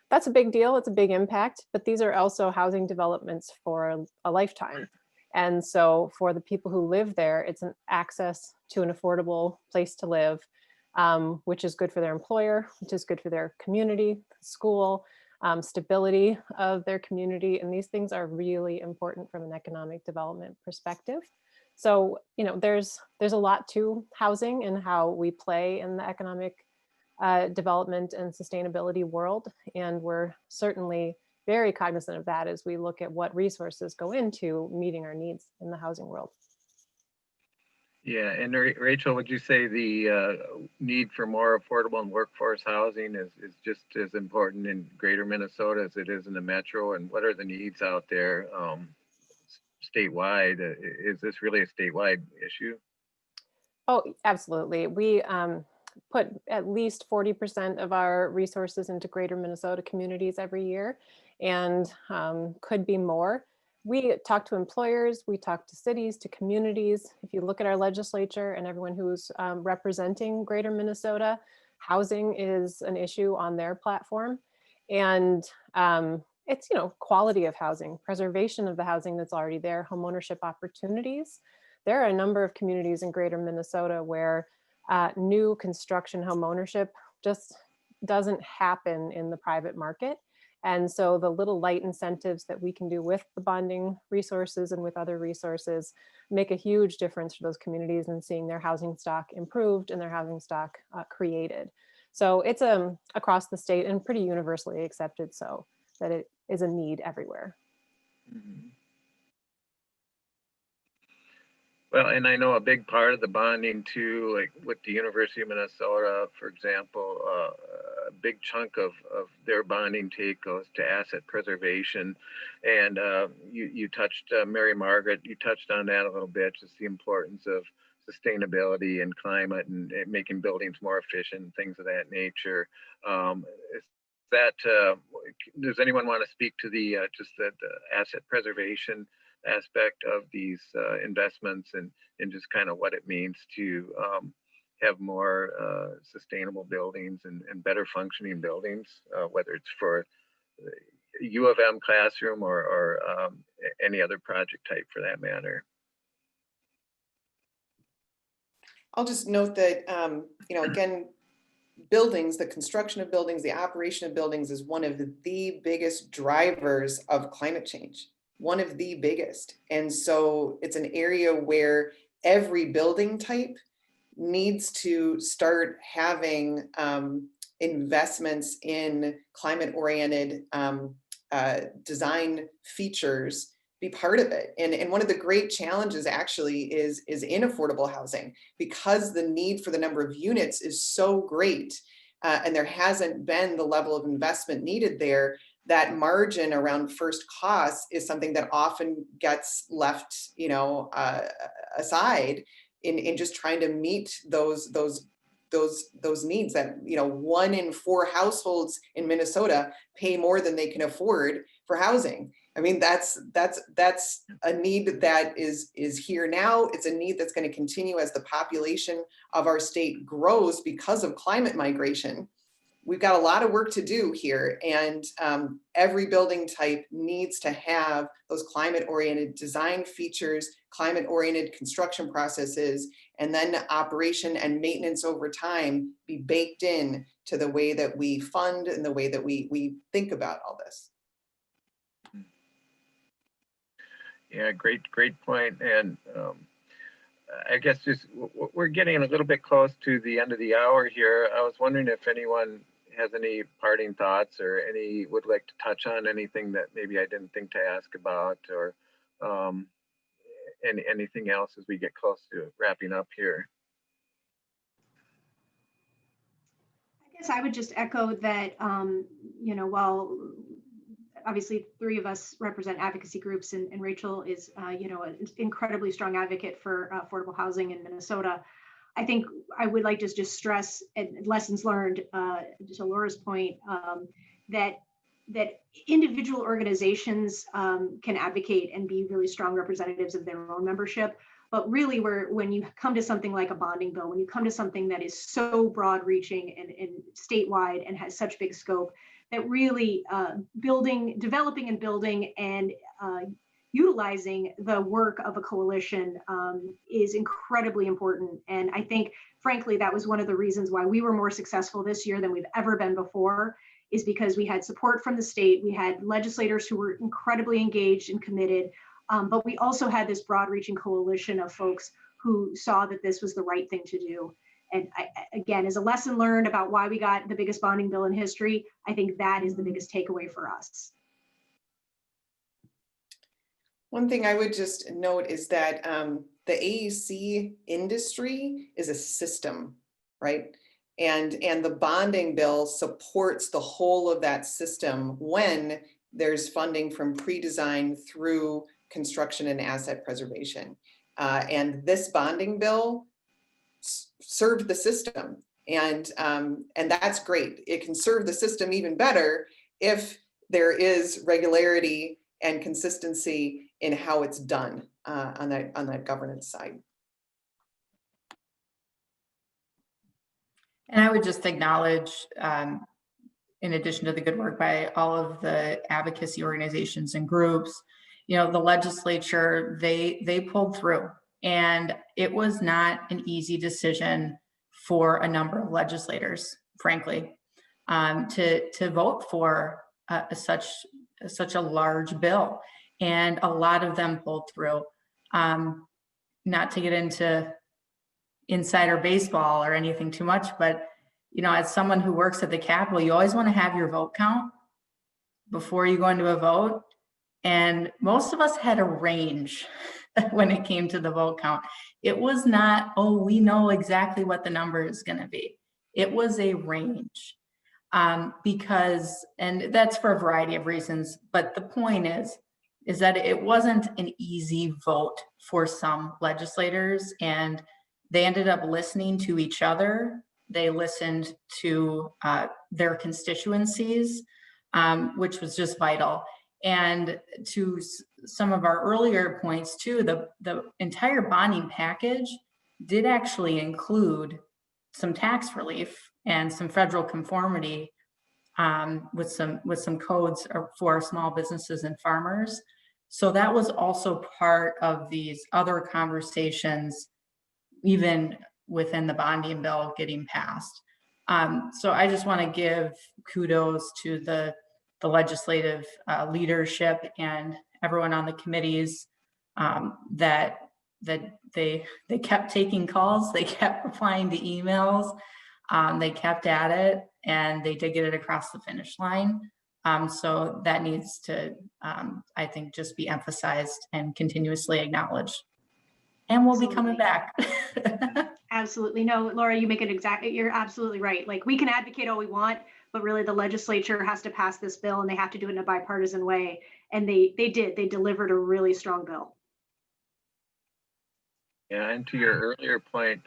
that's a big deal. It's a big impact, but these are also housing developments for a lifetime. And so for the people who live there, it's an access to an affordable place to live, which is good for their employer, which is good for their community, school, stability of their community. And these things are really important from an economic development perspective. So, you know, there's a lot to housing and how we play in the economic development and sustainability world. And we're certainly very cognizant of that as we look at what resources go into meeting our needs in the housing world. Yeah, and Rachel, would you say the need for more affordable and workforce housing is just as important in greater Minnesota as it is in the metro? And what are the needs out there statewide? Is this really a statewide issue? Oh, absolutely. We put at least 40% of our resources into greater Minnesota communities every year, and could be more. We talk to employers, we talk to cities, to communities. If you look at our legislature and everyone who's representing greater Minnesota, housing is an issue on their platform. And it's, you know, quality of housing, preservation of the housing that's already there, homeownership opportunities. There are a number of communities in greater Minnesota where new construction homeownership just doesn't happen in the private market. And so the little light incentives that we can do with the bonding resources and with other resources make a huge difference for those communities in seeing their housing stock improved and their housing stock created. So it's across the state and pretty universally accepted, so that it is a need everywhere. Mm-hmm. Well, and I know a big part of the bonding too, like with the University of Minnesota, for example, a big chunk of their bonding take goes to asset preservation. And you touched, Mary Margaret, you touched on that a little bit, just the importance of sustainability and climate and making buildings more efficient, things of that nature. Does anyone want to speak to the just the asset preservation aspect of these investments and just kind of what it means to have more sustainable buildings and better functioning buildings, whether it's for U of M classroom or any other project type for that matter? I'll just note that, you know, again, buildings, the construction of buildings, the operation of buildings is one of the biggest drivers of climate change. One of the biggest. And so it's an area where every building type needs to start having investments in climate-oriented design features be part of it. And one of the great challenges actually is in affordable housing, because the need for the number of units is so great and there hasn't been the level of investment needed there. That margin around first costs is something that often gets left, you know, aside in just trying to meet those needs that, you know, 1 in 4 households in Minnesota pay more than they can afford for housing. I mean, that's a need that is here now. It's a need that's going to continue as the population of our state grows because of climate migration. We've got a lot of work to do here, and every building type needs to have those climate-oriented design features, climate-oriented construction processes, and then operation and maintenance over time be baked in to the way that we fund and the way that we think about all this. Yeah, great point. And I guess just we're getting a little bit close to the end of the hour here. I was wondering if anyone has any parting thoughts or would like to touch on anything that maybe I didn't think to ask about, or anything else as we get close to wrapping up here. I guess I would just echo that, you know, while obviously 3 of us represent advocacy groups, and Rachel is, you know, an incredibly strong advocate for affordable housing in Minnesota. I think I would like to just stress lessons learned, to Laura's point, that individual organizations can advocate and be really strong representatives of their own membership. But really, when you come to something like a bonding bill, when you come to something that is so broad reaching and statewide and has such big scope, that really developing and building and utilizing the work of a coalition is incredibly important. And I think, frankly, that was one of the reasons why we were more successful this year than we've ever been before, is because we had support from the state. We had legislators who were incredibly engaged and committed, but we also had this broad reaching coalition of folks who saw that this was the right thing to do. And again, as a lesson learned about why we got the biggest bonding bill in history, I think that is the biggest takeaway for us. One thing I would just note is that the AEC industry is a system, right? And the bonding bill supports the whole of that system when there's funding from pre-design through construction and asset preservation. And this bonding bill served the system, and that's great. It can serve the system even better if there is regularity and consistency in how it's done on that governance side. And I would just acknowledge, in addition to the good work by all of the advocacy organizations and groups, you know, the legislature, they pulled through, and it was not an easy decision for a number of legislators, frankly, to vote for such a large bill. And a lot of them pulled through. Not to get into insider baseball or anything too much, but you know, as someone who works at the Capitol, you always want to have your vote count before you go into a vote. And most of us had a range when it came to the vote count. It was not, oh, we know exactly what the number is going to be. It was a range because, and that's for a variety of reasons, but the point is that it wasn't an easy vote for some legislators, and they ended up listening to each other. They listened to their constituencies, which was just vital. And to some of our earlier points too, the entire bonding package did actually include some tax relief and some federal conformity with some codes for small businesses and farmers. So that was also part of these other conversations, even within the bonding bill getting passed. So I just want to give kudos to the legislative leadership and everyone on the committees that they kept taking calls, they kept replying to emails, they kept at it, and they did get it across the finish line. So that needs to, I think, just be emphasized and continuously acknowledged. And we'll be coming back. Absolutely. No, Laura, you make it you're absolutely right. Like, we can advocate all we want, but really the legislature has to pass this bill, and they have to do it in a bipartisan way. And they delivered a really strong bill. Yeah, and to your earlier point,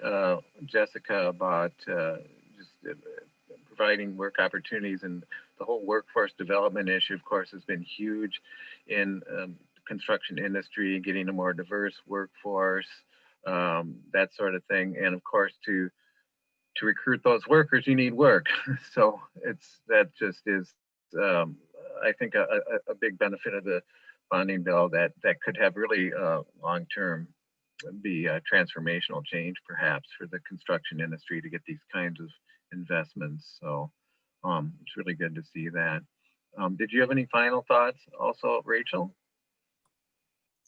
Jessica, about just providing work opportunities, and the whole workforce development issue, of course, has been huge in construction industry, getting a more diverse workforce, that sort of thing. And of course, to recruit those workers, you need work. So that just is, I think, a big benefit of the bonding bill that could have really long-term be a transformational change, perhaps, for the construction industry to get these kinds of investments. So it's really good to see that. Did you have any final thoughts also, Rachel?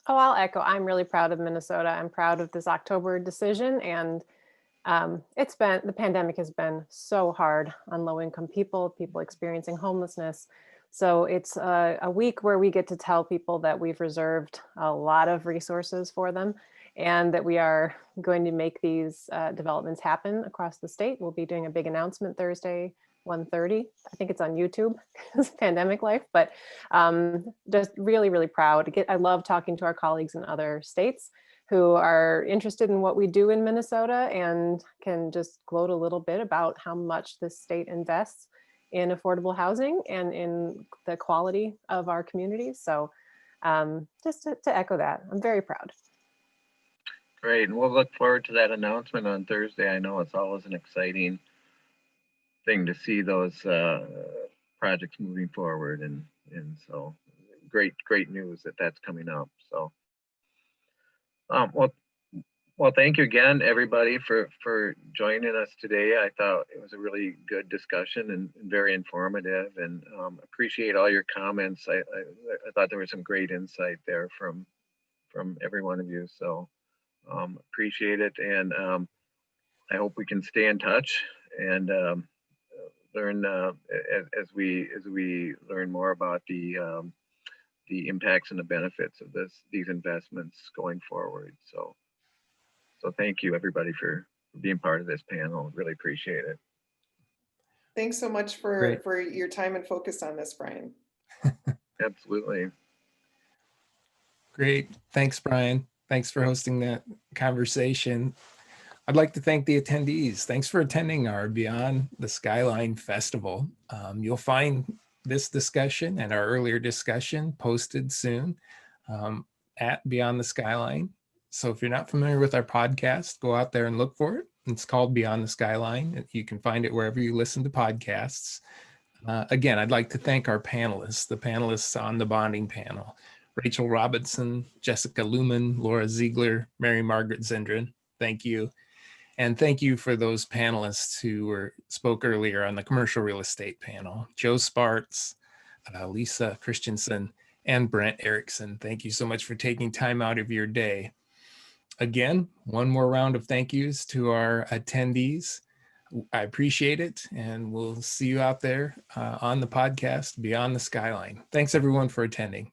Oh, I'll echo. I'm really proud of Minnesota. I'm proud of this October decision. And the pandemic has been so hard on low-income people experiencing homelessness. So it's a week where we get to tell people that we've reserved a lot of resources for them, and that we are going to make these developments happen across the state. We'll be doing a big announcement Thursday, 1:30. I think it's on YouTube, it's Pandemic Life, but just really, really proud. I love talking to our colleagues in other states who are interested in what we do in Minnesota and can just gloat a little bit about how much the state invests in affordable housing and in the quality of our communities. So just to echo that, I'm very proud. Great, and we'll look forward to that announcement on Thursday. I know it's always an exciting thing to see those projects moving forward, and so great news that that's coming up. So well, thank you again, everybody, for joining us today. I thought it was a really good discussion and very informative, and appreciate all your comments. I thought there was some great insight there from every one of you. So appreciate it, and I hope we can stay in touch and learn as we learn more about the impacts and the benefits of these investments going forward. So thank you, everybody, for being part of this panel. Really appreciate it. Thanks so much for your time and focus on this, Brian. Absolutely. Great. Thanks, Brian. Thanks for hosting that conversation. I'd like to thank the attendees. Thanks for attending our Beyond the Skyline Festival. You'll find this discussion and our earlier discussion posted soon at Beyond the Skyline. So if you're not familiar with our podcast, go out there and look for it. It's called Beyond the Skyline. You can find it wherever you listen to podcasts. Again, I'd like to thank our panelists, the panelists on the bonding panel: Rachel Robinson, Jessica Luman, Laura Ziegler, Mary Margaret Zindran. Thank you. And thank you for those panelists who spoke earlier on the commercial real estate panel: Joe Spartz, Lisa Christianson, and Brent Erickson. Thank you so much for taking time out of your day. Again, one more round of thank yous to our attendees. I appreciate it, and we'll see you out there on the podcast Beyond the Skyline. Thanks everyone for attending.